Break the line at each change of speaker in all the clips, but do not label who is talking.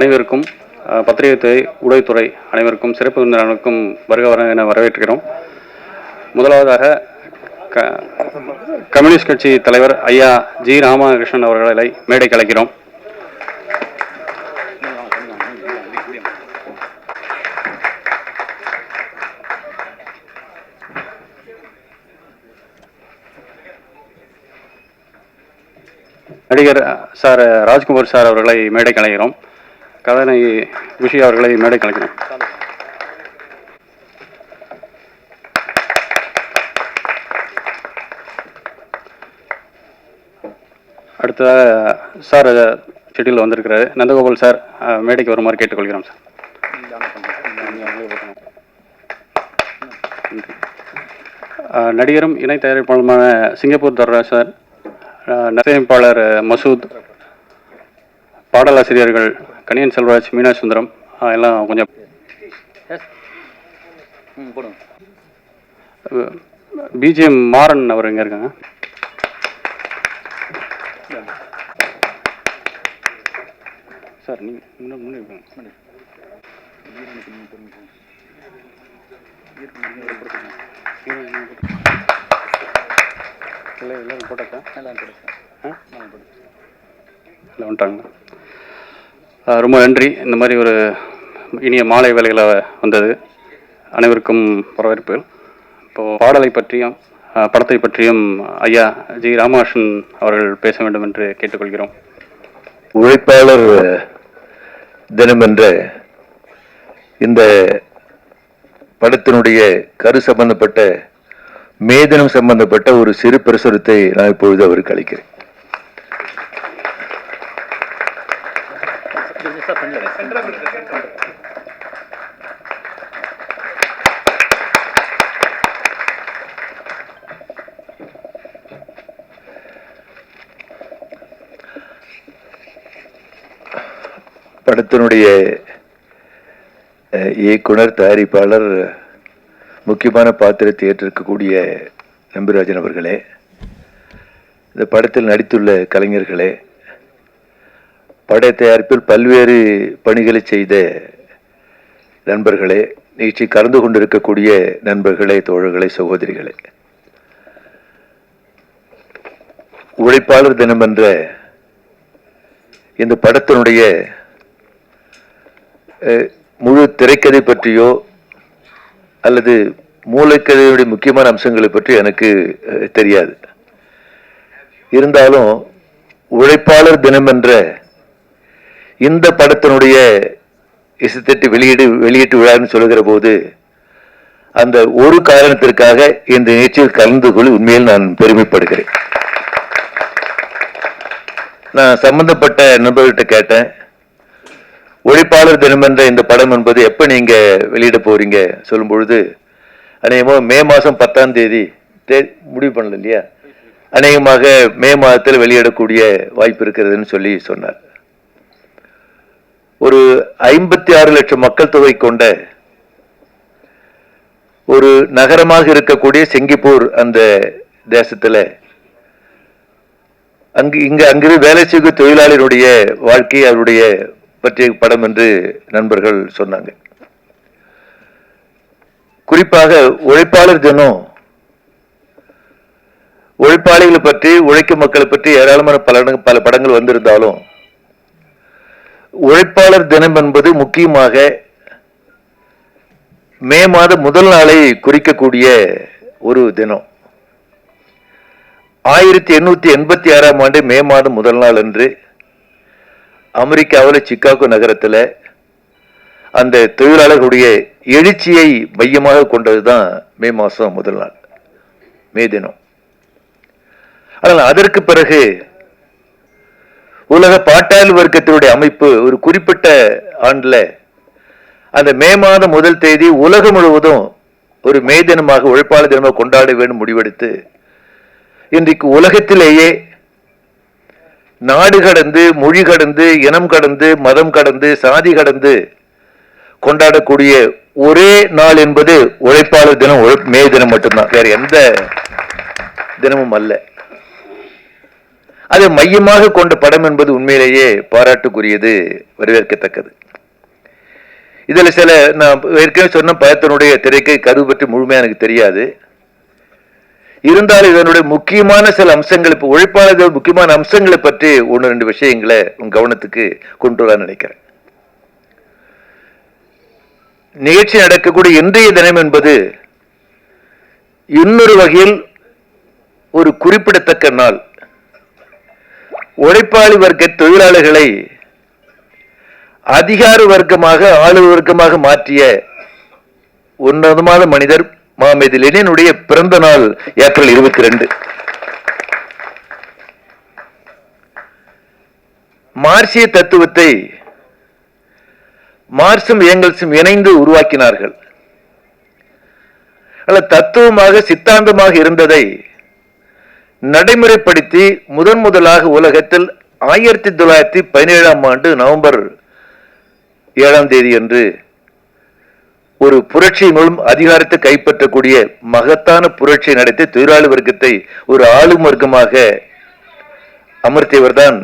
அனைவருக்கும் பத்திரிகைத்துறை ஊடகத்துறை அனைவருக்கும் சிறப்பு விருந்தினர்களுக்கும் வருக என வரவேற்கிறோம். முதலாவதாக கம்யூனிஸ்ட் கட்சி தலைவர் ஐயா ஜி ராமகிருஷ்ணன் அவர்களை மேடைக்கு அழைக்கிறோம். நடிகர் சார் ராஜ்குமார் சார் அவர்களை மேடைக்கு அழைக்கிறோம். கதாநாயகி குஷி அவர்களை மேடை கலைக்கிறோம். அடுத்ததாக சார் ஷெட்யூல் வந்திருக்கிறாரு. நந்தகோபால் சார் மேடைக்கு வருமாறு கேட்டுக்கொள்கிறோம். சார் நடிகரும் இணை தயாரிப்பாளருமான சிங்கப்பூர் தர்ராஜ் சார், இசையமைப்பாளர் மசூத், பாடலாசிரியர்கள் கணியன் செல்வராஜ், மீனா சுந்தரம் எல்லாம் கொஞ்சம் பிஜிஎம் மாறன் அவர் எங்கே இருக்காங்க? சார் நீங்கள் முன்னே இருக்காங்க. இல்லை எல்லோரும் போட்டாச்சா? இல்லை வந்துட்டாங்க. ரொம்ப நன்றி. இந்த மாதிரி ஒரு இனிய மாலை வேலைகளை வந்தது. அனைவருக்கும் வரவேற்பு. இப்போது பாடலை பற்றியும் படத்தை பற்றியும் ஐயா ஜி ராமகிருஷ்ணன் அவர்கள் பேச வேண்டும் என்று கேட்டுக்கொள்கிறோம்.
உழைப்பாளர் தினம் என்ற இந்த படத்தினுடைய கரு சம்பந்தப்பட்ட மே தினம் சம்பந்தப்பட்ட ஒரு சிறு பிரசுரத்தை நான் இப்பொழுது அவருக்கு அளிக்கிறேன். படத்தினுடைய இயக்குனர், தயாரிப்பாளர், முக்கியமான பாத்திரத்தை ஏற்றிருக்கக்கூடிய நம்பிராஜன் அவர்களே, இந்த படத்தில் நடித்துள்ள கலைஞர்களே, பட தயாரிப்பில் பல்வேறு பணிகளை செய்த நண்பர்களே, நிகழ்ச்சி கலந்து கொண்டிருக்கக்கூடிய நண்பர்களே, தோழர்களே, சகோதரிகளே, உழைப்பாளர் தினம் என்ற இந்த படத்தினுடைய முழு திரைக்கதை பற்றியோ அல்லது மூலக்கதையுடைய முக்கியமான அம்சங்களை பற்றி எனக்கு தெரியாது. இருந்தாலும் உழைப்பாளர் தினம் என்ற இந்த படத்தினுடைய இசைத்தட்டு வெளியீட்டு விழான்னு சொல்லுகிற போது அந்த ஒரு காரணத்திற்காக இந்த நிகழ்ச்சியில் கலந்து கொள்ள உண்மையில் நான் பெருமைப்படுகிறேன். நான் சம்பந்தப்பட்ட நண்பர்கிட்ட கேட்டேன், உழைப்பாளர் தினம் என்ற இந்த படம் என்பது எப்போ நீங்க வெளியிட போறீங்க சொல்லும் பொழுது, அநேகமாக மே மாதம் 10ஆம் தேதி முடிவு பண்ணல இல்லையா, அநேகமாக மே மாதத்தில் வெளியிடக்கூடிய வாய்ப்பு இருக்கிறதுன்னு சொல்லி சொன்னார். ஒரு 56 லட்சம் மக்கள் தொகை கொண்ட ஒரு நகரமாக இருக்கக்கூடிய சிங்கப்பூர் அந்த தேசத்துல அங்கிருந்து வேலை செய்யும் தொழிலாளருடைய வாழ்க்கை அவருடைய பற்றிய படம் என்று நண்பர்கள் சொன்னாங்க. குறிப்பாக உழைப்பாளர் தினம் உழைப்பாளிகளை பற்றி, உழைக்கும் மக்களை பற்றி ஏராளமான பல படங்கள் வந்திருந்தாலும் உழைப்பாளர் தினம் என்பது முக்கியமாக மே மாத முதல் நாளை குறிக்கக்கூடிய ஒரு தினம். 1886ஆம் ஆண்டு மே மாதம் முதல் நாள் அன்று அமெரிக்காவில் சிகாகோ நகரத்தில் அந்த தொழிலாளர்களுடைய எழுச்சியை மையமாக கொண்டதுதான் மே மாதம் முதல் நாள், மே தினம். ஆனால் அதற்கு பிறகு உலக பாட்டாளி வர்க்கத்தினுடைய அமைப்பு ஒரு குறிப்பிட்ட ஆண்டுல அந்த மே மாதம் முதல் தேதி உலகம் முழுவதும் ஒரு மே தினமாக, உழைப்பாளர் தினமாக கொண்டாட வேண்டும் முடிவெடுத்து இன்றைக்கு உலகத்திலேயே நாடு கடந்து, மொழி கடந்து, இனம் கடந்து, மதம் கடந்து, சாதி கடந்து கொண்டாடக்கூடிய ஒரே நாள் என்பது உழைப்பாளர் தினம், மே தினம் மட்டும்தான், வேற எந்த தினமும் அல்ல. அதை மையமாக கொண்ட படம் என்பது உண்மையிலேயே பாராட்டுக்குரியது, வரவேற்கத்தக்கது. இதுல சில நான் ஏற்கனவே சொன்ன படத்தினுடைய திரைக்கை கரு பற்றி முழுமையாக எனக்கு தெரியாது. இருந்தாலும் இதனுடைய முக்கியமான சில அம்சங்கள், இப்போ உழைப்பாளர்கள் முக்கியமான அம்சங்களை பற்றி 1-2 விஷயங்களை உங்க கவனத்துக்கு கொண்டு வர நினைக்கிறேன். நிகழ்ச்சி நடக்கக்கூடிய இன்றைய தினம் என்பது இன்னொரு வகையில் ஒரு குறிப்பிடத்தக்க நாள். உழைப்பாளி வர்க்க தொழிலாளர்களை அதிகார வர்க்கமாக, ஆளுநர் வர்க்கமாக மாற்றிய உன்னதமான மனிதர் முஹம்மது லெனினுடைய பிறந்த நாள் ஏப்ரல் 22. மார்க்சிய தத்துவத்தை மார்க்சும் ஏங்கல்ஸும் இணைந்து உருவாக்கினார்கள். தத்துவமாக சித்தாந்தமாக இருந்ததை நடைமுறைப்படுத்தி முதலாக உலகத்தில் 1917 நவம்பர் 7 அன்று ஒரு புரட்சி மூலம் அதிகாரத்தை கைப்பற்றக்கூடிய மகத்தான புரட்சி நடத்தி தொழிலாளி வர்க்கத்தை ஒரு ஆளும் வர்க்கமாக அமர்த்தியவர் தான்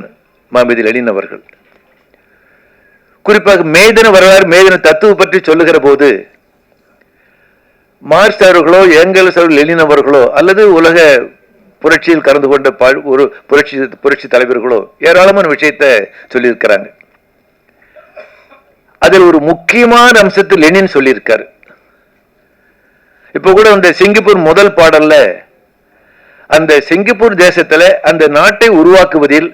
முஹம்மது லெனின் அவர்கள். குறிப்பாக மேதின வரலாறு, மேதின தத்துவம் பற்றி சொல்லுகிற போது மார்க்ஸ் அவர்களோ, ஏங்கல்ஸ் அவர்கள், லெனின் அவர்களோ அல்லது உலக புரட்சியில் கலந்து கொண்ட ஒரு புரட்சி தலைவர்களோ ஏராளமான விஷயத்தை சொல்லியிருக்கிறாங்க. அதில் ஒரு முக்கியமான அம்சத்தை லெனின் சொல்லியிருக்காரு. இப்ப கூட அந்த சிங்கப்பூர் முதல் பாடல்ல அந்த சிங்கப்பூர் தேசத்துல அந்த நாட்டை உருவாக்குவதில்,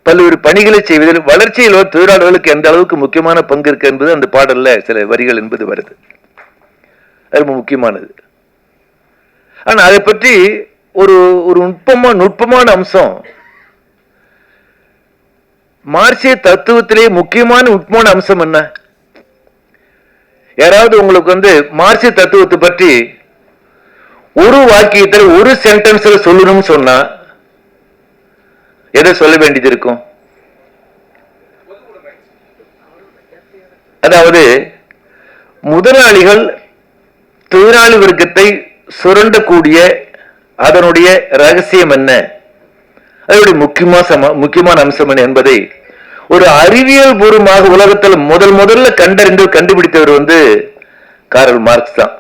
பல்வேறு பணிகளை செய்வதில், வளர்ச்சியில் தொழிலாளர்களுக்கு எந்த அளவுக்கு முக்கியமான பங்கு இருக்கு என்பது அந்த பாடல்ல சில வரிகள் என்பது வருது. அது ரொம்ப முக்கியமானது. ஆனா அதை பற்றி ஒரு நுட்பமான அம்சம் மார்க்சிய தத்துவத்திலே முக்கியமான நுட்பமான அம்சம் என்ன? யாராவது உங்களுக்கு மார்க்சிய தத்துவத்தை பற்றி ஒரு வாக்கியத்தில் ஒரு சென்டென்ஸ்ல சொல்லணும்னு சொன்னா எதை சொல்ல வேண்டியது இருக்கும்? அதாவது முதலாளிகள் தொழிலாளி வர்க்கத்தை சுரண்டக்கூடிய அதனுடைய ரகசியம் என்ன, அதனுடைய முக்கியமான அம்சம் என்ன என்பதை ஒரு அறிவியல் பூர்வமாக உலகத்தில் முதல்ல கண்டுபிடித்தவர் காரல் மார்க்ஸ் தான்.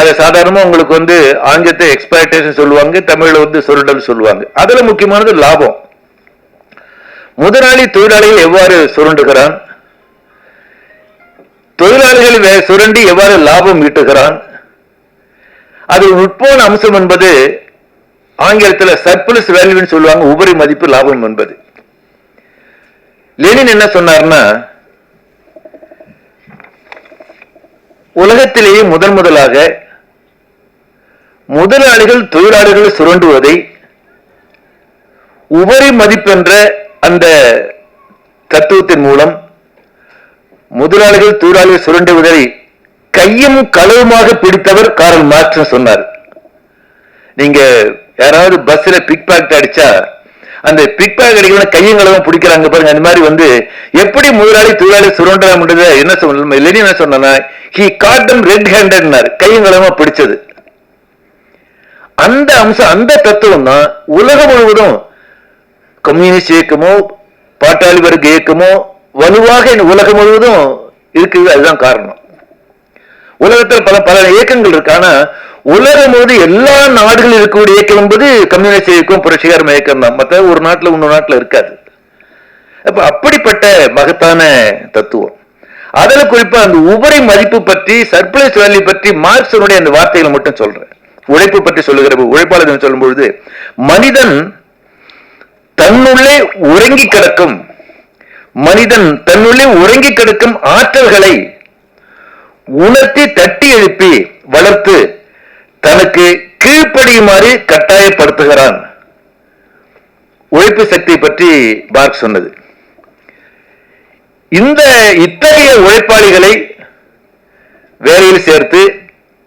அதை சாதாரணமா உங்களுக்கு ஆங்கிலத்தை எக்ஸ்பிளாய்டேஷன் சொல்லுவாங்க, தமிழ்ல சுரண்டல் சொல்லுவாங்க. அதுல முக்கியமானது லாபம். முதலாளி தொழிலாளிகள் எவ்வாறு சுரண்டுகிறான், தொழிலாளிகளை சுரண்டி எவ்வாறு லாபம் ஈட்டுகிறான், அது நுட்பமான அம்சம் என்பது ஆங்கிலத்தில் சர்ப்ளஸ் வேல்யூன்னு சொல்லுவாங்க, உபரி மதிப்பு லாபம் என்பது. லெனின் என்ன சொன்னார்னா, உலகத்திலேயே முதலாக முதலாளிகள் தொழிலாளர்களை சுரண்டுவதை உபரி மதிப்பென்ற அந்த தத்துவத்தின் மூலம் முதலாளிகள் தொழிலாளர்கள் சுரண்டுவதை கையும் களவுமாக பிடித்தவர் காரல் மார்க்ஸ் சொன்னார். நீங்க யாராவது பஸ்ல பிக் பாக்கெட் அடிச்சா அந்த பிக் பாக்கெட் அடிக்கிற கையும் களவும் பிடிக்கிறாங்க பாருங்க. அந்த மாதிரி எப்படி முதலாளி தொழிலாளி சுரண்டலாம் என்ன சொல்ல லெனின் என்ன சொன்னா, he caught them red handed, கையும் களவுமா பிடிச்சது. அந்த அம்சம், அந்த தத்துவம் தான் உலகம் முழுவதும் கம்யூனிஸ்ட் இயக்கமோ பாட்டாளி வர்க்க இயக்கமோ வலுவாக உலகம் முழுவதும் இருக்குது. அதுதான் காரணம். உலகத்தில் பல இயக்கங்கள் இருக்கு. ஆனா உலகம் முழுவதும் எல்லா நாடுகளில் இருக்கக்கூடிய இயக்கம் என்பது கம்யூனிஸ்ட் இயக்கம், புரட்சிகரமான இயக்கம் தான். மற்ற ஒரு நாட்டில் இன்னொரு நாட்டில் இருக்காது. அப்ப அப்படிப்பட்ட மகத்தான தத்துவம். அதுல குறிப்பா அந்த உபரி மதிப்பு பற்றி, சர்ப்ளஸ் வேல்யூ பற்றி மார்க்ஸனுடைய அந்த வார்த்தைகளை மட்டும் சொல்றேன். உழைப்பு பற்றி சொல்லுகிற உழைப்பாளர் சொல்லும் பொழுது, மனிதன் தன்னுள்ளே உறங்கி கிடக்கும் ஆற்றல்களை உணர்த்தி தட்டி எழுப்பி வளர்த்து தனக்கு கீழ்ப்படியுமாறு கட்டாயப்படுத்துகிறான். உழைப்பு சக்தி பற்றி மார்க்ஸ் சொன்னது. இத்தகைய உழைப்பாளிகளை வேலையில் சேர்த்து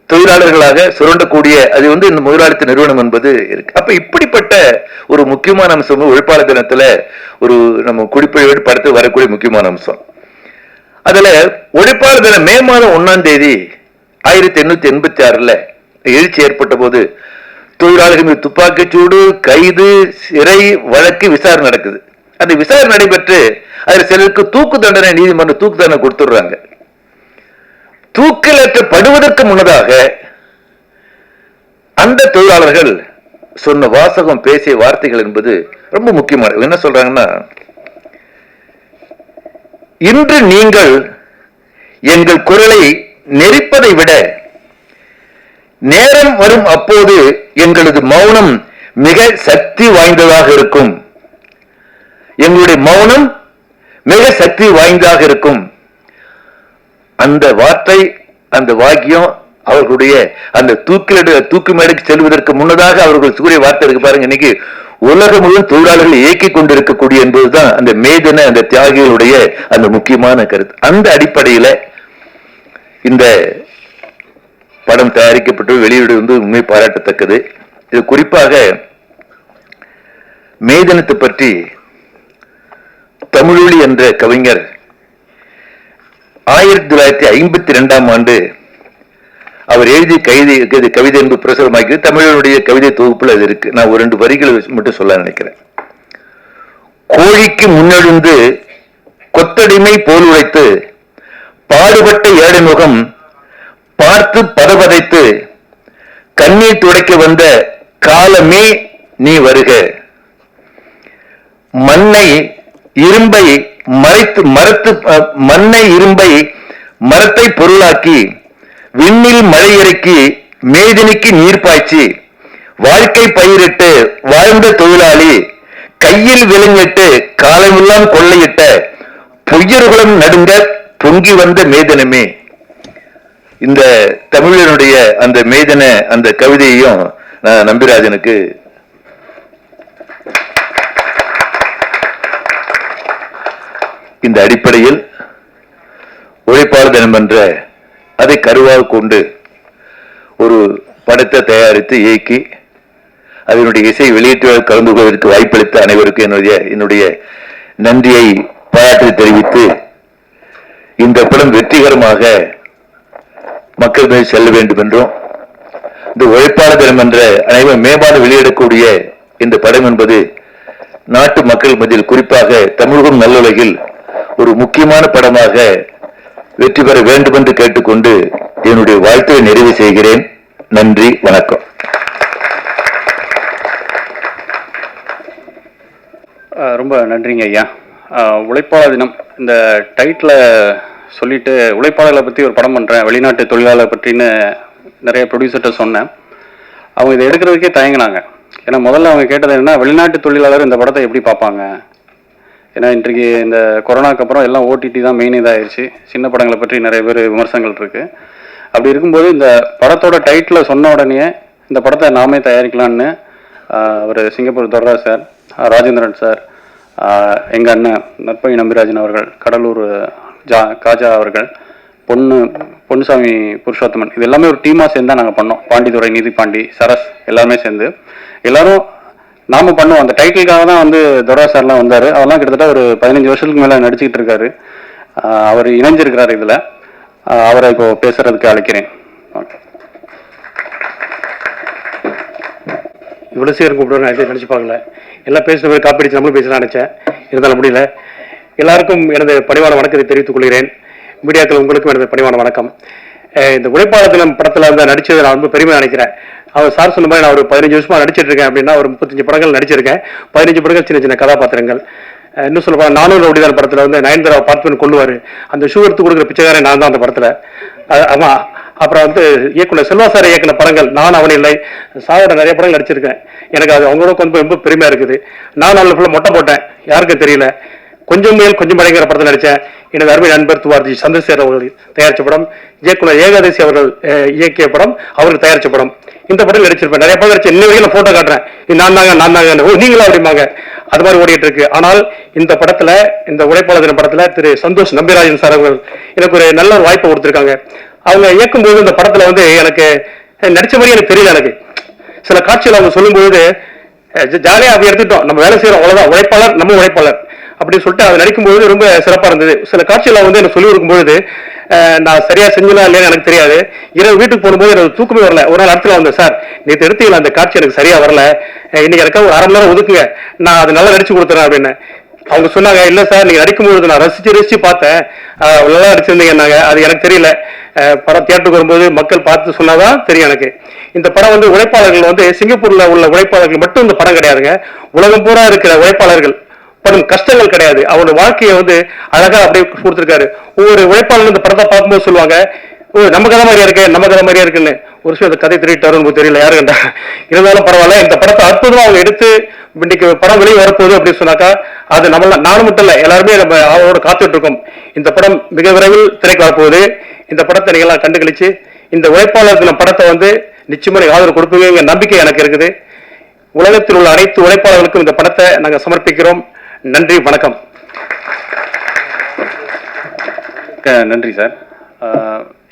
தொழிலாளர்களாக சுரண்டக்கூடிய அது இந்த முதலாளித்த நிறுவனம் என்பது இருக்கு. அப்ப இப்படிப்பட்ட ஒரு முக்கியமான அம்சம் உழைப்பாளர் தினத்துல நம்ம குடிப்பொழிவு படத்து வரக்கூடிய முக்கியமான அம்சம். அதுல உழைப்பாளர் தினம் மே 1 1886 எழுச்சி ஏற்பட்ட போது தொழிலாளர்கள் மீது துப்பாக்கிச்சூடு, கைது, சிறை, வழக்கு, விசாரணை நடக்குது. அந்த விசாரணை நடைபெற்று அதில் சிலருக்கு தூக்கு தண்டனை, நீதிமன்றம் தூக்கு தண்டனை கொடுத்துடுறாங்க. தூக்கிலேற்றப்படுவதற்கு முன்னதாக அந்த தொழிலாளர்கள் சொன்ன வாசகம், பேசிய வார்த்தைகள் என்பது ரொம்ப முக்கியமானது. என்ன சொல்றாங்கன்னா, இன்று நீங்கள் எங்கள் குரலை நெரிப்பதை விட நேரம் வரும் அப்போது எங்களது மௌனம் மிக சக்தி வாய்ந்ததாக இருக்கும். எங்களுடைய மௌனம் மிக சக்தி வாய்ந்ததாக இருக்கும். அந்த வார்த்தை, அந்த வாக்கியம் அவர்களுடைய அந்த தூக்கு மேடைக்கு செல்வதற்கு முன்னதாக அவர்கள் சூரிய வார்த்தை இருக்கு பாருங்க. இன்னைக்கு உலகம் முழுவதும் தொழிலாளர்கள் இயக்கிக் கொண்டிருக்கக்கூடிய என்பதுதான் அந்த மேதன, அந்த தியாகிகளுடைய அந்த முக்கியமான கருத்து. அந்த அடிப்படையில இந்த படம் தயாரிக்கப்பட்டு வெளியீடு உண்மை பாராட்டத்தக்கது. இது குறிப்பாக மேதனத்தை பற்றி தமிழொலி என்ற கவிஞர் 1952 ஆண்டு அவர் எழுதிய கவிதை என்பது பிரசுரமாக்கி தமிழனுடைய கவிதை தொகுப்புல அது இருக்கு. நான் ஒரு 2 வரிகளை மட்டும் சொல்ல நினைக்கிறேன். கோழிக்கு முன்னெழுந்து கொத்தடிமை போல் உழைத்து பாடுபட்ட ஏழை முகம் பார்த்து பதபதைத்து கண்ணீர் துடைக்க வந்த காலமே நீ வருக. மண்ணை இரும்பை மரத்தை பொருளாக்கி விண்ணில் மழை இறக்கி மேதினிக்கு நீர் பாய்ச்சி வாழ்க்கை பயிரிட்டு வாழ்ந்த தொழிலாளி கையில் விலங்கிட்டு காலமெல்லாம் கொள்ளையிட்ட பொய்யர்களும் நடுங்க பொங்கி வந்த மேதனமே. இந்த தமிழனுடைய அந்த மேதன அந்த கவிதையையும் நான் நம்பிராஜனுக்கு இந்த அடிப்படையில் உழைப்பாளர் தினம் என்ற அதை கருவாக கொண்டு ஒரு படத்தை தயாரித்து இயக்கி அதனுடைய இசை வெளியீட்டு கலந்து கொள்வதற்கு வாய்ப்பளித்த அனைவருக்கும் என்னுடைய நன்றியை பாராட்டி தெரிவித்து, இந்த படம் வெற்றிகரமாக மக்கள் மீது செல்ல வேண்டும் என்றும், இந்த உழைப்பாளர் தினம் என்ற அனைவரும் மேம்பாடு வெளியிடக்கூடிய இந்த படம் என்பது நாட்டு மக்கள் மத்தியில், குறிப்பாக தமிழகம் நல்லுலகில் ஒரு முக்கியமான படமாக வெற்றி பெற வேண்டும் என்று கேட்டுக்கொண்டு என்னுடைய வாழ்த்தை நிறைவு செய்கிறேன். நன்றி, வணக்கம்.
ரொம்ப நன்றிங்க ஐயா. உழைப்பாளர் தினம் இந்த டைட்டில் சொல்லிட்டு உழைப்பாளர்களை பற்றி ஒரு படம் பண்ணுறேன், வெளிநாட்டு தொழிலாளர் பற்றின்னு நிறைய ப்ரொடியூசர்கிட்ட சொன்னேன். அவங்க இதை எடுக்கிறதுக்கே தயங்கினாங்க. ஏன்னா முதல்ல அவங்க கேட்டது என்ன, வெளிநாட்டு தொழிலாளர் இந்த படத்தை எப்படி பார்ப்பாங்க? ஏன்னா இன்றைக்கு இந்த கொரோனாக்கு அப்புறம் எல்லாம் ஓடிடி தான் மெயின் இதாகிடுச்சு. சின்ன படங்களை பற்றி நிறைய பேர் விமர்சனங்கள் இருக்குது. அப்படி இருக்கும்போது இந்த படத்தோட டைட்டில் சொன்ன உடனே இந்த படத்தை நாமே தயாரிக்கலான்னு ஒரு Singapore Turra sir, Rajendran sir, எங்கள் அண்ணன் நற்பவி நம்பிராஜன் அவர்கள், கடலூர் காஜா அவர்கள், பொன்னுசாமி புருஷோத்தமன், இது எல்லாமே ஒரு டீமாக சேர்ந்து தான் நாங்கள் பண்ணோம். பாண்டித்துறை, நீதி பாண்டி, சரஸ் எல்லாருமே சேர்ந்து எல்லாரும் நாம பண்ணுவோம். அந்த டைட்டிலுக்காக தான் வந்து துர்ரா சார்லாம் வந்தார். அவெல்லாம் கிட்டத்தட்ட ஒரு 15 வருஷத்துக்கு மேலே நடிச்சுக்கிட்டு இருக்காரு. அவர் இணைஞ்சிருக்கிறார் இதில். அவரை இப்போ பேசுறதுக்கு அழைக்கிறேன்.
இவ்வளோ சீக்கிரம் கூப்பிடுவோம் நினச்சிப்பாங்களே. எல்லாம் பேசுகிற மாதிரி காப்பி அடிச்சு நம்மளும் பேசலாம் நினச்சேன், இருந்தாலும் முடியல. எல்லாருக்கும் எனது பணிவான வணக்கத்தை தெரிவித்துக் கொள்கிறேன். மீடியாக்கள் உங்களுக்கும் எனது பணிவான வணக்கம். இந்த உழைப்பாளர் தினம் படத்தில் வந்து நடிச்சதை நான் ரொம்ப பெருமையாக நினைக்கிறேன். அவர் சார் சொன்ன மாதிரி நான் ஒரு 15 வருஷமா நடிச்சிட்டு இருக்கேன் அப்படின்னா, ஒரு 35 படங்கள் நடிச்சிருக்கேன். 15 படங்கள் சின்ன சின்ன கதாபாத்திரங்கள். இன்னும் சொல்ல போனால் 400 ரவுடிதான் படத்தில் வந்து நயன்தாராவை பார்த்து கொள்ளுவார். அந்த ஷூ எடுத்து கொடுக்குற பிச்சைக்காரன் நான் தான் அந்த படத்தில். ஆமாம். அப்புறம் வந்து இயக்குனர் செல்வா சார் இயக்குன படங்கள் நான் அவன் இல்லை, சாரோட நிறைய படங்கள் நடிச்சிருக்கேன். எனக்கு அது அவங்களோட கொஞ்சம் ரொம்ப பெருமையாக இருக்குது. நான் நல்ல ஃபுல்லாக மொட்டை போட்டேன், யாருக்கும் தெரியல. கொஞ்சம் மேல் கொஞ்சம் மடைங்கிற படத்தில் நடித்தேன். எனது அருமை நண்பர் துவார்ஜி சந்திரசேகர் அவர்கள் தயாரித்த படம், இயக்குனர் ஏகாதசி அவர்கள் இயக்கிய படம், அவர்கள் தயாரித்த படம். இந்த படம் நடிச்சிருப்பேன், நிறைய படம் நடிச்சு. இன்ன வரைக்கும் போட்டோ காட்டுறேன், நான் தாங்க ஓ நீங்களா அப்படிம்பாங்க. அது மாதிரி ஓடிட்டு இருக்கு. ஆனால் இந்த படத்துல, இந்த உழைப்பாளர் தினம் படத்துல திரு சந்தோஷ் நம்பிராஜன் சார் அவர்கள் எனக்கு ஒரு நல்ல ஒரு வாய்ப்பை கொடுத்துருக்காங்க. அவங்க இயக்கும்போது இந்த படத்துல வந்து எனக்கு நடிச்ச மாதிரி எனக்கு தெரியல. எனக்கு சில காட்சிகள் அவங்க சொல்லும்போது ஜாலியாக அப்படி எடுத்துட்டோம். நம்ம வேலை செய்யறோம், அவ்வளவுதான். உழைப்பாளர், நம்ம உழைப்பாளர். அப்படின்னு சொல்லிட்டு அது நடிக்கும்போது ரொம்ப சிறப்பாக இருந்தது. சில காட்சிகளை வந்து எனக்கு சொல்லி கொடுக்கும்பொழுது நான் சரியா செஞ்சலாம் இல்லைன்னு எனக்கு தெரியாது. இரவு வீட்டுக்கு போகும்போது எனக்கு தூக்கமே வரல. ஒரு நாள் இடத்துல வந்தேன், சார் நேற்று எடுத்தீங்களா அந்த காட்சி எனக்கு சரியா வரல, இன்னைக்கு எனக்காக ஒரு 1/2 மணி நேரம் ஒதுக்குங்க, நான் அது நல்லா நடிச்சு கொடுத்துறேன் அப்படின்னு. அவங்க சொன்னாங்க, இல்லை சார் நீங்க நடிக்கும்போது நான் ரசிச்சு பார்த்தேன், நல்லா நடிச்சிருந்தீங்கன்னாங்க. அது எனக்கு தெரியல. படம் தியேட்டருக்கு வரும்போது மக்கள் பார்த்து சொன்னாதான் தெரியும் எனக்கு. இந்த படம் வந்து உழைப்பாளர்கள் வந்து சிங்கப்பூர்ல உள்ள உழைப்பாளர்கள் மட்டும் இந்த படம் கிடையாதுங்க, உலகம் பூரா இருக்கிற உழைப்பாளர்கள் படும் கஷ்டங்கள் கிடையாது, அவனோட வாழ்க்கையை வந்து அழகா அப்படியே கொடுத்துருக்காரு. ஒவ்வொரு உழைப்பாளர்கள் இந்த படத்தை பார்க்கும்போது சொல்லுவாங்க, நம்ம கதை மாதிரியா இருக்கு, நம்ம கதை மாதிரியா இருக்குன்னு. ஒரு விஷயம் அந்த கதை திருட்டாருன்னு தெரியல யாரு கண்டா, இருந்தாலும் பரவாயில்ல. இந்த படத்தை அற்புதமா அவங்க எடுத்து இன்னைக்கு படம் வெளியே வரப்போகுது அப்படின்னு சொன்னாக்கா அது நம்மள நானும் மட்டும் இல்லை, எல்லாருமே நம்ம அவரோட காத்துட்டு இருக்கோம். இந்த படம் மிக விரைவில் திரைக்கு வரப்போகுது. இந்த படத்தை நீங்க எல்லாம் கண்டுகளிச்சு இந்த உழைப்பாளர் தின படத்தை வந்து நிச்சயமா ஆதரவு கொடுப்பீங்க நம்பிக்கை எனக்கு இருக்குது. உலகத்தில் உள்ள அனைத்து உழைப்பாளர்களுக்கும் இந்த படத்தை நாங்கள் சமர்ப்பிக்கிறோம். நன்றி, வணக்கம்.
நன்றி சார்.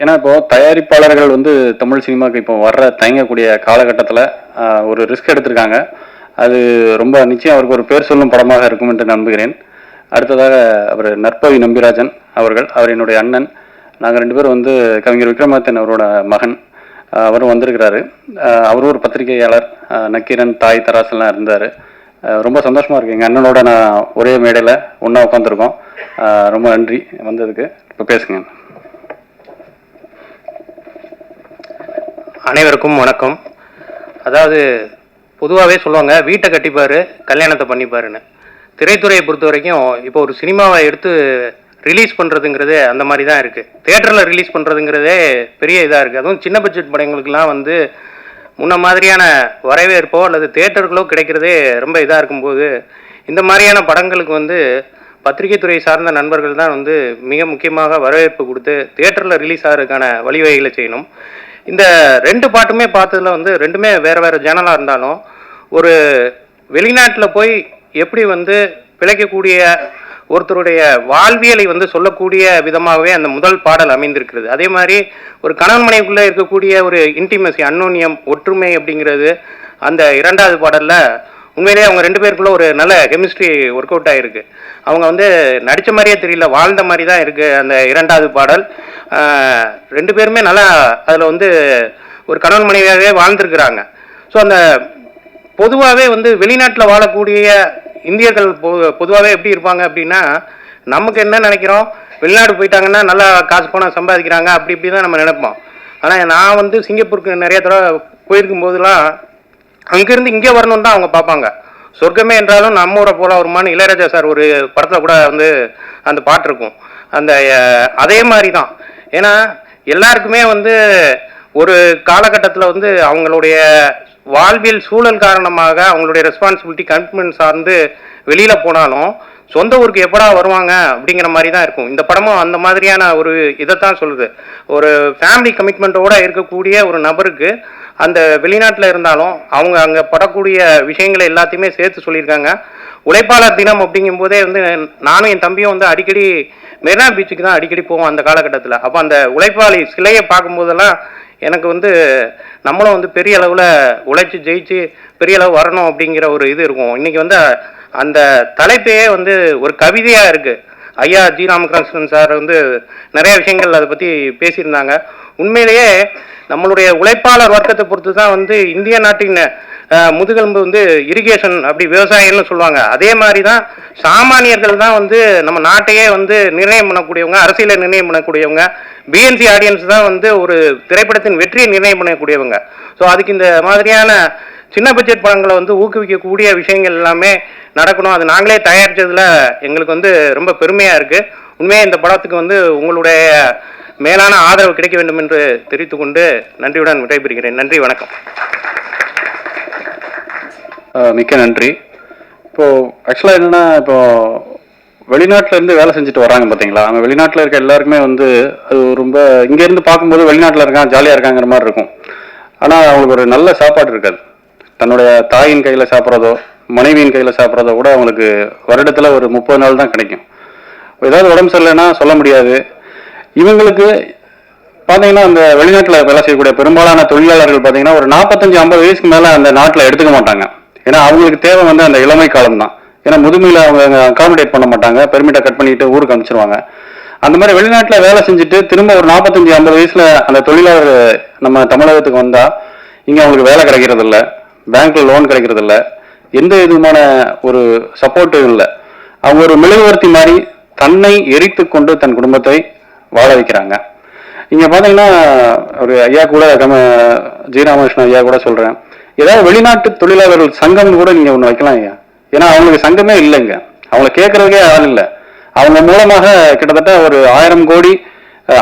ஏன்னா இப்போ தயாரிப்பாளர்கள் வந்து தமிழ் சினிமாவுக்கு இப்போ வர்ற தயங்கக்கூடிய காலகட்டத்தில் ஒரு ரிஸ்க் எடுத்திருக்காங்க. அது ரொம்ப நிச்சயம் அவருக்கு ஒரு பேர் சொல்லும் படமாக இருக்கும் என்று நம்புகிறேன். அடுத்ததாக அவர் நற்பவி நம்பிராஜன் அவர்கள், அவர் என்னுடைய அண்ணன். நாங்கள் 2 பேரும் வந்து கவிஞர் விக்ரமாதித்தன் அவரோட மகன். அவரும் வந்திருக்கிறாரு. அவரும் ஒரு பத்திரிகையாளர், நக்கீரன், தாய், தராசெல்லாம் இருந்தார். ரொம்ப சந்தோஷமாக இருக்குது, எங்கள் அண்ணனோட நான் ஒரே மேடையில் ஒன்றா உட்காந்துருக்கோம். ரொம்ப நன்றி வந்ததுக்கு. இப்போ பேசுங்க.
அனைவருக்கும் வணக்கம். அதாவது பொதுவாகவே சொல்லுவாங்க, வீட்டை கட்டிப்பார் கல்யாணத்தை பண்ணிப்பாருன்னு. திரைத்துறையை பொறுத்த வரைக்கும் இப்போ ஒரு சினிமாவை எடுத்து ரிலீஸ் பண்ணுறதுங்கிறதே அந்த மாதிரி தான் இருக்குது. தேட்டரில் ரிலீஸ் பண்ணுறதுங்கிறதே பெரிய இதாக இருக்குது. அதுவும் சின்ன பட்ஜெட் படங்களுக்கெல்லாம் வந்து முன்ன மாதிரியான வரவேற்போ அல்லது தேட்டர்களோ கிடைக்கிறதே ரொம்ப இதாக இருக்கும்போது இந்த மாதிரியான படங்களுக்கு வந்து பத்திரிகை துறை சார்ந்த நண்பர்கள் தான் வந்து மிக முக்கியமாக வரவேற்பு கொடுத்து தேட்டரில் ரிலீஸ் ஆகிறதுக்கான வழிவகைகளை செய்யணும். இந்த 2 பாட்டுமே பார்த்ததில் வந்து 2மே வேறு வேறு ஜேனலாக இருந்தாலும் ஒரு வெளிநாட்டில் போய் எப்படி வந்து பிழைக்கக்கூடிய ஒருத்தருடைய வாழ்வியலை வந்து சொல்லக்கூடிய விதமாகவே அந்த முதல் பாடல் அமைந்திருக்கிறது. அதே மாதிரி ஒரு கணவன் மனைவிக்குள்ளே இருக்கக்கூடிய ஒரு இன்டிமசி, அன்னோன்யம், ஒற்றுமை அப்படிங்கிறது அந்த 2வது பாடலில் உண்மையிலேயே அவங்க 2 பேருக்குள்ள ஒரு நல்ல கெமிஸ்ட்ரி ஒர்க் அவுட் ஆகிருக்கு. அவங்க வந்து நடித்த மாதிரியே தெரியல, வாழ்ந்த மாதிரி தான் இருக்குது அந்த 2வது பாடல். 2 பேருமே நல்லா அதில் வந்து ஒரு கணவன் மனைவியாகவே வாழ்ந்துருக்குறாங்க. ஸோ அந்த பொதுவாகவே வந்து வெளிநாட்டில் வாழக்கூடிய இந்தியர்கள் பொதுவாகவே எப்படி இருப்பாங்க அப்படின்னா, நமக்கு என்ன நினைக்கிறோம், வெளிநாடு போயிட்டாங்கன்னா நல்லா காசு பணம் சம்பாதிக்கிறாங்க அப்படி இப்படி தான் நம்ம நினைப்போம். ஆனால் நான் வந்து சிங்கப்பூருக்கு நிறைய தடவை போயிருக்கும் போதெல்லாம் அங்கேருந்து இங்கே வரணும்னு தான் அவங்க பார்ப்பாங்க. சொர்க்கமே என்றாலும் நம்ம ஊரை போல வருமானு இளையராஜா சார் ஒரு படத்தில் கூட வந்து அந்த பாட்டு இருக்கும். அந்த அதே மாதிரி தான். ஏன்னா எல்லாருக்குமே வந்து ஒரு காலகட்டத்தில் வந்து அவங்களுடைய வாழ்வியல் சூழல் காரணமாக அவங்களுடைய ரெஸ்பான்சிபிலிட்டி கமிட்மெண்ட் சார்ந்து வெளியில் போனாலும் சொந்த ஊருக்கு எப்படா வருவாங்க அப்படிங்கிற மாதிரி தான் இருக்கும். இந்த படமும் அந்த மாதிரியான ஒரு இதைத்தான் சொல்லுது. ஒரு ஃபேமிலி கமிட்மெண்ட்டோடு இருக்கக்கூடிய ஒரு நபருக்கு அந்த வெளிநாட்டில் இருந்தாலும் அவங்க அங்கே படக்கூடிய விஷயங்களை எல்லாத்தையுமே சேர்த்து சொல்லியிருக்காங்க. உழைப்பாளர் தினம் அப்படிங்கும்போதே வந்து நானும் என் தம்பியும் வந்து அடிக்கடி மெரினா பீச்சுக்கு தான் அடிக்கடி போவோம் அந்த காலகட்டத்தில். அப்போ அந்த உழைப்பாளி சிலையை பார்க்கும்போதெல்லாம் எனக்கு வந்து நம்மளும் வந்து பெரிய அளவில் உழைச்சி ஜெயிச்சு பெரிய அளவு வரணும் அப்படிங்கிற ஒரு இது இருக்கும். இன்றைக்கி வந்து அந்த தலைப்பையே வந்து ஒரு கவிதையாக இருக்குது. ஐயா ஜி ராமகிருஷ்ணன் சார் வந்து நிறைய விஷயங்கள் அதை பற்றி பேசியிருந்தாங்க. உண்மையிலேயே நம்மளுடைய உழைப்பாளர் வர்க்கத்தை பொறுத்து தான் வந்து இந்திய நாட்டின் முதுகெலும்பு வந்து இரிகேஷன் அப்படி விவசாயிகள்னு சொல்லுவாங்க. அதே மாதிரி தான் சாமானியர்கள் தான் வந்து நம்ம நாட்டையே வந்து நிர்ணயம் பண்ணக்கூடியவங்க, அரசியலை நிர்ணயம் பண்ணக்கூடியவங்க. பிஎன்சி ஆடியன்ஸ் தான் வந்து ஒரு திரைப்படத்தின் வெற்றியை நிர்ணயம் பண்ணக்கூடியவங்க. ஸோ அதுக்கு இந்த மாதிரியான சின்ன பட்ஜெட் படங்களை வந்து ஊக்குவிக்கக்கூடிய விஷயங்கள் எல்லாமே நடக்கணும். அது நாங்களே தயாரித்ததில் எங்களுக்கு வந்து ரொம்ப பெருமையாக இருக்குது. உண்மையாக இந்த படத்துக்கு வந்து உங்களுடைய மேலான ஆதரவு கிடைக்க வேண்டும் என்று தெரிவித்துக்கொண்டு நன்றியுடன் விடைபெறுகிறேன். நன்றி, வணக்கம்.
மிக்க நன்றி. இப்போது ஆக்சுவலாக என்னென்னா, இப்போது வெளிநாட்டிலேருந்து வேலை செஞ்சுட்டு வராங்க பார்த்தீங்களா, நம்ம வெளிநாட்டில் இருக்க எல்லாருக்குமே வந்து அது ரொம்ப இங்கேருந்து பார்க்கும்போது வெளிநாட்டில் இருக்கான் ஜாலியாக இருக்காங்கிற மாதிரி இருக்கும். ஆனால் அவங்களுக்கு ஒரு நல்ல சாப்பாடு இருக்காது. தன்னுடைய தாயின் கையில் சாப்பிட்றதோ மனைவியின் கையில் சாப்பிட்றதோ கூட அவங்களுக்கு வருடத்தில் ஒரு 30 நாள் தான் கிடைக்கும். ஏதாவது உடம்பு சரியில்லைன்னா சொல்ல முடியாது. இவங்களுக்கு பார்த்தீங்கன்னா அந்த வெளிநாட்டில் வேலை செய்யக்கூடிய பெரும்பாலான தொழிலாளர்கள் பார்த்தீங்கன்னா ஒரு 45-50 வயசுக்கு மேலே அந்த நாட்டில் எடுத்துக்க மாட்டாங்க. ஏன்னா அவங்களுக்கு தேவை வந்து அந்த இளமை காலம் தான். ஏன்னா முதுமையில் அவங்க அகாமடேட் பண்ண மாட்டாங்க, பெர்மிட்டை கட் பண்ணிட்டு ஊருக்கு அனுப்பிச்சிருவாங்க. அந்த மாதிரி வெளிநாட்டில் வேலை செஞ்சுட்டு திரும்ப ஒரு 45-50 வயசுல அந்த தொழிலாளர் நம்ம தமிழகத்துக்கு வந்தா இங்கே அவங்களுக்கு வேலை கிடைக்கிறது இல்லை, பேங்க்ல லோன் கிடைக்கிறது இல்லை, எந்த விதமான ஒரு சப்போர்ட்டும் இல்லை. அவங்க ஒரு மெழுகுவர்த்தி மாதிரி தன்னை எரித்து கொண்டு தன் குடும்பத்தை வாழ வைக்கிறாங்க. இங்க பாத்தீங்கன்னா ஒரு ஐயா கூட ஜி ராமகிருஷ்ணன் ஐயா கூட சொல்றேன், ஏதாவது வெளிநாட்டு தொழிலாளர்கள் சங்கம் கூட நீங்க ஒண்ணு வைக்கலாம் ஐயா. ஏன்னா அவங்களுக்கு சங்கமே இல்லைங்க, அவங்களை கேட்கறதுக்கே ஆள் இல்லை. அவங்க மூலமாக கிட்டத்தட்ட ஒரு 1000 கோடி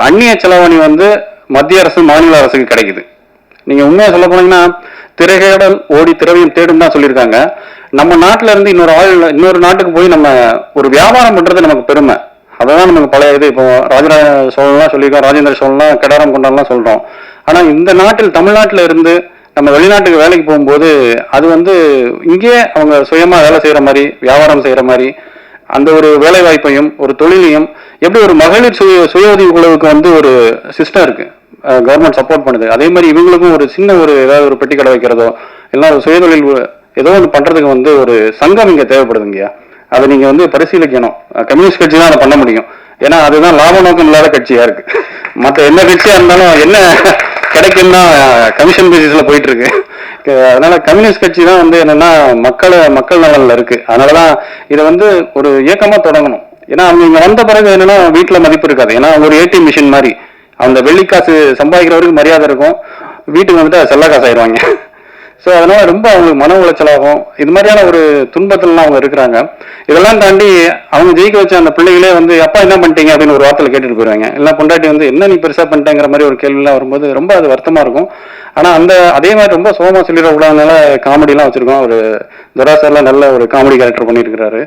அந்நிய செலவணி வந்து மத்திய அரசு மாநில அரசுக்கு கிடைக்குது. நீங்க உண்மையா சொல்ல போனீங்கன்னா திரைகடல் ஓடி திரவியம் தேடும் தான் சொல்லியிருக்காங்க. நம்ம நாட்டுல இருந்து இன்னொரு நாட்டுக்கு போய் நம்ம ஒரு வியாபாரம் பண்றது நமக்கு பெருமை. அதான் நமக்கு பழைய இது. இப்போ ராஜராஜ சோழன்லாம் சொல்லியிருக்கோம், ராஜேந்திர சோழன்லாம் கடாரம் கொண்டாடலாம் சொல்றோம். ஆனா இந்த நாட்டில் தமிழ்நாட்டில் இருந்து நம்ம வெளிநாட்டுக்கு வேலைக்கு போகும்போது அது வந்து இங்கே அவங்க சுயமா வேலை செய்யற மாதிரி, வியாபாரம் செய்யற மாதிரி அந்த ஒரு வேலை வாய்ப்பையும் ஒரு தொழிலையும் எப்படி ஒரு மகளிர் சுய உதவி குழுவுக்கு வந்து ஒரு சிஸ்டம் இருக்கு, கவர்மெண்ட் சப்போர்ட் பண்ணுது. அதே மாதிரி இவங்களுக்கும் ஒரு சின்ன ஒரு ஏதாவது ஒரு பெட்டி கடை வைக்கிறதோ இல்லை ஒரு சுயதொழில் ஏதோ ஒன்று பண்றதுக்கு வந்து ஒரு சங்கம் இங்க தேவைப்படுதுங்கய்யா. அதை நீங்க வந்து பரிசீலிக்கணும். கம்யூனிஸ்ட் கட்சி தான் அதை பண்ண முடியும். ஏன்னா அதுதான் லாப நோக்கம் இல்லாத கட்சியா இருக்கு. மற்ற என்ன கட்சியா இருந்தாலும் என்ன கிடைக்கும்னா கமிஷன் பேசிஸ்ல போயிட்டு இருக்கு. அதனால கம்யூனிஸ்ட் கட்சி தான் வந்து என்னன்னா மக்கள் நலன்ல இருக்கு. அதனாலதான் இதை வந்து ஒரு இயக்கமா தொடங்கணும். ஏன்னா அவங்க இங்க வந்த பிறகு என்னன்னா வீட்டுல மதிப்பு இருக்காது. ஏன்னா அவங்க ஒரு ஏடிஎம் மிஷின் மாதிரி, அந்த வெள்ளிக்காசு சம்பாதிக்கிறவருக்கு மரியாதை இருக்கும், வீட்டுக்கு வந்துட்டு செல்ல காசு ஆயிடுவாங்க. ஸோ அதனால ரொம்ப அவங்களுக்கு மன உளைச்சலாகும். இது மாதிரியான ஒரு துன்பத்திலாம் அவங்க இருக்கிறாங்க. இதெல்லாம் தாண்டி அவங்க ஜெயிக்க வச்ச அந்த பிள்ளைகளே வந்து அப்பா என்ன பண்ணிட்டீங்க அப்படின்னு ஒரு வார்த்தையில் கேட்டுட்டு போயிடுவாங்க. இல்லை பொண்டாட்டி வந்து என்ன நீ பெருசா பண்ணிட்டேங்கிற மாதிரி ஒரு கேள்விலாம் வரும்போது ரொம்ப அது வருத்தமா இருக்கும். ஆனா அதே மாதிரி ரொம்ப சோகமா சொல்லிடக்கூடாதுனால காமெடிலாம் வச்சிருக்கோம். ஒரு துராசார்லாம் நல்ல ஒரு காமெடி கேரக்டர் பண்ணிட்டு இருக்கிறாரு.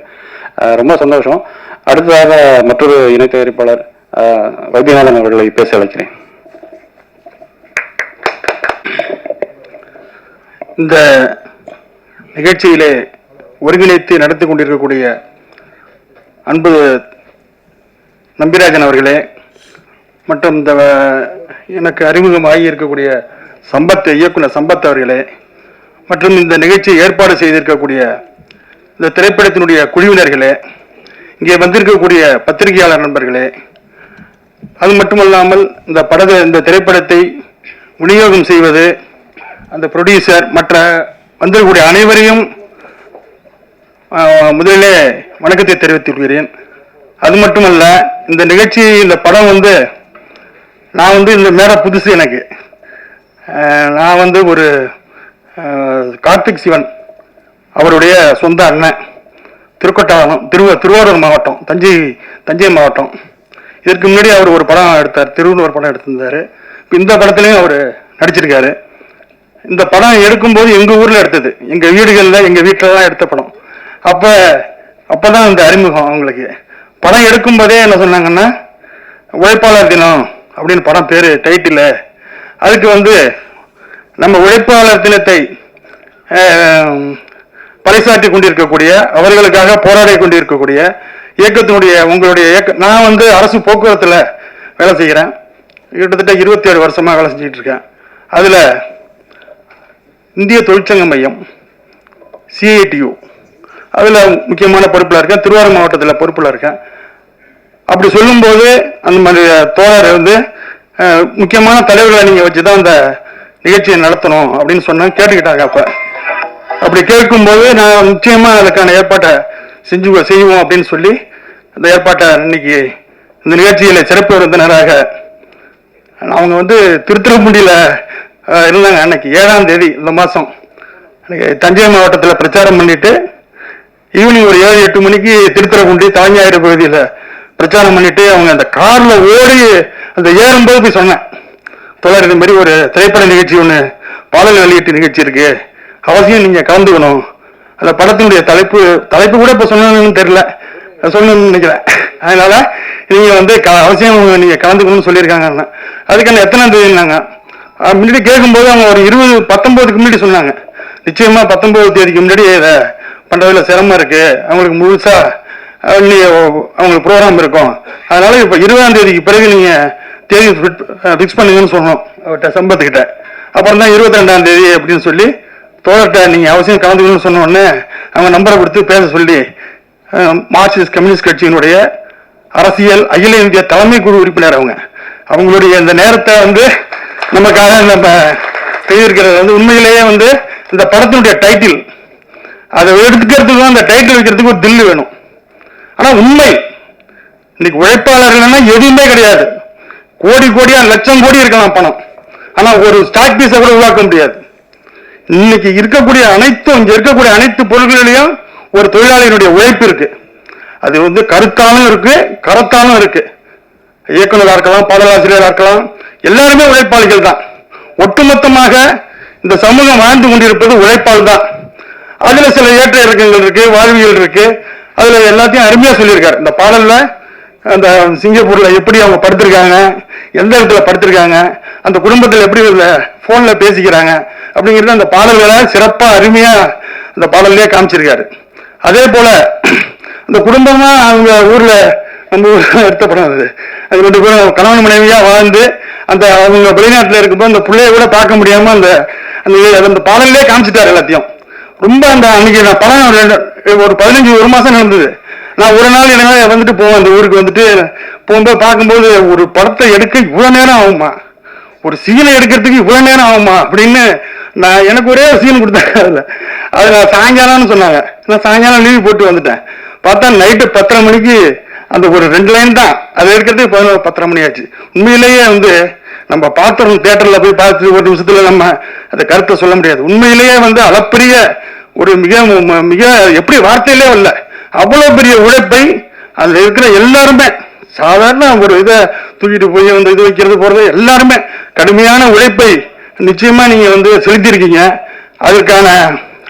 ரொம்ப சந்தோஷம். அடுத்ததாக மற்றொரு இணை தயாரிப்பாளர் வைத்தியநாதன் அவர்களை பேச அழைக்கிறேன்.
இந்த நிகழ்ச்சியிலே ஒருங்கிணைத்து நடத்தி கொண்டிருக்கக்கூடிய அன்பு நம்பிராஜன் அவர்களே மற்றும் இந்த எனக்கு அறிமுகமாகி இருக்கக்கூடிய இயக்குனர் சம்பத் அவர்களே மற்றும் இந்த நிகழ்ச்சியை ஏற்பாடு செய்திருக்கக்கூடிய இந்த திரைப்படத்தினுடைய குழுவினர்களே, இங்கே வந்திருக்கக்கூடிய பத்திரிகையாளர் நண்பர்களே, அது மட்டுமல்லாமல் இந்த திரைப்படத்தை விநியோகம் செய்வது அந்த ப்ரொடியூசர் மற்ற வந்திருக்கக்கூடிய அனைவரையும் முதலிலே வணக்கத்தை தெரிவித்துக் கொள்கிறேன். அது மட்டுமல்ல, இந்த நிகழ்ச்சி இந்த படம் வந்து நான் வந்து இந்த மேல புதுசு எனக்கு. நான் வந்து ஒரு கார்த்திக் சிவன் அவருடைய சொந்த அண்ணன், திருக்கோட்டாவரம் திருவாரூர் மாவட்டம், தஞ்சை மாவட்டம். இதற்கு முன்னாடி அவர் ஒரு படம் எடுத்தார், திருவள்ளூர் படம் எடுத்திருந்தாரு. இந்த படத்துலையும் அவர் நடிச்சிருக்காரு. இந்த படம் எடுக்கும்போது எங்க ஊர்ல எடுத்தது, எங்க வீட்டுல தான் எடுத்த படம். அப்பதான் இந்த அறிமுகம் அவங்களுக்கு. படம் எடுக்கும் போதே என்ன சொன்னாங்கன்னா, உழைப்பாளர் தினம் அப்படின்னு படம் பேரு டைட்டில். அதுக்கு வந்து நம்ம உழைப்பாளர் தினத்தை பறைசாற்றி கொண்டிருக்கக்கூடிய, அவர்களுக்காக போராடி கொண்டிருக்கக்கூடிய இயக்கத்தினுடைய உங்களுடைய நான் வந்து அரசு போக்குவரத்துல வேலை செய்கிறேன். கிட்டத்தட்ட 27 வருஷமா வேலை செஞ்சுட்டு இருக்கேன். அதுல இந்திய தொழிற்சங்க மையம் CITU அதுல முக்கியமான பொறுப்புல இருக்கேன். திருவாரூர் மாவட்டத்தில் பொறுப்புல இருக்கேன். அப்படி சொல்லும்போது அந்த மாதிரி தோழர் வந்து முக்கியமான தலைவர்களை நீங்க வச்சுதான் அந்த நிகழ்ச்சியை நடத்தணும் அப்படின்னு சொன்னா கேட்டுக்கிட்டாங்க. அப்படி கேட்கும்போது நான் நிச்சயமா அதுக்கான ஏற்பாட்டை செய்வோம் அப்படின்னு சொல்லி அந்த ஏற்பாட்டை இன்னைக்கு இந்த நிகழ்ச்சியில சிறப்பு விருந்தினராக அவங்க வந்து திருத்துறைப்பூண்டியில இருந்தாங்க. அன்னைக்கு 7ஆம் தேதி இந்த மாசம் தஞ்சை மாவட்டத்தில் பிரச்சாரம் பண்ணிட்டு ஈவினிங் ஒரு 7-8 மணிக்கு திருத்துறைப்பூண்டி தாஞ்சாயிறு பகுதியில் பிரச்சாரம் பண்ணிட்டு அவங்க அந்த கார்ல ஓடி அந்த ஏறும்போது போய் சொன்னேன், தொடர் இந்த மாதிரி ஒரு திரைப்பட நிகழ்ச்சி ஒன்று பாடல் வெளியீட்டு நிகழ்ச்சி இருக்கு, அவசியம் நீங்க கலந்துக்கணும். அந்த படத்தினுடைய தலைப்பு கூட இப்ப சொன்னு தெரியல, சொல்லணும்னு நினைக்கிறேன். அதனால நீங்க வந்து அவசியம் நீங்க கலந்துக்கணும்னு சொல்லியிருக்காங்க. அதுக்கான எத்தனாம் தேதினாங்க முன்னாடி கேட்கும்போது அவங்க ஒரு 19க்கு முன்னாடி சொன்னாங்க. நிச்சயமா 19 தேதிக்கு முன்னாடி இதை பண்றதுல சிரமம் இருக்கு, அவங்களுக்கு முழுசா அவங்களுக்கு ப்ரோக்ராம் இருக்கும், அதனால இப்ப 20ஆம் தேதிக்கு பிறகு நீங்க தேதி பிக்ஸ் பண்ணுங்கன்னு சொன்னோம் அவர்கிட்ட, சம்பத்துக்கிட்ட. அப்புறம் தான் 22ஆம் தேதி அப்படின்னு சொல்லி தோழர்கிட்ட நீங்க அவசியம் கலந்துக்கணும்னு சொன்ன உடனே அவங்க நம்பரை கொடுத்து பேச சொல்லி மார்க்சிஸ்ட் கம்யூனிஸ்ட் கட்சியினுடைய அரசியல் அகில இந்திய தலைமை குழு உறுப்பினர். அவங்களுடைய இந்த நேரத்தை வந்து நமக்காக நம்ம செய்திருக்கிறது வந்து உண்மையிலேயே வந்து இந்த படத்தினுடைய டைட்டில் அதை எடுத்துக்கிறதுக்கு அந்த டைட்டில் வைக்கிறதுக்கு ஒரு தில்லு வேணும். ஆனா உண்மை இன்னைக்கு உழைப்பாளர்கள்னா எதுவுமே கிடையாது. கோடி கோடியா லட்சம் கோடி இருக்கலாம் பணம், ஆனா ஒரு ஸ்டாக் பீஸை கூட உருவாக்க முடியாது. இன்னைக்கு இருக்கக்கூடிய இங்க இருக்கக்கூடிய அனைத்து பொருட்களிலையும் ஒரு தொழிலாளியினுடைய உழைப்பு இருக்கு. அது வந்து கருத்தாலும் இருக்கு, கரத்தாலும் இருக்கு. இயக்குநராக இருக்கலாம், பாடலாசிரியராக இருக்கலாம், எல்லாருமே உழைப்பாளிகள் தான். ஒட்டுமொத்தமாக இந்த சமூகம் வாழ்ந்து கொண்டிருப்பது உழைப்பால் தான். அதுல சில ஏற்ற இறக்கங்கள் இருக்கு, வாழ்வியல் இருக்கு. அதுல எல்லாத்தையும் அருமையா சொல்லியிருக்காரு இந்த பாடல்ல. அந்த சிங்கப்பூர்ல எப்படி அவங்க படுத்திருக்காங்க, எந்த இடத்துல படுத்திருக்காங்க, அந்த குடும்பத்தில் எப்படி போன்ல பேசிக்கிறாங்க அப்படிங்கிறது அந்த பாடல்களை சிறப்பா அருமையா அந்த பாடல்லையே காமிச்சிருக்காரு. அதே போல அந்த குடும்பமா அவங்க ஊர்ல நம்ம ஊர்ல எடுத்த படம் அது 2 பேரும் கணவன் மனைவியா வாழ்ந்து அந்த அவங்க வெளிநாட்டுல இருக்கும்போது அந்த பிள்ளைய கூட பார்க்க முடியாம அந்த அந்த பாடல்லே காமிச்சிட்டாரு எல்லாத்தையும். ரொம்ப அந்த அன்னைக்கு நான் படம் ஒரு 15 மாசம் நடந்தது. நான் ஒரு நாள் என்ன வந்துட்டு போவேன் அந்த ஊருக்கு வந்துட்டு போகும்போது பார்க்கும்போது ஒரு படத்தை எடுக்க இவ்வளவு நேரம் ஆகுமா, ஒரு சீனை எடுக்கிறதுக்கு இவ்வளவு நேரம் ஆகுமா அப்படின்னு நான் எனக்கு ஒரே சீன் கொடுத்தாங்க. அது நான் சாயங்காலம்னு சொன்னாங்க. நான் சாயங்காலம் லீவ் போட்டு வந்துட்டேன். பார்த்தா நைட்டு 10:30 மணிக்கு அந்த ஒரு 2 லைன் தான் அது எடுக்கிறதுக்கு 10:30 மணி ஆச்சு. உண்மையிலேயே வந்து நம்ம பார்த்துறோம், தியேட்டர்ல போய் பார்த்து ஒரு நிமிஷத்துல நம்ம அந்த கருத்தை சொல்ல முடியாது. உண்மையிலேயே வந்து அளப்பரிய ஒரு மிக மிக எப்படி வார்த்தையிலே இல்லை, அவ்வளவு பெரிய உழைப்பை அதுல இருக்கிற எல்லாருமே சாதாரண ஒரு இதை தூக்கிட்டு போய் வந்து இது வைக்கிறது போறது எல்லாருமே கடுமையான உழைப்பை நிச்சயமா நீங்க வந்து செலுத்தியிருக்கீங்க. அதற்கான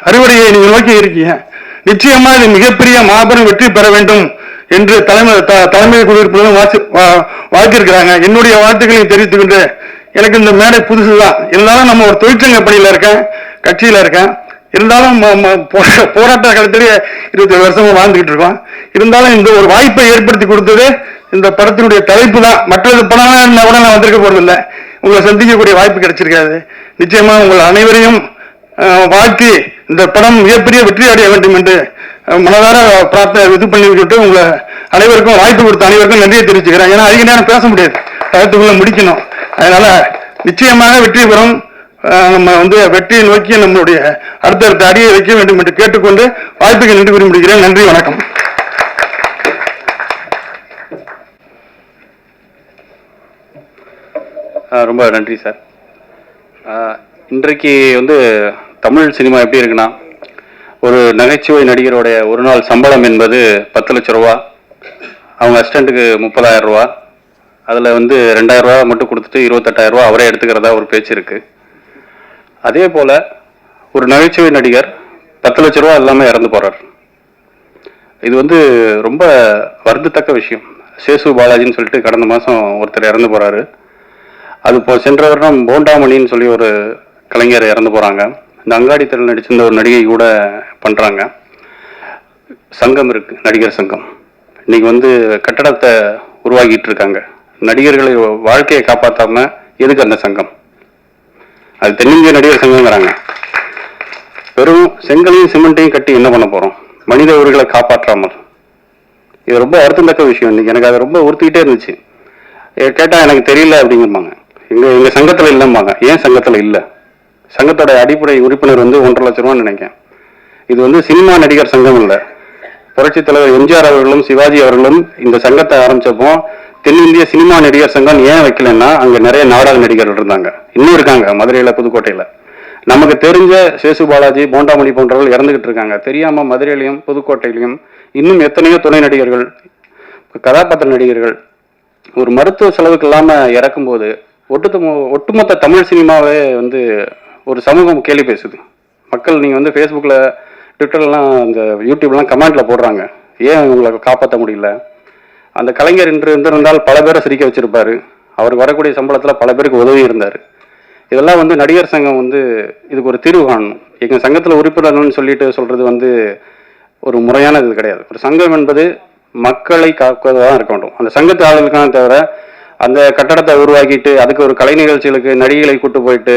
அறுவடையை நீங்க நோக்கி இருக்கீங்க. நிச்சயமா இது மிகப்பெரிய மாபெரும் வெற்றி பெற வேண்டும் என்று தலைமை குடியிருப்பு வாழ்த்திருக்கிறாங்க. என்னுடைய வாழ்த்துக்களையும் தெரிவித்துக் கொண்டு எனக்கு இந்த மேடை புதுசுதான் இருந்தாலும் நம்ம ஒரு தொழிற்சங்க பணியில இருக்கேன், கட்சியில இருக்கேன். இருந்தாலும் போராட்ட காலத்திலேயே 27 வருஷமா வாழ்ந்துகிட்டு இருக்கோம். இருந்தாலும் இந்த ஒரு வாய்ப்பை ஏற்படுத்தி கொடுத்தது இந்த படத்தினுடைய தலைப்பு தான். மற்றது படம் கூட நான் வந்திருக்க போறதில்லை. உங்களை சந்திக்கக்கூடிய வாய்ப்பு கிடைச்சிருக்காது. நிச்சயமா உங்கள் அனைவரையும் வாழ்த்தி இந்த படம் மிகப்பெரிய வெற்றி அடைய வேண்டும் என்று மனதார பிரார்த்தனை இது பண்ணிவிட்டு உங்களை அனைவருக்கும் வாய்ப்பு கொடுத்த அனைவருக்கும் நன்றியை தெரிவிச்சுக்கிறேன். ஏன்னா அதிக நேரம் பேச முடியாது, டயத்துக்குள்ள முடிக்கணும். அதனால நிச்சயமாக வெற்றி பெறும். நம்ம வந்து வெற்றியை நோக்கி நம்மளுடைய அடுத்தடுத்த அடியை வைக்க வேண்டும் என்று கேட்டுக்கொண்டு வாய்ப்புக்கு நன்றி கூறி முடிக்கிறேன். நன்றி, வணக்கம்.
ரொம்ப நன்றி சார். இன்றைக்கு வந்து தமிழ் சினிமா எப்படி இருக்குன்னா, ஒரு நகைச்சுவை நடிகருடைய ஒரு நாள் சம்பளம் என்பது 10 லட்சம் ரூபா, அவங்க அசிஸ்டண்ட்டுக்கு 30,000 ரூபா, அதில் வந்து 2,000 ரூபா மட்டும் கொடுத்துட்டு 28,000 ரூபா அவரே எடுத்துக்கிறதா ஒரு பேச்சு இருக்குது. அதே போல் ஒரு நகைச்சுவை நடிகர் 10 லட்ச ரூபா எல்லாமே இறந்து போகிறார். இது வந்து ரொம்ப வருந்தத்தக்க விஷயம். சேசு பாலாஜின்னு சொல்லிட்டு கடந்த மாதம் ஒருத்தர் இறந்து போகிறாரு. அது சென்ற வருடம் போண்டாமணின்னு சொல்லி ஒரு கலைஞர் இறந்து போகிறாங்க. இந்த அங்காடி தெருவில் நடிச்சிருந்த ஒரு நடிகை கூட பண்ணுறாங்க. சங்கம் இருக்குது, நடிகர் சங்கம். இன்னைக்கு வந்து கட்டடத்தை உருவாக்கிட்டு இருக்காங்க. நடிகர்களை வாழ்க்கையை காப்பாற்றாம எதுக்கு அந்த சங்கம்? அது தென்னிந்திய நடிகர் சங்கம்ங்கிறாங்க. வெறும் செங்கலையும் சிமெண்ட்டையும் கட்டி என்ன பண்ண போகிறோம், மனித உயிர்களை காப்பாற்றாமல்? இது ரொம்ப வருத்தத்தக்க விஷயம். இன்னைக்கு எனக்கு அது ரொம்ப உறுத்திக்கிட்டே இருந்துச்சு. கேட்டால் எனக்கு தெரியல அப்படிங்கிறாங்க. எங்கள் சங்கத்தில் இல்லைம்பாங்க. ஏன் சங்கத்தில் இல்லை? சங்கத்தோட அடிப்படை உறுப்பினர் வந்து 1.5 லட்ச ரூபான்னு நினைக்கிறேன். இது வந்து சினிமா நடிகர் சங்கம் இல்லை. புரட்சித் தலைவர் எம்ஜிஆர் அவர்களும் சிவாஜி அவர்களும் இந்த சங்கத்தை ஆரம்பிச்சப்போ தென்னிந்திய சினிமா நடிகர் சங்கம் ஏன் வைக்கலன்னா, அங்கே நிறைய நாடக நடிகர்கள் இருந்தாங்க, இன்னும் இருக்காங்க மதுரையில், புதுக்கோட்டையில். நமக்கு தெரிஞ்ச சேசு பாலாஜி, போண்டாமணி போன்றவர்கள் இறந்துகிட்டு இருக்காங்க. தெரியாமல் மதுரையிலையும் புதுக்கோட்டையிலையும் இன்னும் எத்தனையோ துணை நடிகர்கள், கதாபாத்திர நடிகர்கள் ஒரு மருத்துவ செலவுக்கு இல்லாமல் இறக்கும்போது ஒட்டுமொத்த தமிழ் சினிமாவே வந்து ஒரு சமூகம் கேலி பேசுது. மக்கள் நீங்கள் வந்து ஃபேஸ்புக்கில், ட்விட்டர்லாம், அந்த யூடியூப்லாம் கமெண்ட்டில் போடுறாங்க, ஏன் உங்களை காப்பாற்ற முடியல? அந்த கலைஞர் இன்று இருந்திருந்தால் பல பேரை சிரிக்க வச்சிருப்பாரு. அவருக்கு வரக்கூடிய சம்பளத்தில் பல பேருக்கு உதவி இருந்தார். இதெல்லாம் வந்து நடிகர் சங்கம் வந்து இதுக்கு ஒரு தீர்வு காணணும். எங்கள் சங்கத்தில் உறுப்பினர்கள்னு சொல்கிறது வந்து ஒரு முறையான இது கிடையாது. ஒரு சங்கம் என்பது மக்களை காக்குவதாக இருக்க வேண்டும். அந்த சங்கத்து ஆளுகளுக்கான தவிர அந்த கட்டடத்தை உருவாக்கிட்டு அதுக்கு ஒரு கலை நிகழ்ச்சிகளுக்கு நடிகைகளை கூட்டு போயிட்டு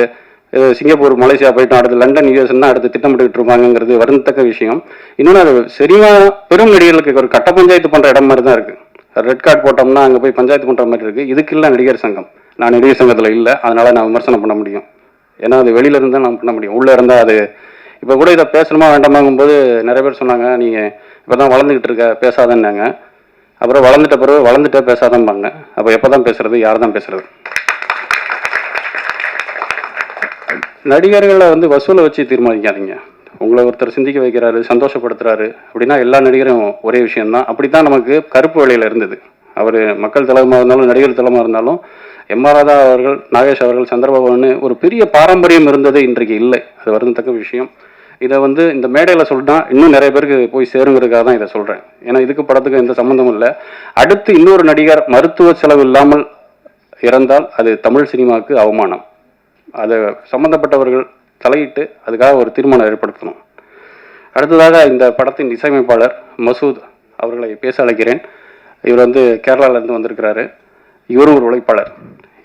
சிங்கப்பூர், மலேசியா போயிட்டோம், அடுத்து லண்டன், யூஎஸ்ன்னா அடுத்து திட்டமிட்டுக்கிட்டு இருப்பாங்கிறது வருந்தத்தக்க விஷயம். இன்னொன்று அது சரியா பெரும் நடிகர்களுக்கு ஒரு கட்ட பஞ்சாயத்து பண்ணுற இடம் மாதிரி தான் இருக்குது. ரெட் கார்டு போட்டோம்னா அங்கே போய் பஞ்சாயத்து பண்ணுற மாதிரி இருக்குது. இதுக்கு இல்லை நடிகர் சங்கம். நான் நடிகர் சங்கத்தில் இல்லை, அதனால் நான் விமர்சனம் பண்ண முடியும். ஏன்னா அது வெளியில இருந்தால் நான் பண்ண முடியும், உள்ளே இருந்தால் அது இப்போ கூட இதை பேசணுமா வேண்டாமாங்கும்போது நிறைய பேர் சொன்னாங்க, நீங்கள் இப்போ தான் வளர்ந்துக்கிட்டு இருக்க பேசாதன்னாங்க. அப்புறம் வளர்ந்துட்ட பிறகு வளர்ந்துட்டே பேசாதம்பாங்க. அப்போ எப்போ தான் பேசுறது, யார் தான் பேசுறது? நடிகர்களை வந்து வசூலை வச்சு தீர்மானிக்காதீங்க. உங்களை ஒருத்தர் சிந்திக்க வைக்கிறாரு, சந்தோஷப்படுத்துறாரு அப்படின்னா எல்லா நடிகரும் ஒரே விஷயம்தான். அப்படி தான் நமக்கு கருப்பு வேலையில் இருந்தது. அவர் மக்கள் தலைவமாக இருந்தாலும் நடிகர் தலைவமாக இருந்தாலும் எம்.ஆர். ராதா அவர்கள், நாகேஷ் அவர்கள், சந்திரபாபுன்னு ஒரு பெரிய பாரம்பரியம் இருந்தது இன்றைக்கு இல்லை. அது வருந்தத்தக்க விஷயம். இதை வந்து இந்த மேடையில் சொல்லிட்டா இன்னும் நிறைய பேருக்கு போய் சேருங்கிறதுக்காக தான் இதை சொல்கிறேன். ஏன்னா இதுக்கு படத்துக்கு எந்த சம்மந்தமும் இல்லை. அடுத்து இன்னொரு நடிகர் மருத்துவ செலவு இல்லாமல் இறந்தால் அது தமிழ் சினிமாவுக்கு அவமானம். அதை சம்பந்தப்பட்டவர்கள் தலையிட்டு அதுக்காக ஒரு தீர்மானம் ஏற்படுத்தணும். அடுத்ததாக இந்த படத்தின் இசையமைப்பாளர் மசூத் அவர்களை பேச அழைக்கிறேன். இவர் வந்து கேரளாவிலேருந்து வந்திருக்கிறாரு. இவரும் ஒரு உழைப்பாளர்.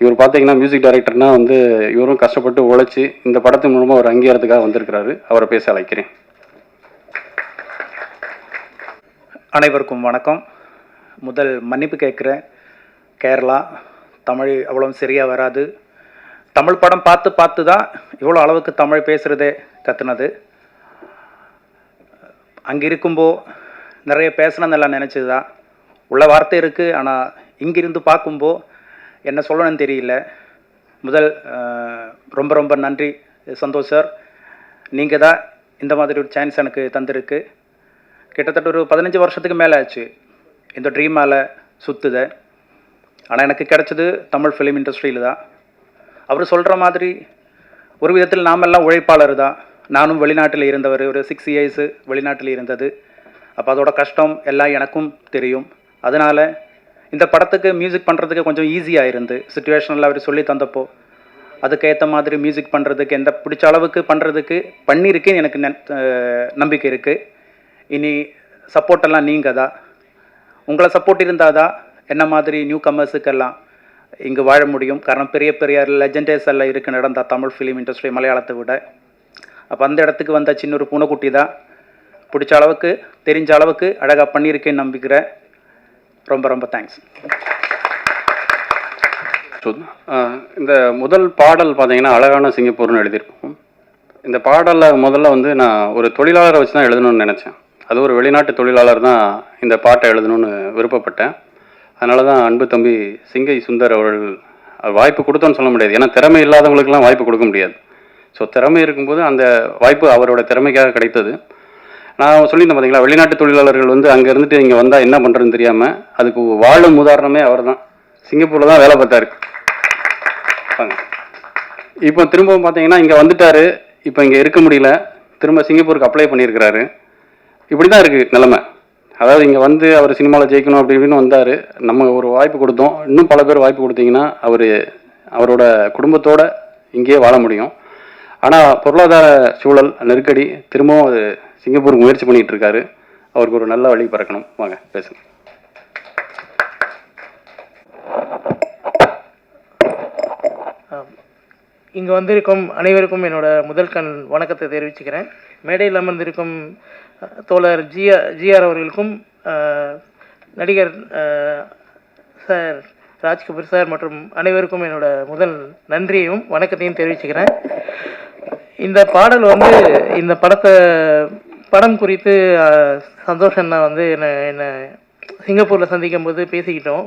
இவர் பார்த்தீங்கன்னா மியூசிக் டைரக்டர்னா வந்து இவரும் கஷ்டப்பட்டு உழைச்சி இந்த படத்தின் மூலமாக ஒரு அங்கீகாரத்துக்காக வந்திருக்கிறாரு. அவரை பேச அழைக்கிறேன்.
அனைவருக்கும் வணக்கம். முதல் மன்னிப்பு கேட்குறேன். கேரளா தமிழ் அவ்வளோ சரியாக வராது. தமிழ் படம் பார்த்து தான் இவ்வளோ அளவுக்கு தமிழ் பேசுகிறதே கற்றுனது. அங்கே இருக்கும்போது நிறைய பேசணும்னு எல்லாம் நினச்சது தான். உள்ள வார்த்தை இருக்குது, ஆனால் இங்கிருந்து பார்க்கும்போது என்ன சொல்லணும்னு தெரியல. முதல் ரொம்ப ரொம்ப நன்றி சந்தோஷ் சார். நீங்கள் தான் இந்த மாதிரி ஒரு சான்ஸ் எனக்கு தந்திருக்கு. கிட்டத்தட்ட ஒரு 15 வருஷத்துக்கு மேலே ஆச்சு இந்த ட்ரீம் மேலே சுற்றுத. ஆனால் எனக்கு கிடைச்சது தமிழ் ஃபிலிம் இண்டஸ்ட்ரியில் தான். அவர் சொல்கிற மாதிரி ஒரு விதத்தில் நாமெல்லாம் உழைப்பாளர் தான். நானும் வெளிநாட்டில் இருந்தவர், ஒரு 6 இயர்ஸு வெளிநாட்டில் இருந்தது. அப்போ அதோட கஷ்டம் எல்லாம் எனக்கும் தெரியும். அதனால் இந்த படத்துக்கு மியூசிக் பண்ணுறதுக்கு கொஞ்சம் ஈஸியாக இருந்து சுச்சுவேஷனில் அவர் சொல்லி தந்தப்போ அதுக்கேற்ற மாதிரி மியூசிக் பண்ணுறதுக்கு எந்த பிடிச்ச அளவுக்கு பண்ணுறதுக்கு பண்ணியிருக்குன்னு எனக்கு நம்பிக்கை இருக்குது. இனி சப்போர்ட்டெல்லாம் நீங்கள் தான். உங்களை சப்போர்ட் இருந்தால் தான் என்ன மாதிரி நியூ கமர்ஸுக்கெல்லாம் இங்கே வாழ முடியும். காரணம் பெரிய பெரிய லெஜெண்டர்ஸ் எல்லாம் இருக்கு நடந்தா தமிழ் ஃபிலிம் இண்டஸ்ட்ரி மலையாளத்தை விட. அப்போ அந்த இடத்துக்கு வந்த சின்ன ஒரு பூனைக்குட்டி தான். பிடிச்ச அளவுக்கு தெரிஞ்ச அளவுக்கு அழகாக பண்ணியிருக்கேன்னு நம்பிக்கிறேன். ரொம்ப ரொம்ப தேங்க்ஸ்.
இந்த முதல் பாடல் பார்த்தீங்கன்னா அழகான சிங்கப்பூர்னு எழுதியிருப்போம். இந்த பாடலில் முதல்ல வந்து நான் ஒரு தொழிலாளரை வச்சு தான் எழுதணும்னு நினச்சேன். அது ஒரு வெளிநாட்டு தொழிலாளர் தான் இந்த பாட்டை எழுதணும்னு விருப்பப்பட்டேன். அதனால தான் அன்பு தம்பி சிங்கை சுந்தர் அவர்கள் வாய்ப்பு கொடுத்தோன்னு சொல்ல முடியாது. ஏன்னா திறமை இல்லாதவங்களுக்கெல்லாம் வாய்ப்பு கொடுக்க முடியாது. ஸோ திறமை இருக்கும்போது அந்த வாய்ப்பு அவரோட திறமைக்காக கிடைத்தது. நான் சொல்லியிருந்தேன் பார்த்தீங்களா, வெளிநாட்டு தொழிலாளர்கள் வந்து அங்கே இருந்துட்டு இங்கே வந்தால் என்ன பண்ணுறதுன்னு தெரியாமல் அதுக்கு வாழும் உதாரணமே அவர் தான். சிங்கப்பூரில் தான் வேலை பார்த்தாரு. இப்போ திரும்பவும் பார்த்தீங்கன்னா இங்கே வந்துட்டார். இப்போ இங்கே இருக்க முடியல, திரும்ப சிங்கப்பூருக்கு அப்ளை பண்ணியிருக்கிறாரு. இப்படி தான் இருக்குது நிலைமை. அதாவது இங்கே வந்து அவர் சினிமாவில் ஜெயிக்கணும் அப்படி இப்படின்னு வந்தார். நம்ம ஒரு வாய்ப்பு கொடுத்தோம். இன்னும் பல பேர் வாய்ப்பு கொடுத்தீங்கன்னா அவரோட குடும்பத்தோடு இங்கேயே வாழ முடியும். ஆனால் பொருளாதார சூழல் நெருக்கடி, திரும்பவும் அது சிங்கப்பூருக்கு முயற்சி பண்ணிகிட்டு இருக்காரு. அவருக்கு ஒரு நல்ல வழி பிறக்கணும். வாங்க பேசுங்க.
இங்கே வந்திருக்கும் அனைவருக்கும் என்னோட முதல் வணக்கத்தை தெரிவிச்சுக்கிறேன். மேடையில் அமர்ந்திருக்கும் தோழர் ஜிஆர் அவர்களுக்கும், நடிகர் சார் ராஜ்கபூர் சார் மற்றும் அனைவருக்கும் என்னோட முதல் நன்றியையும் வணக்கத்தையும் தெரிவிச்சுக்கிறேன். இந்த பாடல் வந்து இந்த படம் குறித்து சந்தோஷன்னா வந்து என்னை சிங்கப்பூரில் சந்திக்கும் போது பேசிக்கிட்டோம்.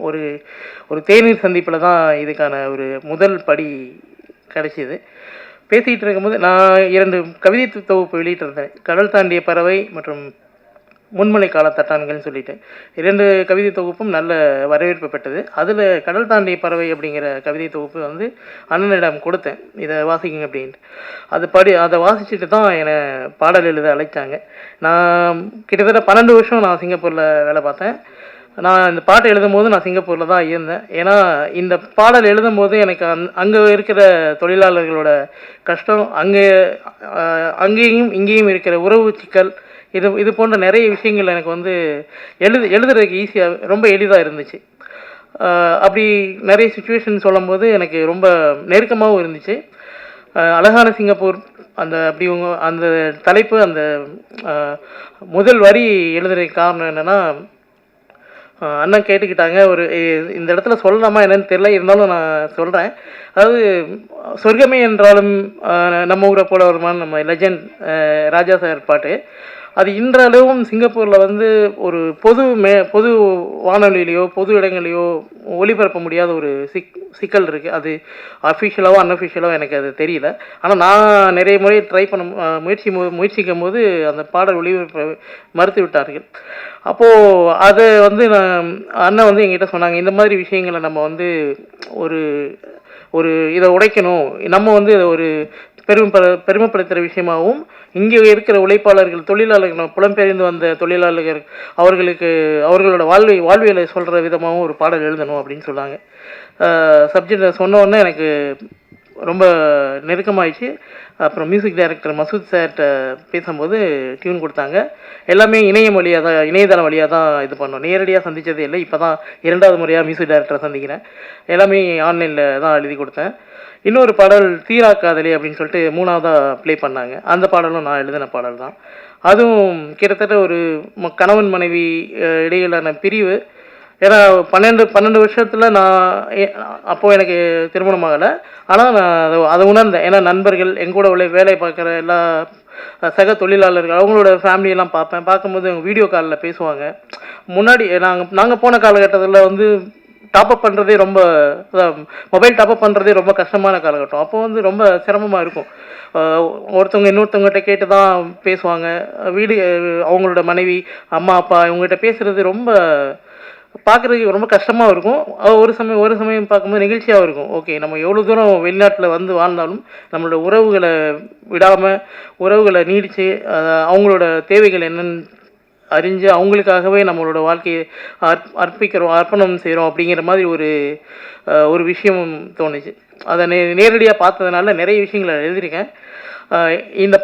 ஒரு தேநீர் சந்திப்பில் தான் இதுக்கான ஒரு முதல் படி கிடைச்சிது. பேசிக்கிட்டு இருக்கும்போது நான் 2 கவிதை தொகுப்பு வெளியிட்டிருந்தேன். கடல் தாண்டிய பறவை மற்றும் முன்மலை காலத்தட்டான்கள்னு சொல்லிட்டு 2 கவிதை தொகுப்பும் நல்ல வரவேற்பு பெற்றது. அதில் கடல் தாண்டிய பறவை அப்படிங்கிற கவிதை தொகுப்பு வந்து அண்ணனிடம் கொடுத்தேன், இதை வாசிக்குங்க அப்படின்ட்டு. அதை வாசிச்சுட்டு தான் என்னை பாடல் எழுத அழைச்சாங்க. நான் கிட்டத்தட்ட 12 வருஷம் நான் சிங்கப்பூரில் வேலை பார்த்தேன். நான் இந்த பாட்டை எழுதும் போது நான் சிங்கப்பூரில் தான் இருந்தேன். ஏன்னா இந்த பாடல் எழுதும் போது எனக்கு அங்கே இருக்கிற தொழிலாளர்களோட கஷ்டம், அங்கேயும் இங்கேயும் இருக்கிற உறவு சிக்கல், இது போன்ற நிறைய விஷயங்கள் எனக்கு வந்து எழுதுறதுக்கு ஈஸியாக ரொம்ப எளிதாக இருந்துச்சு. அப்படி நிறைய சுச்சுவேஷன் சொல்லும் போது எனக்கு ரொம்ப நெருக்கமாகவும் இருந்துச்சு. அழகான சிங்கப்பூர் அந்த அப்படி அந்த தலைப்பு அந்த முதல் வரி எழுதுறதுக்கு காரணம் என்னென்னா, அண்ணன் கேட்டுக்கிட்டாங்க ஒரு இந்த இடத்துல சொல்லலாமா என்னன்னு தெரியல, இருந்தாலும் நான் சொல்கிறேன். அதாவது சொர்க்கமே என்றாலும் நம்ம ஊரை போல வருமானு நம்ம லெஜண்ட் ராஜா சார் பாட்டு, அது இன்றளவும் சிங்கப்பூரில் வந்து ஒரு பொது வானொலியிலையோ பொது இடங்களையோ ஒளிபரப்ப முடியாத ஒரு சிக்கல் இருக்குது. அது அஃபிஷியலாவோ அன்அஃபிஷியலாவோ எனக்கு அது தெரியல. ஆனால் நான் நிறைய முறை ட்ரை பண்ண முயற்சிக்கும் போது அந்த பாடல் ஒளிபரப்ப மறுத்து விட்டார்கள். அப்போது அதை வந்து அண்ணன் வந்து எங்கிட்ட சொன்னாங்க, இந்த மாதிரி விஷயங்களை நம்ம வந்து ஒரு இதை உடைக்கணும், நம்ம வந்து இதை ஒரு பெருமைப்படுத்துகிற விஷயமாகவும், இங்கே இருக்கிற உழைப்பாளர்கள் தொழிலாளர்கள் புலம்பெயர்ந்து வந்த தொழிலாளர்கள் அவர்களோட வாழ்வியலை சொல்கிற விதமாகவும் ஒரு பாடல் எழுதணும் அப்படின்னு சொன்னாங்க. சப்ஜெக்ட் சொன்னோன்னே எனக்கு ரொம்ப நெருக்கமாகிடுச்சு. அப்புறம் மியூசிக் டைரக்டர் மசூத் சார்கிட்ட பேசும்போது டியூன் கொடுத்தாங்க. எல்லாமே இணையதளம் வழியாக தான் இது பண்ணோம், நேரடியாக சந்தித்ததே இல்லை. இப்போ தான் 2வது முறையாக மியூசிக் டைரக்டரை சந்திக்கிறேன். எல்லாமே ஆன்லைனில் தான் எழுதி கொடுத்தேன். இன்னொரு பாடல் தீரா காதலி அப்படின்னு சொல்லிட்டு 3வதாக ப்ளே பண்ணாங்க. அந்த பாடலும் நான் எழுதின பாடல் தான். அதுவும் கிட்டத்தட்ட ஒரு கணவன் மனைவி இடையிலான பிரிவு. ஏன்னா 12 வருஷத்தில் நான் அப்போது எனக்கு திருமணம் ஆகலை. ஆனால் நான் அதை உணர்ந்தேன். ஏன்னா நண்பர்கள், எங்கூட வேலை பார்க்குற எல்லா சக தொழிலாளர்கள் அவங்களோட ஃபேமிலியெல்லாம் பார்க்கும்போது அவங்க வீடியோ காலில் பேசுவாங்க. முன்னாடி நாங்கள் போன காலகட்டத்தில் வந்து டாப்அப் பண்ணுறதே மொபைல் டாப்அப் பண்ணுறதே ரொம்ப கஷ்டமான காலகட்டம். அப்போ வந்து ரொம்ப சிரமமாக இருக்கும். ஒருத்தவங்க இன்னொருத்தவங்ககிட்ட கேட்டு தான் பேசுவாங்க. அவங்களோட மனைவி, அம்மா, அப்பா இவங்ககிட்ட பேசுகிறது ரொம்ப பார்க்குறதுக்கு ரொம்ப கஷ்டமாக இருக்கும். ஒரு சமயம் பார்க்கும்போது நெகிழ்ச்சியாகவும் இருக்கும். ஓகே, நம்ம எவ்வளோ தூரம் வெளிநாட்டில் வந்து வாழ்ந்தாலும் நம்மளோட உறவுகளை விடாமல், உறவுகளை நீடித்து அவங்களோட தேவைகள் என்னென்னு அறிஞ்சு அவங்களுக்காகவே நம்மளோட வாழ்க்கையை அர்ப்பணம் செய்கிறோம் அப்படிங்கிற மாதிரி ஒரு விஷயம் தோணுச்சு. அதை நேரடியாக பார்த்ததுனால நிறைய விஷயங்களை எழுதியிருக்கேன். இந்த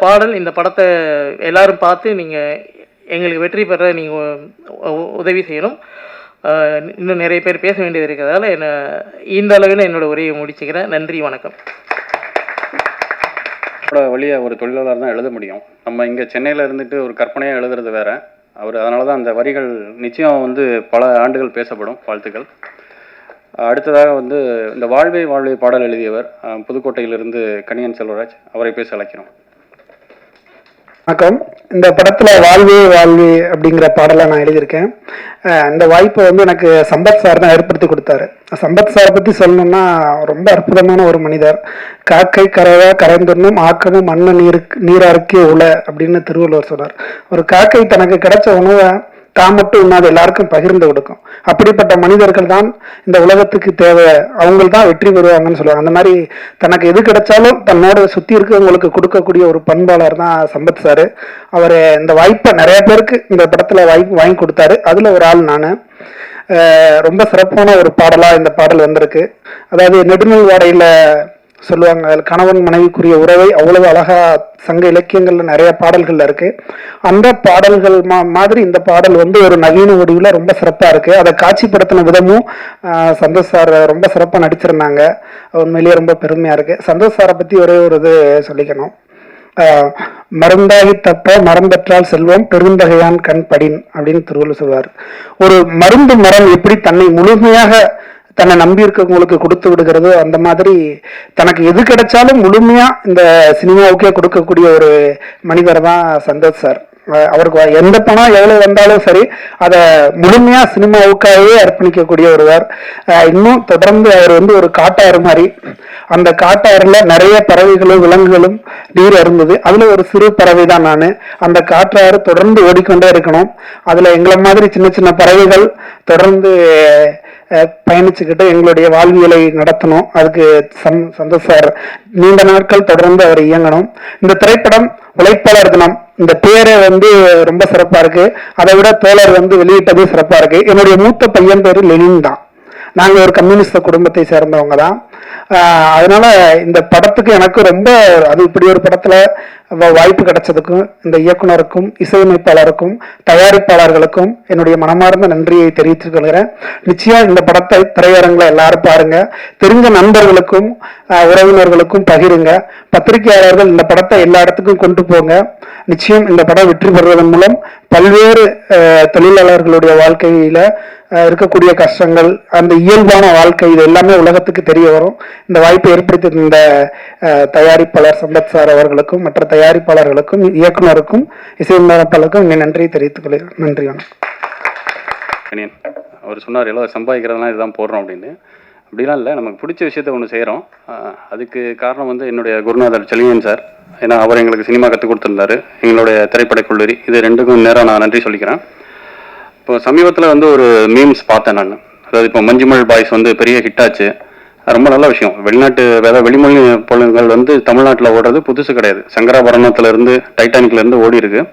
படத்தை எல்லாரும் பார்த்து நீங்கள் எங்களுக்கு வெற்றி பெற நீங்கள் உதவி செய்யணும். இன்னும் நிறைய பேர் பேச வேண்டியது இருக்கிறதால இந்த அளவில் என்னோடய உரையை முடிச்சுக்கிறேன். நன்றி, வணக்கம்.
வழியாக ஒரு தொழிலாளர் தான் எழுத முடியும். நம்ம இங்கே சென்னையில் இருந்துட்டு ஒரு கற்பனையாக எழுதுறது வேறு. அதனால தான் அந்த வரிகள் நிச்சயம் வந்து பல ஆண்டுகள் பேசப்படும். வாழ்த்துக்கள். அடுத்ததாக வந்து இந்த வாழ்வே பாடல் எழுதியவர் புதுக்கோட்டையிலிருந்து கணியன் செல்வராஜ், அவரை பேச அழைக்கிறோம்.
வணக்கம். இந்த படத்துல வாழ்வே அப்படிங்கிற பாடலை நான் எழுதியிருக்கேன். இந்த வாய்ப்பை வந்து எனக்கு சம்பத் சார் தான் ஏற்படுத்தி கொடுத்தாரு. சம்பத் சாரை பற்றி சொல்லணும்னா ரொம்ப அற்புதமான ஒரு மனிதர். காக்கை கரைந்துண்ணும் ஆக்கமும் மண்ண நீராருக்கே உல அப்படின்னு திருவள்ளுவர் சொன்னார். ஒரு காக்கை தனக்கு கிடைச்ச உணவை தான் மட்டும் உண்ணாது எல்லாருக்கும் பகிர்ந்து கொடுக்கும். அப்படிப்பட்ட மனிதர்கள் தான் இந்த உலகத்துக்கு தேவை, அவங்க தான் வெற்றி பெறுவாங்கன்னு சொல்லுவாங்க. அந்த மாதிரி தனக்கு எது கிடைச்சாலும் தன்னோட சுற்றி இருக்கவங்களுக்கு கொடுக்கக்கூடிய ஒரு பண்பாளர் தான் சம்பத் சார். அவர் இந்த வாய்ப்பை நிறைய பேருக்கு இந்த படத்தில் வாங்கி கொடுத்தாரு. அதில் ஒரு ஆள் நான். ரொம்ப சிறப்பான ஒரு பாடலாக இந்த பாடல் வந்திருக்கு. அதாவது நெடுநல் வாடையில் சொல்லுவாங்க, கணவன் மனைவிக்குரிய உறவை அவ்வளவு அழகா சங்க இலக்கியங்கள்ல நிறைய பாடல்கள்ல இருக்கு. அந்த பாடல்கள் மாதிரி இந்த பாடல் வந்து ஒரு நவீன வடிவில் ரொம்ப சிறப்பா இருக்கு. அதை காட்சிப்படுத்தின விதமும் சந்தோஷ் சார் ரொம்ப சிறப்பாக நடிச்சிருந்தாங்க. உண்மையிலேயே ரொம்ப பெருமையா இருக்கு. சந்தோஷ் சாரை பத்தி ஒரே ஒரு இது சொல்லிக்கணும். மருந்தாகி தப்ப மரம் பெற்றால் செல்வம் பெருந்தகையான் கண் படின் அப்படின்னு திருவள்ளுவர் சொல்வார். ஒரு மருந்து மரம் எப்படி தன்னை முழுமையாக தன்னை நம்பி இருக்கவங்களுக்கு கொடுத்து விடுகிறதோ அந்த மாதிரி தனக்கு எது கிடைச்சாலும் முழுமையா இந்த சினிமாவுக்கே கொடுக்கக்கூடிய ஒரு மனிதர் தான் சந்தோஷ் சார். அவருக்கு எந்த பணம் எவ்வளவு வந்தாலும் சரி அதை முழுமையா சினிமாவுக்காகவே அர்ப்பணிக்கக்கூடிய ஒருவர். இன்னும் தொடர்ந்து அவர் வந்து ஒரு காட்டாறு மாதிரி, அந்த காட்டாறுல நிறைய பறவைகளும் விலங்குகளும் நீர் அருந்தது. அதுல ஒரு சிறு பறவை தான் நான். அந்த காட்டாறு தொடர்ந்து ஓடிக்கொண்டே இருக்கணும். அதுல எங்களை மாதிரி சின்ன சின்ன பறவைகள் தொடர்ந்து பயணிச்சுக்கிட்டு எங்களுடைய வாழ்வியலை நடத்தணும். அதுக்கு சந்தோஷ் சார் நீண்ட நாட்கள் தொடர்ந்து அவர் இயங்கணும். இந்த திரைப்படம் உழைப்பாளர் தினம், இந்த பேரே வந்து ரொம்ப சிறப்பா இருக்கு. அதை விட தோழர் வந்து வெளியிட்டதே சிறப்பா இருக்கு. என்னுடைய மூத்த பையன் பேரு லெனின் தான். நாங்க ஒரு கம்யூனிஸ்ட் குடும்பத்தை சேர்ந்தவங்க தான். அதனால இந்த படத்துக்கு எனக்கு ரொம்ப அது இப்படி ஒரு படத்துல வாய்ப்பு கிடைச்சதுக்கும் இந்த இயக்குனருக்கும் இசையமைப்பாளருக்கும் தயாரிப்பாளர்களுக்கும் என்னுடைய மனமார்ந்த நன்றியை தெரிவித்துக் கொள்கிறேன். நிச்சயம் இந்த படத்தை திரையரங்குல எல்லாரும் பாருங்க, தெரிஞ்ச நண்பர்களுக்கும் உறவினர்களுக்கும் பகிருங்க, பத்திரிகையாளர்கள் இந்த படத்தை எல்லா இடத்துக்கும் கொண்டு போங்க. நிச்சயம் இந்த படம் வெற்றி பெறுவதன் மூலம் பல்வேறு தொழிலாளர்களுடைய வாழ்க்கையில இருக்கக்கூடிய கஷ்டங்கள், அந்த இயல்பான வாழ்க்கை, இது எல்லாமே உலகத்துக்கு தெரிய வரும். இந்த வாய்ப்பை ஏற்படுத்தி இந்த தயாரிப்பாளர் சம்பத் சார் அவர்களுக்கும் மற்ற தயாரிப்பாளர்களுக்கும் இயக்குனருக்கும் இசையமைப்பாளருக்கும் நன்றியை தெரிவித்துக் கொள்கிறேன். நன்றி, வணக்கம்.
அவர் சொன்னார் எல்லாம் சம்பாதிக்கிறதுலாம் இதுதான் போடுறோம் அப்படின்னு. அப்படிலாம் இல்லை, நமக்கு பிடிச்ச விஷயத்த ஒன்று செய்கிறோம். அதுக்கு காரணம் வந்து என்னுடைய குருநாதர் செலியன் சார். ஏன்னா அவர் எங்களுக்கு சினிமா கற்றுக் கொடுத்துருந்தாரு, எங்களுடைய திரைப்பட கல்லூரி. இது ரெண்டுக்கும் நேரம் நான் நன்றி சொல்லிக்கிறேன். இப்போ சமீபத்தில் வந்து ஒரு மீம்ஸ் பார்த்தேன் நான். அதாவது இப்போ மஞ்சுமல் பாய்ஸ் வந்து பெரிய ஹிட் ஆச்சு, ரொம்ப நல்ல விஷயம். வெளிநாட்டு வெளிமொழி பொருள்கள் வந்து தமிழ்நாட்டில் ஓடுறது புதுசு கிடையாது. சங்கராபரணத்திலேருந்து டைட்டானிக்லேருந்து ஓடி இருக்கு.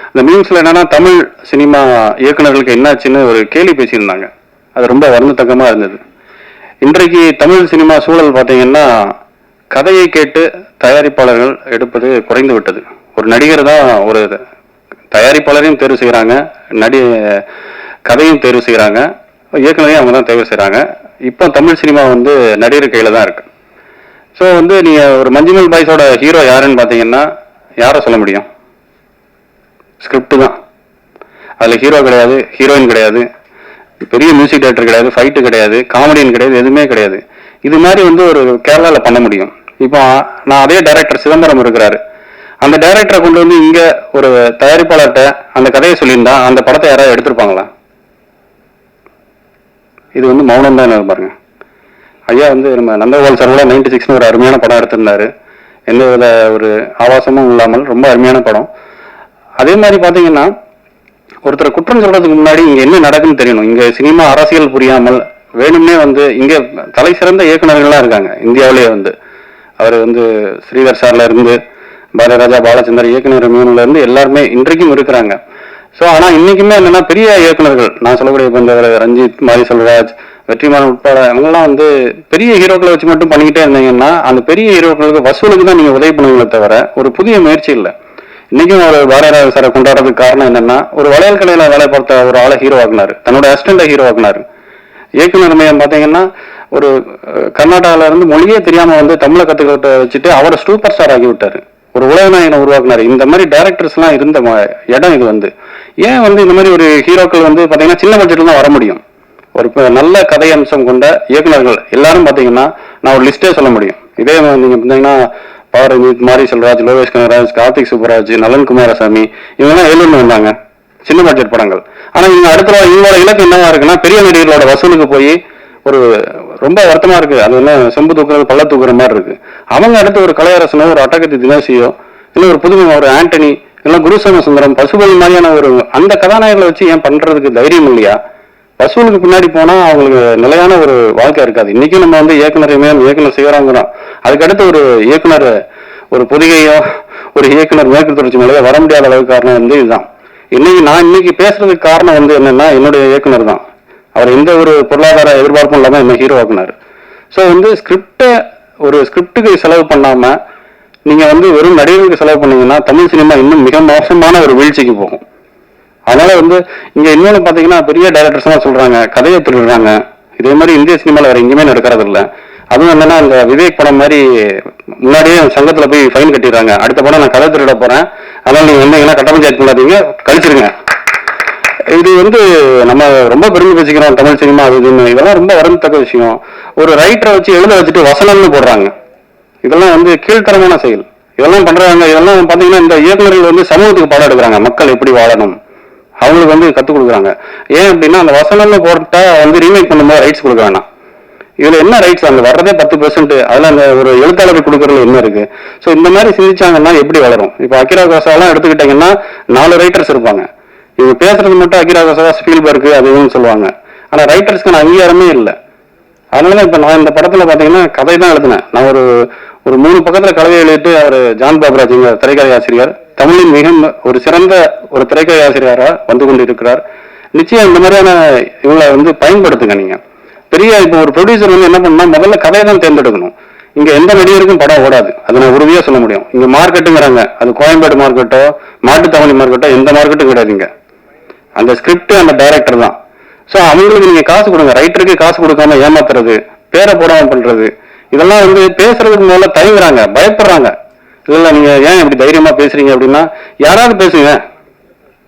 அந்த மீம்ஸில் என்னென்னா தமிழ் சினிமா இயக்குநர்களுக்கு என்னாச்சுன்னு ஒரு கேள்வி பேசியிருந்தாங்க. அது ரொம்ப வருந்தத்தக்கமாக இருந்தது. இன்றைக்கு தமிழ் சினிமா சூழல் பார்த்தீங்கன்னா கதையை கேட்டு தயாரிப்பாளர்கள் எடுப்பது குறைந்து விட்டது. ஒரு நடிகர் தான் ஒரு தயாரிப்பாளரையும் தேர்வு செய்கிறாங்க, கதையும் தேர்வு செய்கிறாங்க, இயக்குனரையும் அவங்க தான் தேர்வு செய்கிறாங்க. இப்போ தமிழ் சினிமா வந்து நடிகர் கையில் தான் இருக்கு. ஸோ வந்து நீங்கள் ஒரு மஞ்சுமல் பாய்ஸோட ஹீரோ யாருன்னு பார்த்தீங்கன்னா யாரை சொல்ல முடியும்? ஸ்கிரிப்ட் தான். அதில் ஹீரோ கிடையாது, ஹீரோயின் கிடையாது, பெரிய மியூசிக் டைரக்டர் கிடையாது, ஃபைட்டு கிடையாது, காமெடியன் கிடையாது, எதுவுமே கிடையாது. இது மாதிரி வந்து ஒரு கேரளாவில் பண்ண முடியும். இப்போ நான் அதே டைரக்டர் சிதம்பரம் இருக்கிறாரு, அந்த டைரக்டரை கொண்டு வந்து இங்கே ஒரு தயாரிப்பாளர்கிட்ட அந்த கதையை சொல்லியிருந்தா அந்த படத்தை யாராவது எடுத்திருப்பாங்களா? இது வந்து மௌனம் தான் பாருங்க. ஐயா வந்து நம்ம நந்தகோபால் சார் கூட 96 ஒரு அருமையான படம் எடுத்திருந்தாரு, எந்த வித ஒரு ஆபாசமும் இல்லாமல் ரொம்ப அருமையான படம். அதே மாதிரி பார்த்தீங்கன்னா ஒருத்தரை குற்றம் சொல்றதுக்கு முன்னாடி இங்கே என்ன நடக்குன்னு தெரியணும். இங்கே சினிமா அரசியல் புரியாமல் வேணும்னே வந்து இங்கே தலை சிறந்த இயக்குநர்கள்லாம் இருக்காங்க இந்தியாவிலேயே. வந்து அவர் வந்து ஸ்ரீதர் சார்ல இருந்து பாரதிராஜா, பாலச்சந்தர், இயக்குனர் மீன்ல இருந்து எல்லாருமே இன்றைக்கும் இருக்கிறாங்க. ஸோ ஆனால் இன்னைக்குமே என்னன்னா பெரிய இயக்குநர்கள் நான் சொல்லக்கூடிய இப்போ இந்த ரஞ்சித், மாரி செல்வராஜ், வெற்றிமாறன் உட்பட அவங்கெல்லாம் வந்து பெரிய ஹீரோக்களை வச்சு மட்டும் பண்ணிக்கிட்டே இருந்தீங்கன்னா அந்த பெரிய ஹீரோக்களுக்கு வசூலுக்கு தான் நீங்கள் உதவி பண்ணுவீங்களே தவிர ஒரு புதிய முயற்சி இல்லை. இன்னைக்கும் ஒரு பாரதிராஜா சாரை கொண்டாடுறதுக்கு காரணம் என்னன்னா ஒரு வளையல் கடையில வேலை பார்த்த ஒரு ஆளை ஹீரோ ஆக்குனாரு, தன்னோட அசிஸ்டண்டை ஹீரோ ஆக்குனாரு. இயக்குனர் மையம் பார்த்தீங்கன்னா ஒரு கர்நாடகால இருந்து மொழியே தெரியாம வந்து தமிழை கத்துக்கிட்ட வச்சுட்டு அவரை சூப்பர் ஸ்டார் ஆக்கி விட்டாரு, ஒரு உலகநாயகனை உருவாக்குனாரு. இந்த மாதிரி டைரக்டர்ஸ் எல்லாம் இருந்த இடம் இது. வந்து ஏன் வந்து இந்த மாதிரி ஒரு ஹீரோக்கள் வந்து பாத்தீங்கன்னா சின்ன பட்ஜெட்ல தான் வர முடியும். ஒரு நல்ல கதை அம்சம் கொண்ட இயக்குநர்கள் எல்லாரும் பாத்தீங்கன்னா நான் ஒரு லிஸ்டே சொல்ல முடியும். இதே நீங்க பார்த்தீங்கன்னா பாரதித், மாரி செல்வராஜ், லோகேஷ் கனகராஜ், கார்த்திக் சுப்பராஜ், நலன் குமாரசாமி, இவங்கெல்லாம் ஏழூர்ல வந்தாங்க சின்ன பட்ஜெட் படங்கள். ஆனா இவங்க அடுத்த இவங்களோட இலக்கு என்னவா இருக்குன்னா பெரிய நடிகர்களோட வசூலுக்கு போய் ஒரு ரொம்ப வருத்தமா இருக்கு. அது என்ன செம்பு தூக்குறது பள்ள தூக்குற மாதிரி இருக்கு. அவங்க அடுத்து ஒரு கலையரசனோ, ஒரு அட்டகத்தி தினேசியோ, இல்லை ஒரு புதுமை ஒரு ஆண்டனி, இல்லை குருசோம சுந்தரம், பசுபதி மாதிரியான ஒரு அந்த கதாநாயகர்களை வச்சு ஏன் பண்றதுக்கு தைரியம் இல்லையா? வசூலுக்கு பின்னாடி போனா அவங்களுக்கு நிலையான ஒரு வாழ்க்கை இருக்காது. இன்னைக்கும் நம்ம வந்து இயக்குனர் செய்யறாங்கிறோம். அதுக்கடுத்து ஒரு இயக்குனர் ஒரு பொதிகையோ ஒரு இயக்குனர் மேற்கு தொடர்ச்சி மலையோ வர முடியாத அளவுக்கு காரணம் வந்து இதுதான். இன்னைக்கு பேசுறதுக்கு காரணம் வந்து என்னன்னா என்னுடைய இயக்குனர் தான். அவர் எந்த ஒரு பொருளாதார எதிர்பார்ப்பும் இல்லாம என்ன ஹீரோ ஆக்குனாரு. ஸோ வந்து ஸ்கிரிப்டுக்கு செலவு பண்ணாம நீங்க வந்து வெறும் நடிகர்களுக்கு செலவு பண்ணீங்கன்னா தமிழ் சினிமா இன்னும் மிக மோசமான ஒரு வீழ்ச்சிக்கு போகும். அதனால வந்து இங்க இன்னொன்னு பாத்தீங்கன்னா பெரிய டைரக்டர்ஸ் எல்லாம் சொல்றாங்க கதையை திருடுறாங்க. இதே மாதிரி இந்திய சினிமாவில் வேற எங்கேயுமே நடக்கிறது இல்லை. அதுவும் என்னன்னா இந்த விவேக் படம் மாதிரி முன்னாடியே சங்கத்துல போய் ஃபைன் கட்டிடுறாங்க, அடுத்த படம் நான் கதை திருட போறேன், அதனால நீங்க வந்தீங்கன்னா கட்ட பஞ்சாயத்து பண்ணாதீங்க, கழிச்சிருங்க. இது வந்து நம்ம ரொம்ப பெருமை பேசிக்கிறோம் தமிழ் சினிமா அதுன்னு. இதெல்லாம் ரொம்ப வரத்தக்க விஷயம். ஒரு ரைட்டரை வச்சு எழுத வச்சுட்டு வசனம்னு போடுறாங்க. இதெல்லாம் வந்து கீழ்த்தரமான செயல். இதெல்லாம் பண்றாங்க. இதெல்லாம் பாத்தீங்கன்னா இந்த இயக்குநர்கள் வந்து சமூகத்துக்கு பாடம் எடுக்கிறாங்க, மக்கள் எப்படி வாழணும் அவங்களுக்கு வந்து கத்துக் கொடுக்குறாங்க. ஏன் அப்படின்னா அந்த வசனம்னு போட்டா வந்து ரீமேக் பண்ணும்போது ரைட்ஸ் கொடுக்க வேணாம். இதுல என்ன ரைட்ஸ் அங்க வர்றதே 10%, அதுல அந்த ஒரு எழுத்தாளருக்கு கொடுக்கறதுல என்ன இருக்கு? ஸோ இந்த மாதிரி சிந்திச்சாங்கன்னா எப்படி வளரும்? இப்போ அகிரா கோசாலாம் எடுத்துக்கிட்டீங்கன்னா 4 ரைட்டர்ஸ் இருப்பாங்க. இவங்க பேசுறது மட்டும் அகிரா கோசா, ஸ்பீல்பர்க் அதுன்னு சொல்லுவாங்க. ஆனா ரைட்டர்ஸ்க்கான அங்கீகாரமே இல்லை. அதனாலதான் இப்ப நான் இந்த படத்துல பாத்தீங்கன்னா கதை தான் எழுதினேன். நான் ஒரு 3 பக்கத்துல கதையை எழுதிட்டு அவர் ஜான் பாபராஜ் திரைக்கதை ஆசிரியர், தமிழின் மிக ஒரு சிறந்த ஒரு திரைக்கதை ஆசிரியராக வந்து கொண்டு இருக்கிறார். நிச்சயம் இந்த மாதிரியான இவங்களை வந்து பயன்படுத்துங்க. நீங்க பெரிய இப்போ ஒரு ப்ரொடியூசர் வந்து என்ன பண்ணா முதல்ல கதையை தான் தேர்ந்தெடுக்கணும். இங்க எந்த நடிகருக்கும் படம் ஓடாது, அது நான் உறுதியா சொல்ல முடியும். இங்க மார்க்கெட்டுங்கிறாங்க, அது கோயம்பேடு மார்க்கெட்டோ மாட்டுத்தாவணி மார்க்கெட்டோ எந்த மார்க்கெட்டும் கிடையாதுங்க. அந்த ஸ்கிரிப்ட் அந்த டைரக்டர் தான். ஸோ அவங்களுக்கு நீங்க காசு கொடுங்க. ரைட்டருக்கு காசு கொடுக்காம ஏமாத்துறது, பேரை போடாம பண்றது, இதெல்லாம் வந்து பேசுறதுக்கு முதல்ல தயங்குறாங்க, பயப்படுறாங்க. இல்ல நீங்க ஏன் இப்படி தைரியமா பேசுறீங்க அப்படின்னா, யாராவது பேசுங்க.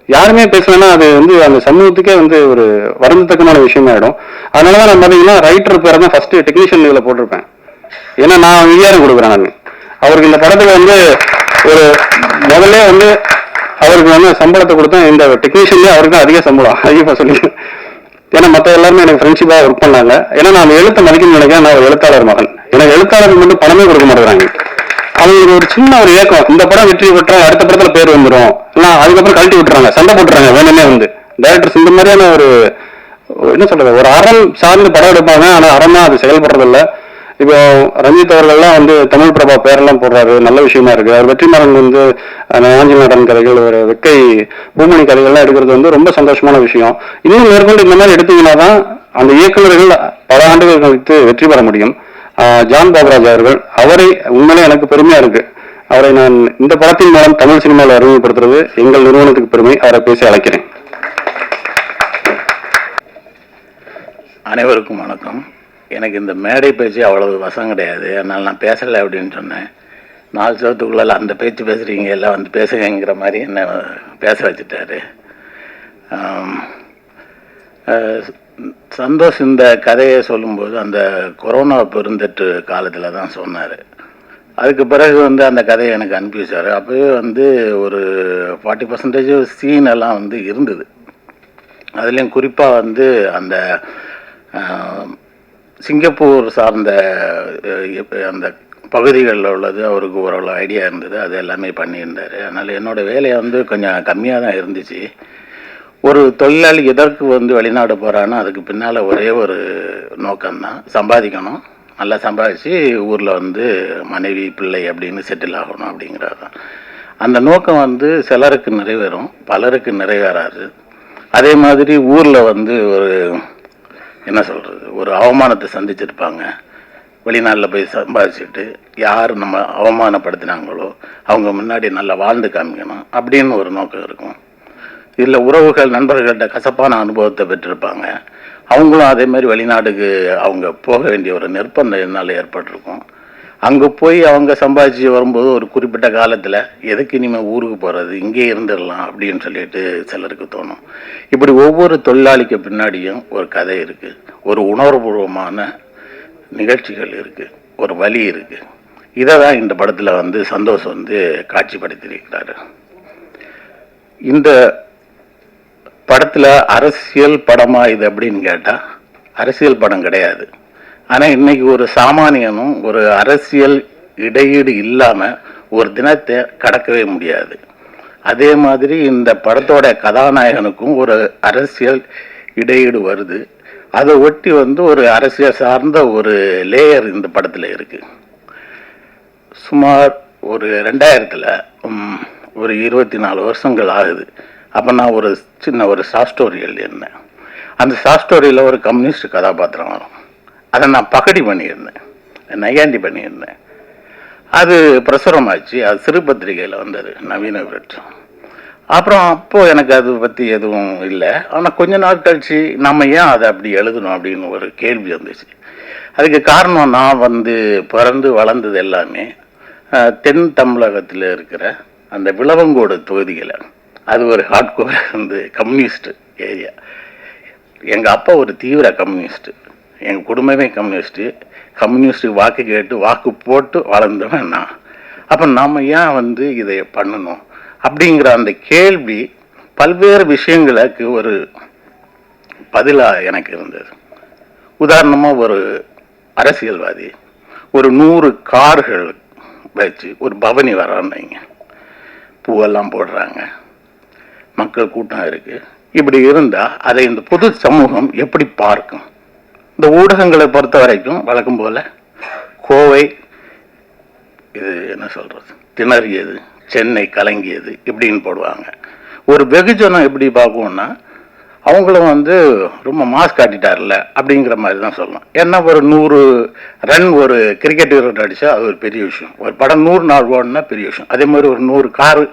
யாருமே பேசலன்னா அது வந்து அந்த சமூகத்துக்கே வந்து ஒரு வருந்தத்தக்கமான விஷயமாயிடும். அதனாலதான் நான் பாத்தீங்கன்னா ரைட்டர் பேரை தான் ஃபர்ஸ்ட் டெக்னீஷியன் இதுல போட்டிருப்பேன். ஏன்னா நான் அங்கீகாரம் கொடுக்குறேன். நான் அவருக்கு இந்த படத்துல வந்து ஒரு முதல்ல வந்து அவருக்கு வந்து சம்பளத்தை கொடுத்தேன். இந்த டெக்னீஷியன்லேயே அவருக்கு தான் அதிக சம்பளம், அதிகமாக சொல்லி. ஏன்னா மற்ற எல்லாருமே எனக்கு ஃப்ரெண்ட்ஷிப்பாக ஒர்க் பண்ணாங்க. ஏன்னா நான் எழுத்தை மதிக்கணும்னு நினைக்கிறேன். நான் ஒரு எழுத்தாளர் மகன். எனக்கு எழுத்தாளருக்கு மட்டும் பணமே கொடுக்க மாட்டேங்கிறாங்க. அவங்களுக்கு ஒரு சின்ன ஒரு ஏக்கம், இந்த படம் வெற்றி பெற்றா அடுத்த படத்துல பேர் வந்துடும், இல்லை அதுக்கப்புறம் கழட்டி விட்டுறாங்க, சண்டை போட்டுறாங்க வேணுமே. வந்து டைரக்டர்ஸ் இந்த மாதிரியான ஒரு என்ன சொல்றது, ஒரு அறம் சார்ந்து படம் எடுப்பாங்க. ஆனா அறமா அது செயல்படுறதில்ல. இப்போ ரஞ்சித் அவர்கள்லாம் வந்து தமிழ் பிரபா பேரெல்லாம் போடுறாரு, நல்ல விஷயமா இருக்கு. அவர் வெற்றிமாறன் வந்து ஆஞ்சல் நடன கதைகள், ஒரு வெக்கை பூமணி கதைகள்லாம் எடுக்கிறது வந்து ரொம்ப சந்தோஷமான விஷயம். இன்னும் மேற்கொண்டு இந்த மாதிரி எடுத்தீங்கன்னா தான் அந்த இயக்குநர்கள் பல ஆண்டுகள் கழித்து வெற்றி பெற முடியும். ஜான் பாபராஜ் அவர்கள், அவரை உண்மையிலே எனக்கு பெருமையா இருக்கு. அவரை நான் இந்த படத்தின் மூலம் தமிழ் சினிமாவில் அறிமுகப்படுத்துறது எங்கள் நிறுவனத்துக்கு பெருமை. அவரை பேசி அழைக்கிறேன்.
அனைவருக்கும் வணக்கம். எனக்கு இந்த மேடை பேச்சு அவ்வளவு வசம் கிடையாது, அதனால் நான் பேசலை அப்படின்னு சொன்னேன். 4 வருஷத்துக்குள்ள அந்த பேச்சு பேசுகிறீங்க, எல்லாம் வந்து பேசுங்கிற மாதிரி என்னை பேச வச்சுட்டாரு. சந்தோஷ் இந்த கதையை சொல்லும்போது அந்த கொரோனா பெருந்தொற்று காலத்தில் தான் சொன்னார். அதுக்கு பிறகு வந்து அந்த கதையை எனக்கு அனுப்பி வச்சார். அப்போவே வந்து ஒரு 40% சீன் எல்லாம் வந்து இருந்தது. அதுலேயும் குறிப்பாக வந்து அந்த சிங்கப்பூர் சார்ந்த அந்த பகுதிகளில் உள்ளது அவருக்கு ஓரளவு ஐடியா இருந்தது. அது எல்லாமே பண்ணியிருந்தார். அதனால் என்னோடய வேலையை வந்து கொஞ்சம் கம்மியாக தான் இருந்துச்சு. ஒரு தொழிலாளி எதற்கு வந்து வெளிநாடு போகிறான்னா அதுக்கு பின்னால் ஒரே ஒரு நோக்கம்தான், சம்பாதிக்கணும், நல்லா சம்பாதிச்சு ஊரில் வந்து மனைவி பிள்ளை அப்படின்னு செட்டில் ஆகணும் அப்படிங்கிறது தான். அந்த நோக்கம் வந்து சிலருக்கு நிறைவேறும், பலருக்கு நிறைவேறாது. அதே மாதிரி ஊரில் வந்து ஒரு என்ன சொல்கிறது, ஒரு அவமானத்தை சந்திச்சிருப்பாங்க. வெளிநாட்டில் போய் சம்பாதிச்சுட்டு யார் நம்ம அவமானப்படுத்தினாங்களோ அவங்க முன்னாடி நல்லா வாழ்ந்து காமிக்கணும் அப்படின்னு ஒரு நோக்கம் இருக்கும். இதில் உறவுகள் நண்பர்கள்ட்ட கசப்பான அனுபவத்தை பெற்றிருப்பாங்க. அவங்களும் அதே மாதிரி வெளிநாட்டுக்கு அவங்க போக வேண்டிய ஒரு நிர்பந்தம் என்னால் ஏற்பட்டிருக்கும். அங்கே போய் அவங்க சம்பாதிச்சு வரும்போது ஒரு குறிப்பிட்ட காலத்தில் எதுக்கு இனிமேல் ஊருக்கு போகிறது, இங்கே இருந்துடலாம் அப்படின்னு சொல்லிட்டு சிலருக்கு தோணும். இப்படி ஒவ்வொரு தொழிலாளிக்கு பின்னாடியும் ஒரு கதை இருக்குது, ஒரு உணர்வுபூர்வமான நிகழ்ச்சிகள் இருக்குது, ஒரு வழி இருக்குது. இதை தான் இந்த படத்தில் வந்து சந்தோஷ் வந்து காட்சிப்படுத்தியிருக்கிறாரு. இந்த படத்தில் அரசியல் படமா இது அப்படின்னு கேட்டால் அரசியல் படம் கிடையாது. ஆனால் இன்னைக்கு ஒரு சாமானியனும் ஒரு அரசியல் இடையீடு இல்லாமல் ஒரு தினத்தை கடக்கவே முடியாது. அதே மாதிரி இந்த படத்தோட கதாநாயகனுக்கும் ஒரு அரசியல் இடையீடு வருது. அதை ஒட்டி வந்து ஒரு அரசியல் சார்ந்த ஒரு லேயர் இந்த படத்தில் இருக்குது. சுமார் ஒரு 2000 ஒரு 24 வருஷங்கள் ஆகுது. அப்போ நான் ஒரு சின்ன ஒரு ஷார்ட் ஸ்டோரி எழுதியிருந்தேன். அந்த ஷார்ட் ஸ்டோரியில் ஒரு கம்யூனிஸ்ட் கதாபாத்திரம் வரும். அதை நான் பகடி பண்ணியிருந்தேன், நையாண்டி பண்ணியிருந்தேன். அது பிரசுரமாச்சு. அது சிறு பத்திரிகையில் வந்தது, நவீன விரட்டு. அப்புறம் அப்போது எனக்கு அதை பற்றி எதுவும் இல்லை. ஆனால் கொஞ்ச நாள் கழிச்சு நம்ம ஏன் அதை அப்படி எழுதணும் அப்படின்னு ஒரு கேள்வி வந்துச்சு. அதுக்கு காரணம் நான் வந்து பிறந்து வளர்ந்தது எல்லாமே தென் தமிழகத்தில் இருக்கிற அந்த விளவங்கோடு தொகுதிகளை. அது ஒரு ஹார்ட்கோர் வந்து கம்யூனிஸ்ட் ஏரியா. எங்கள் அப்பா ஒரு தீவிர கம்யூனிஸ்ட்டு, எங்கள் குடும்பமே கம்யூனிஸ்ட்டு. கம்யூனிஸ்ட்டுக்கு வாக்கு கேட்டு வாக்கு போட்டு வளர்ந்தவன் நான். அப்போ நாம் ஏன் வந்து இதை பண்ணணும் அப்படிங்கிற அந்த கேள்வி பல்வேறு விஷயங்களுக்கு ஒரு பதிலாக எனக்கு இருந்தது. உதாரணமாக ஒரு அரசியல்வாதி ஒரு 100 கார்கள் வச்சு ஒரு பவனி வராங்க, பூவெல்லாம் போடுறாங்க, மக்கள் கூட்டம் இருக்குது. இப்படி இருந்தால் அதை இந்த பொது சமூகம் எப்படி பார்க்கும்? இந்த ஊடகங்களை பொறுத்த வரைக்கும் வழக்கம் போல் கோவை இது என்ன சொல்கிறது, திணறியது, சென்னை கலங்கியது இப்படின்னு போடுவாங்க. ஒரு வெகுஜனம் எப்படி பார்க்கும்னா அவங்களும் வந்து ரொம்ப மாஸ் காட்டிட்டார்ல அப்படிங்கிற மாதிரி தான் சொல்லலாம். ஏன்னா ஒரு 100 ரன் ஒரு கிரிக்கெட் வீரர் அடித்தா அது ஒரு பெரிய விஷயம். ஒரு படம் 100 நாள் ஓடுனா பெரிய விஷயம். அதே மாதிரி ஒரு 100 காரு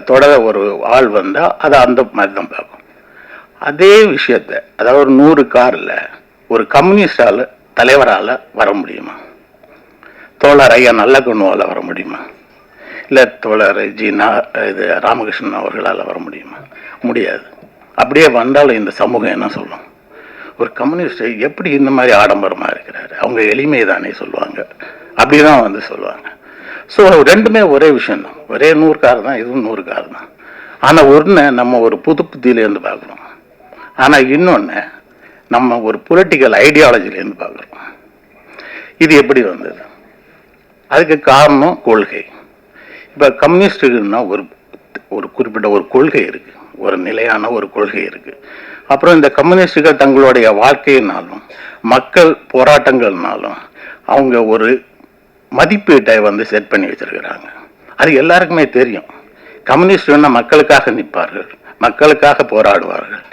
தொடர ஒரு ஆள் வந்தால் அதை அந்த மாதிரி தான் பார்க்கும். அதே விஷயத்த அதாவது ஒரு 100 காரில் ஒரு கம்யூனிஸ்டால் தலைவரால் வர முடியுமா? தோழர் ஐயா நல்லக்கண்ணுவால் வர முடியுமா? இல்லை தோழர் இது ராமகிருஷ்ணன் அவர்களால் வர முடியுமா? முடியாது. அப்படியே வந்தாலும் இந்த சமூகம் என்ன சொல்லும்? ஒரு கம்யூனிஸ்ட் எப்படி இந்த மாதிரி ஆடம்பரமாக இருக்கிறாரு, அவங்க எளிமையை தானே சொல்லுவாங்க, அப்படி தான் வந்து சொல்லுவாங்க. ஸோ ரெண்டுமே ஒரே விஷயம்தான், ஒரே 100 கார் தான், இதுவும் 100 கார் தான். ஆனால் ஒன்று நம்ம ஒரு புது புத்தியிலேருந்து பார்க்குறோம், ஆனால் இன்னொன்று நம்ம ஒரு பொலிட்டிக்கல் ஐடியாலஜிலேருந்து பார்க்குறோம். இது எப்படி வந்தது? அதுக்கு காரணம் கொள்கை. இப்போ கம்யூனிஸ்டுன்னா ஒரு குறிப்பிட்ட ஒரு கொள்கை இருக்குது, ஒரு நிலையான ஒரு கொள்கை இருக்குது. அப்புறம் இந்த கம்யூனிஸ்டுகள் தங்களுடைய வாழ்க்கையினாலும் மக்கள் போராட்டங்கள்னாலும் அவங்க ஒரு மதிப்பீட்டை வந்து செட் பண்ணி வச்சிருக்கிறாங்க. அது எல்லாருக்குமே தெரியும். கம்யூனிஸ்டுன்னா மக்களுக்காக நிற்பார்கள், மக்களுக்காக போராடுவார்கள்,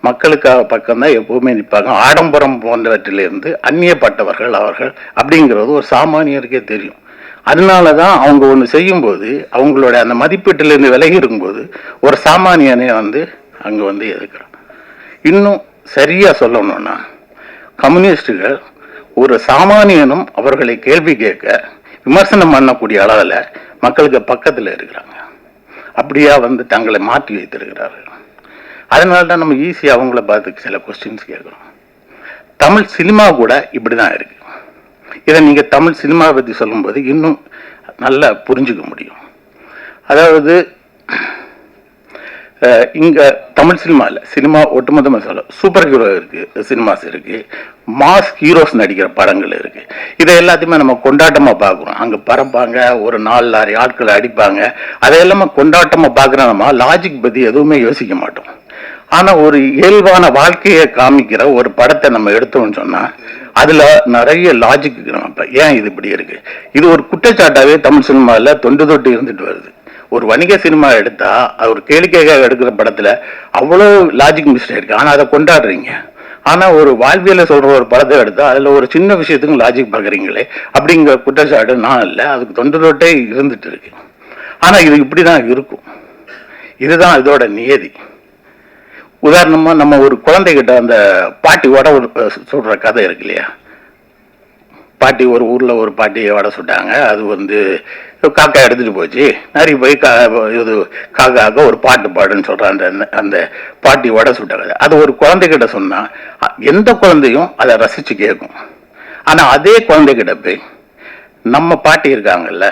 மக்களுக்காக பக்கம்தான் எப்பவுமே நிற்பாங்க. ஆடம்பரம் போன்றவற்றிலிருந்து அந்நியப்பட்டவர்கள் அவர்கள் அப்படிங்கிறது ஒரு சாமானியருக்கே தெரியும். அதனால தான் அவங்க ஒன்று செய்யும்போது அவங்களோட அந்த மதிப்பீட்டிலேருந்து விலகி இருக்கும்போது ஒரு சாமானியனே வந்து அங்கே வந்து எதிர்க்கிறான். இன்னும் சரியாக சொல்லணும்னா கம்யூனிஸ்டுகள் ஒரு சாமானியனும் அவர்களை கேள்வி கேட்க விமர்சனம் பண்ணக்கூடிய அளவில் மக்களுக்கு பக்கத்தில் இருக்கிறாங்க. அப்படியா வந்து தங்களை மாற்றி வைத்திருக்கிறார்கள். அதனால தான் நம்ம ஈஸியாக அவங்கள பார்த்து சில கொஸ்டின்ஸ் கேட்குறோம். தமிழ் சினிமா கூட இப்படி தான் இருக்குது. இதை நீங்கள் தமிழ் சினிமாவை பற்றி சொல்லும்போது இன்னும் நல்லா புரிஞ்சுக்க முடியும். அதாவது இங்கே தமிழ் சினிமா ஒட்டுமொத்தமாக சொல்ல சூப்பர் ஹீரோ இருக்குது, சினிமாஸ் இருக்குது, மாஸ் ஹீரோஸ் நடிக்கிற படங்கள் இருக்குது. இதை எல்லாத்தையுமே நம்ம கொண்டாட்டமாக பார்க்குறோம். அங்கே பறப்பாங்க, ஒரு 4 லாரி ஆட்களை அடிப்பாங்க, அதையெல்லாம கொண்டாட்டமாக பார்க்குற நம்ம லாஜிக் பற்றி எதுவுமே யோசிக்க மாட்டோம். ஆனால் ஒரு இயல்பான வாழ்க்கையை காமிக்கிற ஒரு படத்தை நம்ம எடுத்தோம்னு சொன்னால் அதில் நிறைய லாஜிக் நம்ம ஏன் இது இப்படி இருக்குது. இது ஒரு குற்றச்சாட்டாகவே தமிழ் சினிமாவில் தொண்டு இருந்துட்டு வருது. ஒரு வணிக சினிமா எடுத்தால் அது ஒரு கேளிக்கையாக எடுக்கிற படத்தில் அவ்வளோ லாஜிக் மிஸ்டேக் இருக்குது, ஆனால் அதை கொண்டாடுறீங்க. ஆனால் ஒரு வாழ்வியலை சொல்கிற ஒரு படத்தை எடுத்தால் அதில் ஒரு சின்ன விஷயத்துக்கும் லாஜிக் பார்க்குறீங்களே அப்படிங்கிற குற்றச்சாட்டு நான் இல்லை, அதுக்கு தொண்டே இருந்துட்டு இருக்கு. ஆனால் இது இப்படி தான் இருக்கும், இதுதான் இதோட நியதி. உதாரணமாக நம்ம ஒரு குழந்தைகிட்ட அந்த பாட்டி வடை சுடுற கதை இருக்கு இல்லையா? பாட்டி ஒரு ஊரில் ஒரு பாட்டி வடை சுட்டாங்க. அது வந்து காக்கா எடுத்துகிட்டு போச்சு. நிறைய போய் இது காக்காக்க ஒரு பாட்டு பாடுன்னு சொல்கிற அந்த பாட்டி வடை சுட்ட கதை. அது ஒரு குழந்தைகிட்ட சொன்னால் எந்த குழந்தையும் அதை ரசித்து கேட்கும். ஆனால் அதே குழந்தைகிட்ட போய் நம்ம பாட்டி இருக்காங்கல்ல,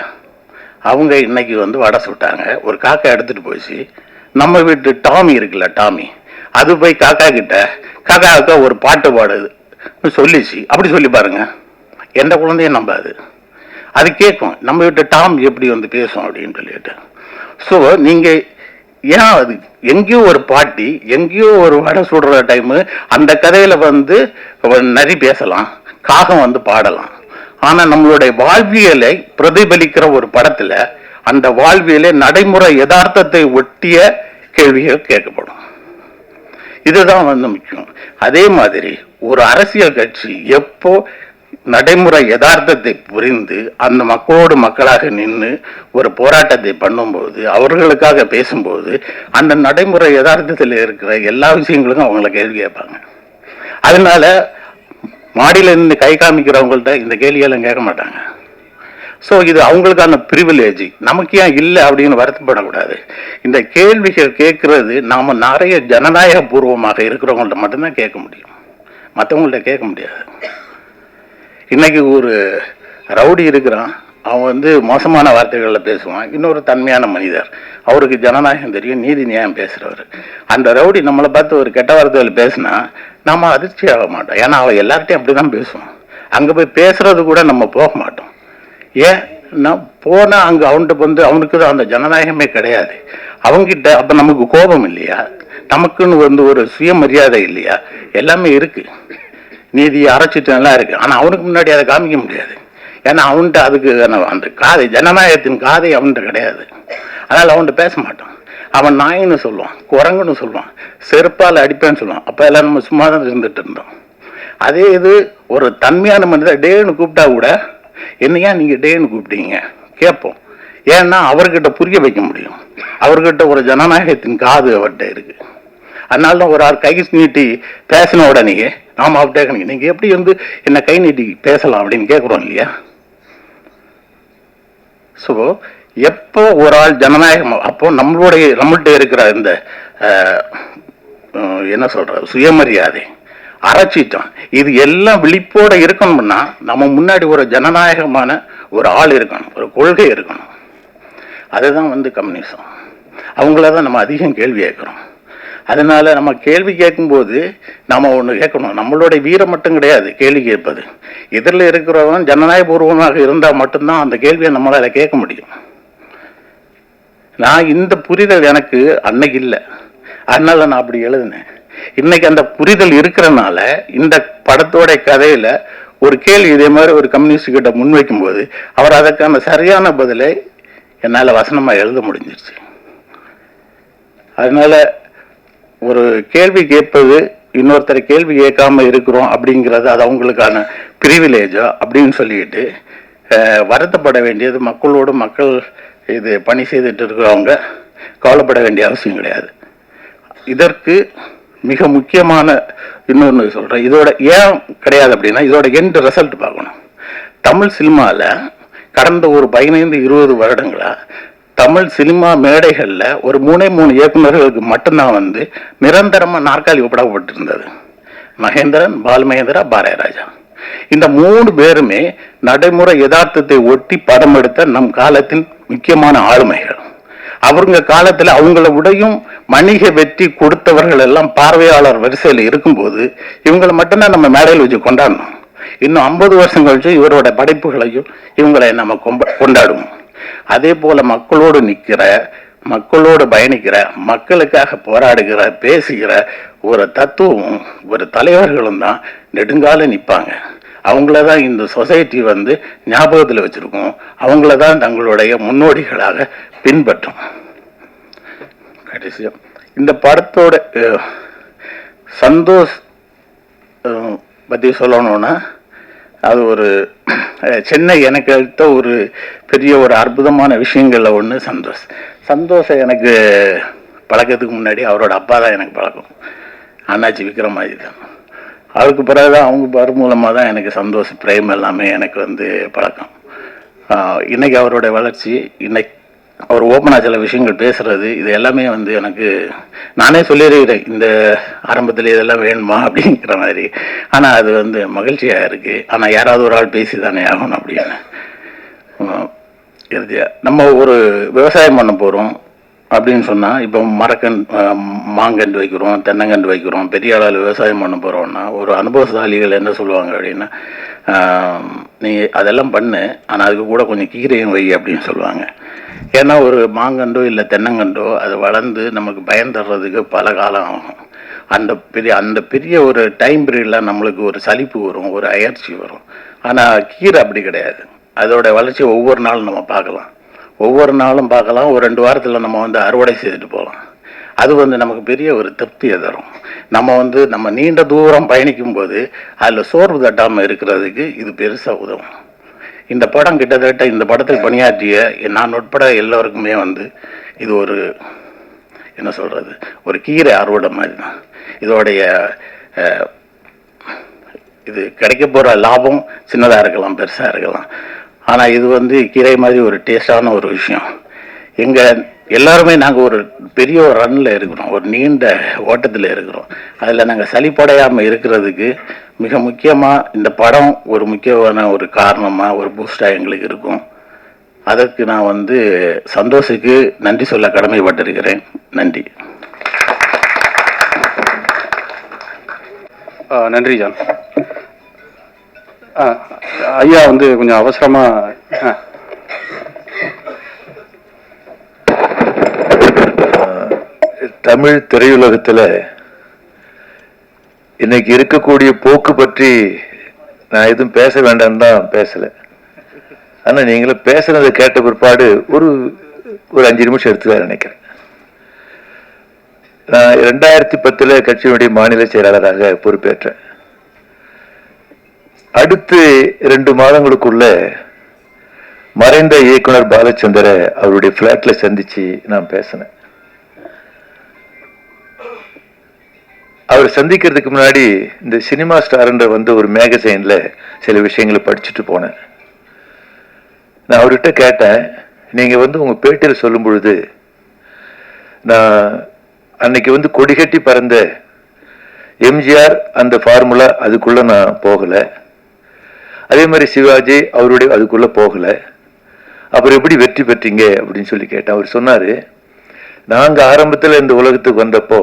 அவங்க இன்னைக்கு வந்து வடை சுட்டாங்க, ஒரு காக்கா எடுத்துகிட்டு போச்சு, நம்ம வீட்டு டாமி இருக்குல்ல, டாமி அது போய் காக்கா கிட்ட காக்காவுக்கு ஒரு பாட்டு பாடுது சொல்லிச்சு, அப்படி சொல்லி பாருங்க, எந்த குழந்தையும் நம்பாது. அது கேட்கும் நம்ம வீட்டு டாம் எப்படி வந்து பேசும் அப்படின்னு சொல்லிட்டு. ஸோ நீங்கள் ஏன் அது எங்கேயோ ஒரு பாட்டி எங்கேயோ ஒரு வடை சுடுற டைமு அந்த கதையில் வந்து நரி பேசலாம், காகம் வந்து பாடலாம். ஆனால் நம்மளுடைய வாழ்வியலை பிரதிபலிக்கிற ஒரு படத்தில் அந்த வாழ்வியலை நடைமுறை யதார்த்தத்தை ஒட்டிய கேள்விகள் கேட்கப்படும். இதுதான் வந்து முக்கியம். அதே மாதிரி ஒரு அரசியல் கட்சி எப்போ நடைமுறை யதார்த்தத்தை புரிந்து அந்த மக்களோடு மக்களாக நின்று ஒரு போராட்டத்தை பண்ணும்போது அவர்களுக்காக பேசும்போது அந்த நடைமுறை யதார்த்தத்தில் இருக்கிற எல்லா விஷயங்களுக்கும் அவங்கள கேள்வி கேட்பாங்க. அதனால மாடியில் நின்று கை காமிக்கிறவங்கள்ட்ட இந்த கேள்வியெல்லாம் கேட்க மாட்டாங்க. ஸோ இது அவங்களுக்கான ப்ரிவிலேஜ், நமக்கு ஏன் இல்லை அப்படின்னு வருத்தப்படக்கூடாது. இந்த கேள்விகள் கேட்கறது நாம் நிறைய ஜனநாயக பூர்வமாக இருக்கிறவங்கள்ட்ட மட்டும்தான் கேட்க முடியும், மற்றவங்கள்ட்ட கேட்க முடியாது. இன்னைக்கு ஒரு ரவுடி இருக்கிறான், அவன் வந்து மோசமான வார்த்தைகளில் பேசுவான். இன்னொரு தன்மையான மனிதர், அவருக்கு ஜனநாயகம் தெரியும், நீதி நியாயம் பேசுகிறவர். அந்த ரவுடி நம்மளை பார்த்து ஒரு கெட்ட வார்த்தைகள் பேசினா நம்ம அதிர்ச்சி ஆக மாட்டோம், ஏன்னா அவன் எல்லார்ட்டையும் அப்படி தான் பேசுவான். அங்கே போய் பேசுறது கூட நம்ம போக மாட்டோம். ஏன் நான் போனால் அங்கே அவன்கிட்ட வந்து அவனுக்கு தான் அந்த ஜனநாயகமே கிடையாது. அவங்ககிட்ட அப்போ நமக்கு கோபம் இல்லையா? நமக்குன்னு வந்து ஒரு சுயமரியாதை இல்லையா? எல்லாமே இருக்குது, நீதி அரைச்சிட்டு நல்லா இருக்குது. ஆனால் அவனுக்கு முன்னாடி அதை காமிக்க முடியாது, ஏன்னா அவன்கிட்ட அதுக்கு அந்த காதை, ஜனநாயகத்தின் காதை அவன்கிட்ட கிடையாது. அதனால் அவன்கிட்ட பேச மாட்டோம். அவன் நாயின்னு சொல்லுவான், குரங்குன்னு சொல்லுவான், செருப்பால் அடிப்பேன்னு சொல்லுவான். அப்போ எல்லாம் நம்ம சும்மா தான் இருந்துட்டு இருந்தோம். அதே இது ஒரு தன்மையான மனிதர் டேன்னு கூப்பிட்டா கூட என்னையா நீங்கள் டேன்னு கூப்பிட்டீங்க கேட்போம். ஏன்னா அவர்கிட்ட புரிய வைக்க முடியும். அவர்கிட்ட ஒரு ஜனநாயகத்தின் காது அவர்கிட்ட இருக்கு. அதனால தான் ஒரு ஆள் கை நீட்டி பேசின உடனே நாம அவர்கிட்ட நீங்கள் எப்படி வந்து என்ன கை நீட்டி பேசலாம் அப்படின்னு கேட்குறோம் இல்லையா? ஸோ எப்போ ஒரு ஆள் ஜனநாயகம், அப்போ நம்மள்கிட்ட இருக்கிற இந்த என்ன சொல்ற சுயமரியாதை அரைச்சிட்டோம். இது எல்லாம் விழிப்போட இருக்கணும்னா நம்ம முன்னாடி ஒரு ஜனநாயகமான ஒரு ஆள் இருக்கணும், ஒரு கொள்கை இருக்கணும். அதுதான் வந்து கம்யூனிசம். அவங்கள தான் நம்ம அதிகம் கேள்வி கேட்குறோம். அதனால நம்ம கேள்வி கேட்கும்போது நம்ம ஒன்று கேட்கணும், நம்மளுடைய வீரம் மட்டும் கிடையாது கேள்வி கேட்பது. இதில் இருக்கிறவன் ஜனநாயகபூர்வமாக இருந்தால் மட்டும்தான் அந்த கேள்வியை நம்மளால் கேட்க முடியும். நான் இந்த புரிதல் எனக்கு அன்னைக்கு இல்லை, அதனால நான் அப்படி எழுதினேன். இன்னைக்கு அந்த புரிதல் இருக்கிறனால இந்த படத்தோட கதையில ஒரு கேள்வி இதே மாதிரி ஒரு கம்யூனிஸ்ட் கிட்ட முன்வைக்கும் போது அவர் அதற்கான சரியான பதிலை என்னால் வசனமா எழுத முடிஞ்சிருச்சு. அதனால ஒரு கேள்வி கேட்பது, இன்னொருத்தரை கேள்வி கேட்காம இருக்கிறோம் அப்படிங்கிறது அது அவங்களுக்கான பிரிவிலேஜா அப்படின்னு சொல்லிட்டு வருத்தப்பட வேண்டியது மக்களோடு மக்கள் இது பணி செய்துட்டு இருக்கிறவங்க கவலைப்பட வேண்டிய அவசியம் கிடையாது. இதற்கு மிக முக்கியமான இன்னொன்று சொல்கிறேன். இதோட ஏன் கிடையாது அப்படின்னா இதோட எண்ட் ரிசல்ட் பார்க்கணும். தமிழ் சினிமாவில் கடந்த ஒரு 15-20 வருடங்களா தமிழ் சினிமா மேடைகளில் ஒரு 3 இயக்குநர்களுக்கு மட்டும்தான் வந்து நிரந்தரமாக நாற்காலி ஒப்படைக்கப்பட்டிருந்தது. மகேந்திரன், பாலுமகேந்திரா, பாரதிராஜா. இந்த 3 பேருமே நடைமுறை யதார்த்தத்தை ஒட்டி படம் எடுத்த நம் காலத்தின் முக்கியமான ஆளுமைகள். அவங்க காலத்தில் அவங்கள விடையும் வணிக வெற்றி கொடுத்தவர்கள் எல்லாம் பார்வையாளர் வரிசையில் இருக்கும்போது இவங்களை மட்டும்தான் நம்ம மேடையில் வச்சு கொண்டாடணும். இன்னும் 50 வருஷம் கழிச்சு இவரோட படைப்புகளையும் இவங்களை நம்ம கொண்டாடுவோம். அதே போல மக்களோடு நிற்கிற, மக்களோடு பயணிக்கிற, மக்களுக்காக போராடுகிற, பேசுகிற ஒரு தத்துவமும் ஒரு தலைவர்களும் தான் நெடுங்கால நிற்பாங்க. அவங்கள தான் இந்த சொசைட்டி வந்து ஞாபகத்தில் வச்சிருக்கோம். அவங்கள தான் தங்களுடைய முன்னோடிகளாக பின்பற்றும். கடைசியாக இந்த படத்தோட சந்தோஷ் பற்றி சொல்லணும்னா அது ஒரு சென்னை எனக்கு அடுத்த ஒரு பெரிய ஒரு அற்புதமான விஷயங்களில் ஒன்று சந்தோஷம் எனக்கு பழக்கத்துக்கு முன்னாடி அவரோட அப்பா தான் எனக்கு பழக்கம், அண்ணாச்சி விக்ரமாஜி தான். அதுக்கு பிறகுதான் அவங்க பரு மூலமாக தான் எனக்கு சந்தோஷ் பிரேம் எல்லாமே எனக்கு வந்து பழக்கம். இன்னைக்கு அவரோட வளர்ச்சி, இன்னைக்கு அவர் ஓப்பனாக சில விஷயங்கள் பேசுறது, இது எல்லாமே வந்து எனக்கு நானே சொல்லிடுறேன் இந்த ஆரம்பத்தில் இதெல்லாம் வேணுமா அப்படிங்கிற மாதிரி. ஆனால் அது வந்து மகிழ்ச்சியாக இருக்குது. ஆனால் யாராவது ஒரு ஆள் பேசி தானே ஆகணும் அப்படின்னு. இறுதியாக நம்ம ஒரு விவசாயம் பண்ண போகிறோம் அப்படின்னு சொன்னால், இப்போ மாங்கன்று வைக்கிறோம், தென்னங்கன்று வைக்கிறோம், பெரிய அளவில் விவசாயம் பண்ண போகிறோம்னா ஒரு அனுபவசாலிகள் என்ன சொல்லுவாங்க அப்படின்னா, நீ அதெல்லாம் பண்ணு, ஆனால் அதுக்கு கூட கொஞ்சம் கீரையும் வை அப்படின்னு சொல்லுவாங்க. ஏன்னா ஒரு மாங்கன்றோ இல்லை தென்னங்கன்றோ அது வளர்ந்து நமக்கு பயன் தர்றதுக்கு பல காலம் ஆகும். அந்த பெரிய ஒரு டைம் பீரியடில் நம்மளுக்கு ஒரு சலிப்பு வரும், ஒரு அயற்சி வரும். ஆனால் கீரை அப்படி கிடையாது. அதோட வளர்ச்சி ஒவ்வொரு நாளும் நம்ம பார்க்கலாம், ஒவ்வொரு நாளும் பார்க்கலாம். ஒரு 2 வாரத்தில் நம்ம வந்து அறுவடை செய்துட்டு போகலாம். அது வந்து நமக்கு பெரிய ஒரு திருப்தியை தரும். நம்ம நீண்ட தூரம் பயணிக்கும் போது அதில் சோர்வு தட்டாமல் இருக்கிறதுக்கு இது பெருசாக உதவும். இந்த படம் கிட்டத்தட்ட இந்த படத்தில் பணியாற்றிய நான் உட்பட எல்லோருக்குமே வந்து இது ஒரு என்ன சொல்கிறது, ஒரு கீரை அறுவடை மாதிரி தான். இதோடைய இது கிடைக்க போகிற லாபம் சின்னதாக இருக்கலாம், பெருசாக இருக்கலாம். ஆனால் இது வந்து கீரை மாதிரி ஒரு டேஸ்டான ஒரு விஷயம். எல்லாருமே நாங்கள் ஒரு பெரிய ஒரு ரன்னில் இருக்கிறோம், ஒரு நீண்ட ஓட்டத்தில் இருக்கிறோம். அதில் நாங்கள் சலிப்படையாமல் இருக்கிறதுக்கு மிக முக்கியமாக இந்த படம் ஒரு முக்கியமான ஒரு காரணமாக, ஒரு பூஸ்டாக எங்களுக்கு இருக்கும். அதற்கு நான் வந்து சந்தோஷுக்கு நன்றி சொல்ல கடமைப்பட்டிருக்கிறேன். நன்றி.
நன்றி ஜான். ஐயா வந்து கொஞ்சம் அவசரமாக
தமிழ் திரையுலகத்தில் இன்னைக்கு இருக்கக்கூடிய போக்கு பற்றி நான் எதுவும் பேச வேண்டாம் தான் பேசலை. ஆனால் நீங்களும் பேசுனதை கேட்ட பிற்பாடு ஒரு 5 நிமிஷம் எடுத்துக்க நினைக்கிறேன். நான் 2010 கட்சியினுடைய மாநில செயலாளராக பொறுப்பேற்றேன். அடுத்து 2 மாதங்களுக்குள்ள மறைந்த இயக்குனர் பாலச்சந்திர அவருடைய பிளாட்ல சந்திச்சு நான் பேசினேன். அவர் சந்திக்கிறதுக்கு முன்னாடி இந்த சினிமா ஸ்டார்ன்ற ஒரு மேகசைன்ல சில விஷயங்களை படிச்சுட்டு போனேன். நான் அவர்கிட்ட கேட்டேன், நீங்க உங்க பேட்டியில் சொல்லும் பொழுது நான் அன்னைக்கு கொடிகட்டி பறந்த எம்ஜிஆர் அந்த ஃபார்முலா அதுக்குள்ள நான் போகல, அதே மாதிரி சிவாஜி அவருடைய அதுக்குள்ள போகல, அப்புறம் எப்படி வெற்றி பெற்றீங்க அப்படின்னு சொல்லி கேட்டேன். அவர் சொன்னாரு, நாங்க ஆரம்பத்தில் இந்த உலகத்துக்கு வந்தப்போ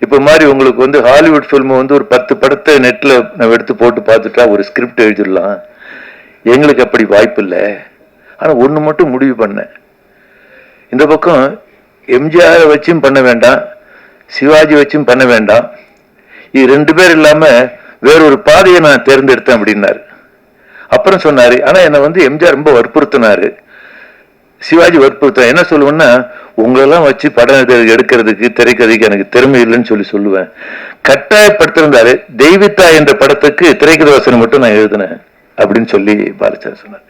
இப்ப மாதிரி உங்களுக்கு ஹாலிவுட் ஃபில்ம் ஒரு 10 படத்தை நெட்ல நம்ம எடுத்து போட்டு பார்த்துட்டா ஒரு ஸ்கிரிப்ட் எழுதிடலாம், எங்களுக்கு அப்படி வாய்ப்பு இல்லை. ஆனா ஒண்ணு மட்டும் முடிவு பண்ணேன், இந்த பக்கம் எம்ஜிஆர் வச்சும் பண்ண வேண்டாம், சிவாஜி வச்சும் பண்ண வேண்டாம், இது 2 பேர் இல்லாம வேறொரு பாதையை நான் தேர்ந்தெடுத்தேன் அப்படின்னாரு. அப்புறம் சொன்னாரு, ஆனா என்னை எம்ஜிஆர் ரொம்ப வற்புறுத்தினாரு, சிவாஜி வற்புறுத்த என்ன சொல்லுவேன்னா, உங்களெல்லாம் வச்சு படம் எடுக்கிறதுக்கு திரைக்கதைக்கு எனக்கு திறமை இல்லைன்னு சொல்லுவேன். கட்டாயப்படுத்திருந்தாரு. தெய்வித்தா என்ற படத்துக்கு திரைக்கதை வசனம் மட்டும் நான் எழுதினேன் அப்படின்னு சொல்லி பாலச்சந்திரன் சொன்னார்.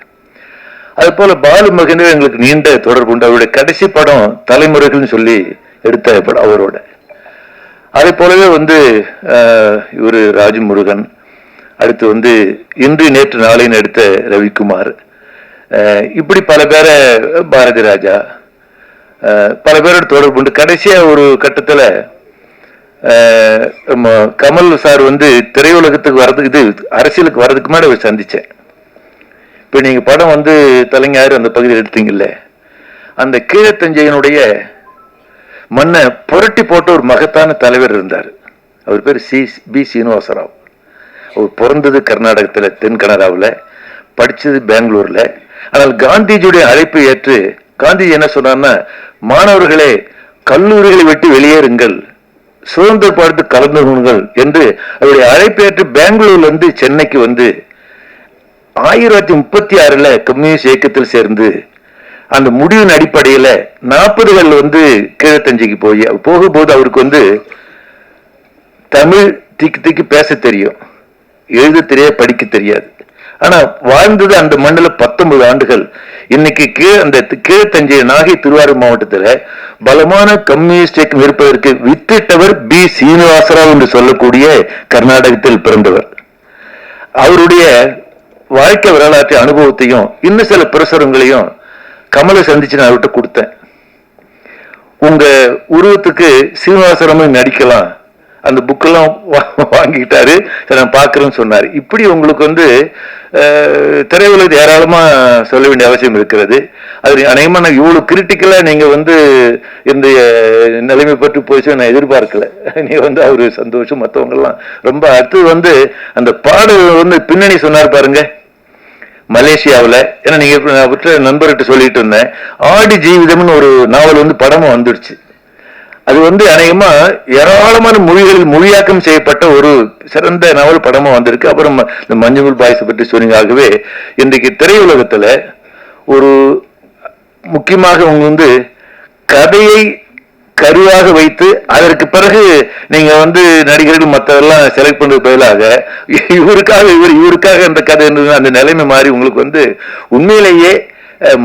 அது போல பாலு மகேந்திரன் எங்களுக்கு நீண்ட தொடர்பு உண்டு. அவருடைய கடைசி படம் தலைமுறைகள்னு சொல்லி எடுத்த படம் அவரோட. அதே போலவே இவரு ராஜமுருகன், அடுத்து இன்று நேற்று நாளைன்னு எடுத்த ரவிக்குமார், இப்படி பல பேரை, பாரதி ராஜா, பல பேரோட தொடர்பு உண்டு. கடைசியா ஒரு கட்டத்துல கமல் சார் திரையுலகத்துக்கு வர்றதுக்கு அரசியலுக்கு வர்றதுக்கு முன்னாடி சந்திச்சேன். இப்ப நீங்க படம் தலைஞாயிறு அந்த பகுதியில் எடுத்தீங்கல்ல, அந்த கீழத்தஞ்சையினுடைய மண்ணை புரட்டி போட்ட ஒரு மகத்தான தலைவர் இருந்தார். அவர் பேர் பி சீனிவாசராவ். அவர் பிறந்தது கர்நாடகத்துல தென் கனடாவில், படிச்சது பெங்களூர்ல. ஆனால் காந்திஜியுடைய அழைப்பை ஏற்று காந்திஜி என்ன சொன்னார்னா, மாணவர்களே கல்லூரிகளை விட்டு வெளியேறுங்கள், சுதந்திர பாட்டு கலந்து கொள்ளுங்கள் என்று அவருடைய அழைப்பை ஏற்று பெங்களூர்ல சென்னைக்கு 1936 கம்யூனிஸ்ட் இயக்கத்தில் சேர்ந்து அந்த முடிவின் அடிப்படையில 40கள் கீழத்தஞ்சைக்கு போகும்போது அவருக்கு தமிழ் திக்கி பேச தெரியும், எழுத தெரியாது, படிக்க தெரியாது. ஆனா வாழ்ந்தது அந்த மண்ணில் 19 ஆண்டுகள். இன்னைக்கு கீழத்தஞ்சை நாகை திருவாரூர் மாவட்டத்தில் பலமான கம்யூனிஸ்ட் இயக்கம் இருப்பதற்கு வித்திட்டவர் பி சீனிவாசராவ் என்று சொல்லக்கூடிய கர்நாடகத்தில் பிறந்தவர். அவருடைய வாழ்க்கை வரலாற்று அனுபவத்தையும் இன்னும் சில பிரசுரங்களையும் கமலை சந்திச்சு நான் அவர்கிட்ட கொடுத்தேன். உங்க உருவத்துக்கு சீனிவாசராவ் நடிக்கலாம், அந்த புக்கெல்லாம் வாங்கிக்கிட்டாரு, நான் பார்க்கிறேன்னு சொன்னாரு. இப்படி உங்களுக்கு திரையுலகத்தை ஏராளமா சொல்ல வேண்டிய அவசியம் இருக்கிறது. அது அநேகமா நான் இவ்வளவு கிரிட்டிக்கலா நீங்க இந்த நிலைமை பற்றி போயிச்சு நான் எதிர்பார்க்கல. நீங்க அவரு சந்தோஷம், மற்றவங்க எல்லாம் ரொம்ப. அடுத்து அந்த பாடல் பின்னணி சொன்னார் பாருங்க, மலேசியாவில். ஏன்னா நீங்க நண்பர்கிட்ட சொல்லிட்டு இருந்தேன், ஆடி ஜீவிதம்னு ஒரு நாவல் படமும் வந்துடுச்சு. அது அநேகமா ஏராளமான மொழிகளில் மொழியாக்கம் செய்யப்பட்ட ஒரு சிறந்த நாவல் படமா வந்திருக்கு. அப்புறம் இந்த மஞ்சுமல் பாய்ஸ் பற்றி சொன்னீங்க. ஆகவே இன்றைக்கு திரையுலகத்துல ஒரு முக்கியமாக அவங்க கதையை கருவாக வைத்து அதற்கு பிறகு நீங்க நடிகர்கள் மற்றதெல்லாம் செலக்ட் பண்றது பதிலாக இவருக்காக அந்த கதை அந்த நிலைமை மாறி உங்களுக்கு உண்மையிலேயே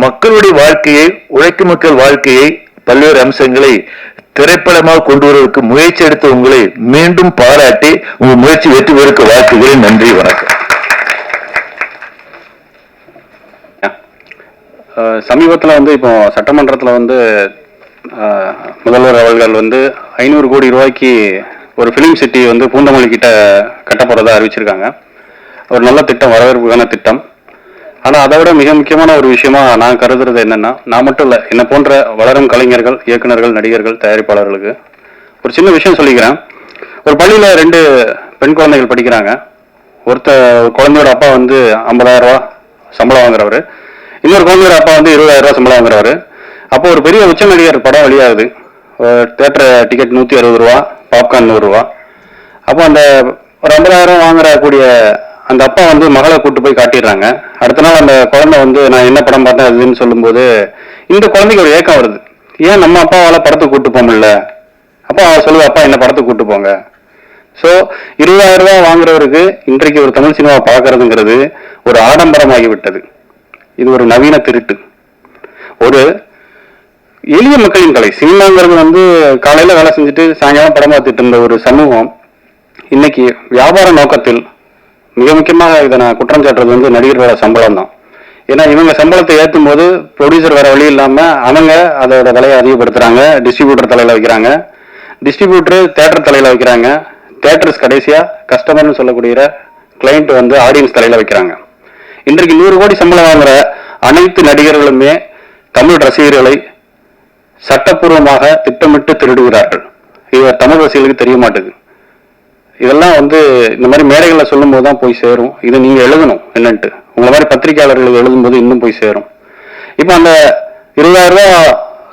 மக்களுடைய வாழ்க்கையை, உழைக்கும் மக்கள் வாழ்க்கையை, பல்வேறு அம்சங்களை திரைப்படமாக கொண்டு வருவதற்கு முயற்சி எடுத்த உங்களை மீண்டும் பாராட்டி உங்க முயற்சி வெற்றி பெறுக்க வாழ்த்துகிறேன். நன்றி, வணக்கம்.
சமீபத்தில் இப்போ சட்டமன்றத்தில் முதல்வர் அவர்கள் 500 கோடி ரூபாய்க்கு ஒரு ஃபிலிம் சிட்டி பூந்தமல்லி கிட்ட கட்ட போறதா அறிவிச்சிருக்காங்க. ஒரு நல்ல திட்டம், வரவேற்புக்கான திட்டம். ஆனால் அதை விட மிக முக்கியமான ஒரு விஷயமா நான் கருதுறது என்னன்னா, நான் மட்டும் இல்லை, என்னை போன்ற வளரும் கலைஞர்கள், இயக்குநர்கள், நடிகர்கள், தயாரிப்பாளர்களுக்கு ஒரு சின்ன விஷயம் சொல்லிக்கிறேன். ஒரு பள்ளியில் 2 பெண் குழந்தைகள் படிக்கிறாங்க. குழந்தையோட அப்பா 50,000 ரூபா சம்பளம் வாங்குறவர், இன்னொரு குழந்தையோட அப்பா 20,000 ரூபா சம்பளம் வாங்குறவர். அப்போ ஒரு பெரிய உச்ச நடிகர் படம் வெளியாகுது. தேட்டர் டிக்கெட் 160 ரூபா, பாப்கார்ன் 100 ரூபா. அப்போ அந்த ஒரு 50,000 வாங்குறக்கூடிய அந்த அப்பா மகளை கூட்டு போய் காட்டிடுறாங்க. அடுத்த நாள் அந்த குழந்தை நான் என்ன படம் பார்த்தேன் அதுன்னு சொல்லும்போது இந்த குழந்தைக்கு ஒரு ஏக்கம் வருது, ஏன் நம்ம அப்பாவால் படத்துக்கு கூட்டு போக முடியல அப்போ அவன் சொல்லுவா, அப்பா என்ன படத்துக்கு கூட்டு போங்க. ஸோ 20,000 ரூபாய் வாங்குறவருக்கு இன்றைக்கு ஒரு தமிழ் சினிமா பார்க்கறதுங்கிறது ஒரு ஆடம்பரமாகிவிட்டது. இது ஒரு நவீன திருட்டு. ஒரு எளிய மக்களின் கலை சினிமாங்கிறது வந்து காலையில வேலை செஞ்சுட்டு சாயங்காலம் படம் பார்த்துட்டு இருந்த ஒரு சமூகம் இன்னைக்கு வியாபார நோக்கத்தில், மிக முக்கியமாக இதை நான் குற்றம் சாட்டுறது வந்து நடிகர்களோட சம்பளம் தான். ஏன்னா இவங்க சம்பளத்தை ஏற்றும் போது ப்ரொடியூசர் வேற வழி இல்லாம அவங்க அதோட விலையை அதிகப்படுத்துறாங்க, டிஸ்ட்ரிபியூட்டர் தலையில வைக்கிறாங்க, டிஸ்ட்ரிபியூட்டர் தேட்டர் தலையில வைக்கிறாங்க, தேட்டர்ஸ் கடைசியா கஸ்டமர்னு சொல்லக்கூடிய கிளைண்ட் வந்து ஆடியன்ஸ் தலையில வைக்கிறாங்க. இன்றைக்கு 100 கோடி சம்பளம் வாங்குற அனைத்து நடிகர்களுமே தமிழ் ரசிகர்களை சட்டப்பூர்வமாக திட்டமிட்டு திருடுகிறார்கள். இது தமிழ் ரசிகர்களுக்கு தெரிய மாட்டேங்குது. இதெல்லாம் வந்து இந்த மாதிரி மேடைகளில் சொல்லும் போது தான் போய் சேரும். இதை நீங்க எழுதணும் என்னன்ட்டு, உங்களை மாதிரி பத்திரிகையாளர்கள் எழுதும்போது இன்னும் போய் சேரும். இப்போ அந்த 20,000 ரூபாய்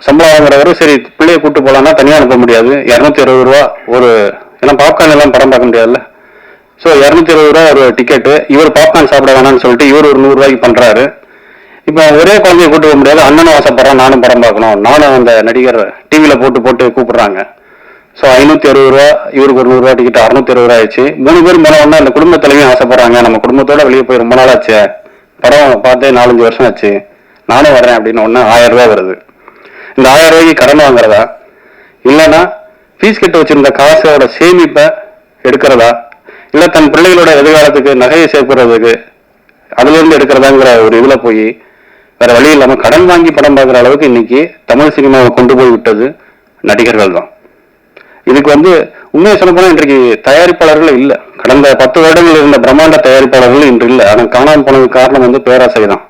சம்பளம் வாங்குறவரு சரி பிள்ளைய கூட்டு போலான்னா தனியாக அனுப்ப முடியாது. 260 ரூபா ஒரு, ஏன்னா பாப்கார்ன் எல்லாம் படம் பார்க்க முடியாதுல்ல. ஸோ 220 ரூபா ஒரு டிக்கெட்டு. இவர் பாப்கார்ன் சாப்பிட வேணாம்னு சொல்லிட்டு இவர் ஒரு 100 ரூபாய்க்கு பண்றாரு. இப்போ ஒரே குழந்தைய கூட்டு போக முடியாது. அண்ணனும் ஆசைப்படுறான், நானும் படம் பார்க்கணும், நானும் அந்த நடிகர் டிவியில போட்டு கூப்பிடுறாங்க. ஸோ 560 ரூபா, இவருக்கு ஒரு 100 ரூபா டிக்கெட் 660 ரூபா ஆயிடுச்சு. 3 பேர் போனோம்னா அந்த குடும்பத்திலையும் ஆசைப்படுறாங்க, நம்ம குடும்பத்தோட வெளியே போய் ரொம்ப நாள் ஆச்சு, படம் பார்த்தே 4-5 வருஷம் ஆச்சு, நானும் வர்றேன் அப்படின்னு ஒன்று 1000 ரூபா வருது. இந்த 1000 ரூபாய்க்கு கடன் வாங்குறதா, இல்லைன்னா ஃபீஸ் கட்ட வச்சிருந்த காசோட சேமிப்பை எடுக்கிறதா, இல்லை தன் பிள்ளைகளோட எதிர்காலத்துக்கு நகையை சேர்க்கிறதுக்கு அதுல இருந்து எடுக்கிறதாங்கிற ஒரு இதுல போய் வேற வழி இல்லாம கடன் வாங்கி படம் பார்க்குற அளவுக்கு இன்னைக்கு தமிழ் சினிமாவை கொண்டு போய் விட்டது நடிகர்கள் தான். இதுக்கு வந்து உண்மையை சொல்ல போனா இன்றைக்கு தயாரிப்பாளர்கள் இல்லை. கடந்த 10 வருடங்கள் இருந்த பிரம்மாண்ட தயாரிப்பாளர்கள் இன்று இல்லை. ஆனால் காணாமல் போனதுக்கு காரணம் வந்து பேராசை தான்.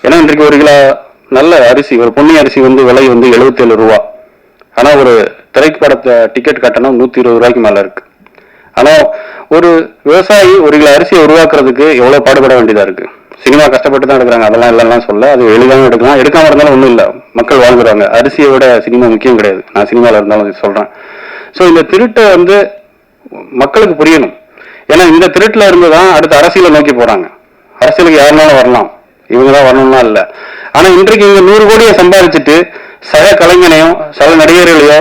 ஏன்னா இன்றைக்கு 1 கிலோ நல்ல அரிசி, ஒரு பொன்னி அரிசி வந்து விலை வந்து 77 ரூபா. ஆனா ஒரு திரைப்படத்தை டிக்கெட் கட்டணம் 120 ரூபாய்க்கு மேல இருக்கு. ஆனா ஒரு விவசாயி 1 கிலோ அரிசியை உருவாக்குறதுக்கு எவ்வளவு பாடுபட வேண்டியதா இருக்கு. சினிமா கஷ்டப்பட்டு தான் எடுக்கிறாங்க, அதெல்லாம் இல்லைன்னா சொல்ல, அது எளிதாக எடுக்கலாம், எடுக்காம இருந்தாலும் ஒன்றும் இல்லை, மக்கள் வாழ்ந்துருவாங்க. அரிசியை விட சினிமா முக்கியம் கிடையாது, நான் சினிமாவில் இருந்தாலும் சொல்றேன். ஸோ இந்த திருட்டை வந்து மக்களுக்கு புரியணும். ஏன்னா இந்த திருட்டுல இருந்து தான் அடுத்த அரசியலை நோக்கி போறாங்க. அரசியலுக்கு யாருனாலும் வரலாம், இவங்க தான் வரணும்னா இல்லை. ஆனா இன்றைக்கு இங்க 100 கோடியை சம்பாதிச்சுட்டு சக கலைஞனையோ சக நடிகர்களையோ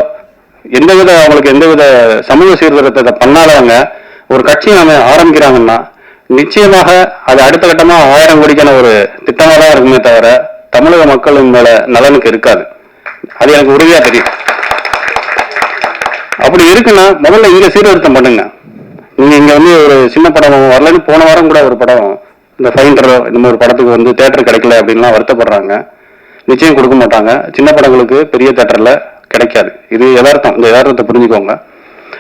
எந்தவித அவங்களுக்கு எந்தவித சமூக சீர்திருத்தத்தை பண்ணாதவங்க ஒரு கட்சி நம்ம ஆரம்பிக்கிறாங்கன்னா நிச்சயமாக அது அடுத்த கட்டமா 1000 கோடிக்கான ஒரு திட்டமா தான் இருக்குமே தவிர தமிழக மக்களின் மேல நலனுக்கு இருக்காது. அது எனக்கு உறுதியா தெரியும். அப்படி இருக்குன்னா முதல்ல இங்க சீர்திருத்தம் பண்ணுங்க. நீங்க இங்க வந்து ஒரு சின்ன படம் வரலன்னு போன வாரம் கூட ஒரு படம் இந்த ஃபைண்டர் இந்த மாதிரி படத்துக்கு வந்து தேட்டர் கிடைக்கல அப்படின்லாம் வருத்தப்படுறாங்க. நிச்சயம் கொடுக்க மாட்டாங்க. சின்ன படங்களுக்கு பெரிய தேட்டர்ல கிடைக்காது. இது யதார்த்தம். இந்த யதார்த்தத்தை புரிஞ்சுக்கோங்க.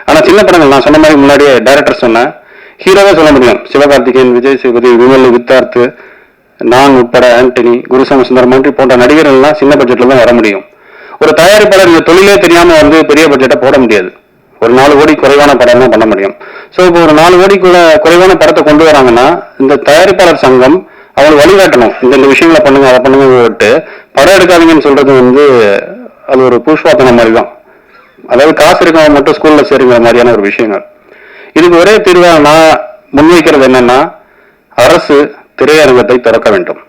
ஆனா சின்ன படங்கள் நான் சொன்ன மாதிரி முன்னாடியே டைரக்டர் சொன்னேன், ஹீரோவே சொல்ல முடியும். சிவகார்த்திகேயன், விஜய் சேதுபதி, விமல், வித்தார்த்து, நான் உட்பட ஆண்டனி, குருசாமி சுந்தரமன்றி போன்ற நடிகர்கள்லாம் சின்ன பட்ஜெட்ல தான் வர முடியும். ஒரு தயாரிப்பாளர் இந்த தொழிலே தெரியாம வந்து பெரிய பட்ஜெட்டை போட முடியாது. ஒரு 4 கோடி குறைவான படம் தான் பண்ண முடியும். ஸோ இப்போ ஒரு 4 கோடிக்குள்ள குறைவான படத்தை கொண்டு வராங்கன்னா இந்த தயாரிப்பாளர் சங்கம் அவங்களுக்கு வழிகாட்டணும். இந்த விஷயங்களை பண்ணுங்க, அதை பண்ணுங்க விட்டு படம் எடுக்காதீங்கன்னு சொல்றது வந்து அது ஒரு புஷ்வாத்தன மாதிரி தான். அதாவது காசு இருக்கவங்க மட்டும் ஸ்கூல்ல சேருங்கிற மாதிரியான ஒரு விஷயங்கள். இதுக்கு ஒரே தீர்வா நான் முன்வைக்கிறது என்னன்னா, அரசு திரையரங்கத்தை திறக்க வேண்டும்.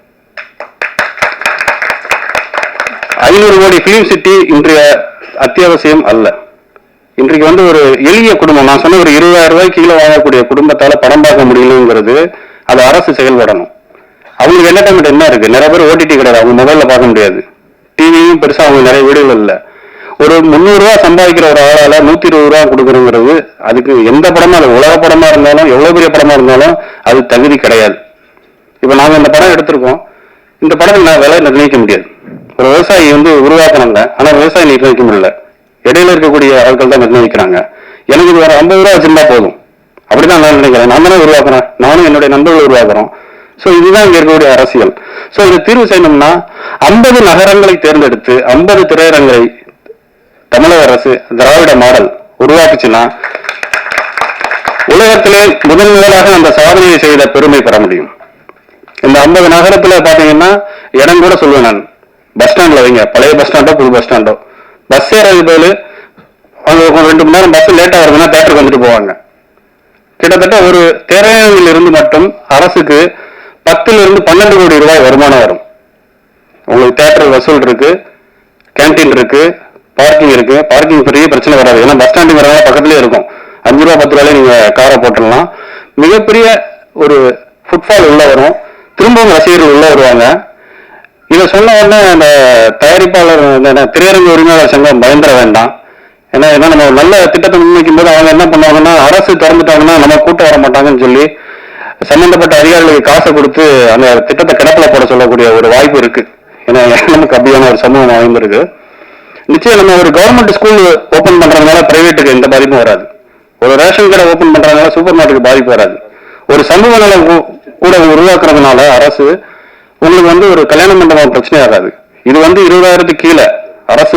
500 கோடி பிலிம் சிட்டி இன்றைய அத்தியாவசியம் அல்ல. இன்றைக்கு வந்து ஒரு எளிய குடும்பம், நான் சொன்ன ஒரு 20,000 ரூபாய்க்கு கீழே வாங்கக்கூடிய குடும்பத்தால படம் பார்க்க முடியலங்கிறது அது அரசு செயல்படணும். அவங்களுக்கு என்டர்டைன்மெண்ட் என்ன இருக்கு? நிறைய பேர் ஓடிடி கிடையாது, அவங்க மொபைல்ல பார்க்க முடியாது. டிவியும் பெருசா அவங்க நிறைய வீடுகள் இல்லை. ஒரு 300 ரூபா சம்பாதிக்கிற ஒரு ஆளால 120 ரூபா கொடுக்குறங்கிறது அதுக்கு எந்த படமா, அது உலக படமா இருந்தாலும் எவ்வளவு பெரிய படமா இருந்தாலும் அது தகுதி கிடையாது. இப்ப நாங்க இந்த படம் எடுத்திருக்கோம், இந்த படத்தை நான் விலை நிர்ணயிக்க முடியாது. ஒரு விவசாயி வந்து உருவாக்குறாங்க, ஆனா விவசாயி நிர்ணயிக்க முடியல, இடையில இருக்கக்கூடிய ஆட்கள் தான் நிர்ணயிக்கிறாங்க. எனக்கு இது வேற 50 ரூபா வச்சிருந்தா போதும் அப்படிதான் நான் நினைக்கிறேன். நான் தானே உருவாக்குறேன், நானும் என்னுடைய நண்பர்கள் உருவாக்குறோம். ஸோ இதுதான் இங்க இருக்கக்கூடிய அரசியல். ஸோ இதை தீர்வு செய்யணும்னா 50 நகரங்களை தேர்ந்தெடுத்து 50 திரையரங்களை தமிழக அரசு திராவிட மாடல் உருவாக்குச்சுன்னா உலகத்திலே முதலாக அந்த சாதனையை செய்த பெருமை பெற முடியும். இந்த 50 நகரத்துல பாத்தீங்கன்னா இடம் கூட சொல்லுவேன் நான், பஸ் ஸ்டாண்ட்ல வைங்க, பழைய பஸ் ஸ்டாண்டோ புது பஸ் ஸ்டாண்டோ, பஸ் ஏறது பதில் அவங்க 2 மணி நேரம் பஸ் லேட்டா வருதுன்னா தேட்டருக்கு வந்துட்டு போவாங்க. கிட்டத்தட்ட ஒரு திரையரங்கில் இருந்து மட்டும் அரசுக்கு 10 to 12 கோடி ரூபாய் வருமானம் வரும். உங்களுக்கு தேட்டர் வசூல் இருக்கு, கேன்டீன் இருக்கு, பார்க்கிங் இருக்கு. பார்க்கிங் பெரிய பிரச்சனை வராது. ஏன்னா பஸ் ஸ்டாண்டுக்கு வரவங்க பக்கத்துலேயே இருக்கும். 5 ரூபா 10 ரூபாயிலே நீங்க காரை போட்டுடலாம். மிகப்பெரிய ஒரு ஃபுட்ஃபால் உள்ள வரும். திரும்பவும் ரசிகர்கள் உள்ள வருவாங்க. இதை சொன்ன உடனே அந்த தயாரிப்பாளர் திரையரங்கு உரிமையாளர் சங்கம் பயந்துட வேண்டாம். ஏன்னா நம்ம நல்ல திட்டத்தை முன்வைக்கும் போது அவங்க என்ன பண்ணுவாங்கன்னா, அரசு திறந்துட்டாங்கன்னா நம்ம கூட்டம் வர மாட்டாங்கன்னு சொல்லி சம்பந்தப்பட்ட அதிகாரிகளுக்கு காசை கொடுத்து அந்த திட்டத்தை கிடப்பில் போட சொல்லக்கூடிய ஒரு வாய்ப்பு இருக்கு. ஏன்னா நமக்கு அப்படியான ஒரு சமூகம் அமைந்திருக்கு. நிச்சயம் நம்ம ஒரு கவர்மெண்ட் ஸ்கூல் ஓபன் பண்றதுனால பிரைவேட்டுக்கு எந்த பாதிப்பும் வராது. ஒரு ரேஷன் கடை ஓபன் பண்றதுனால சூப்பர் மார்க்கெட்டுக்கு பாதிப்பு வராது. ஒரு சமூக நல கூட உருவாக்குறதுனால அரசு உங்களுக்கு ஒரு கல்யாண மண்டபம் பிரச்சனை ஆகாது. இது 20,000க்கு கீழே அரசு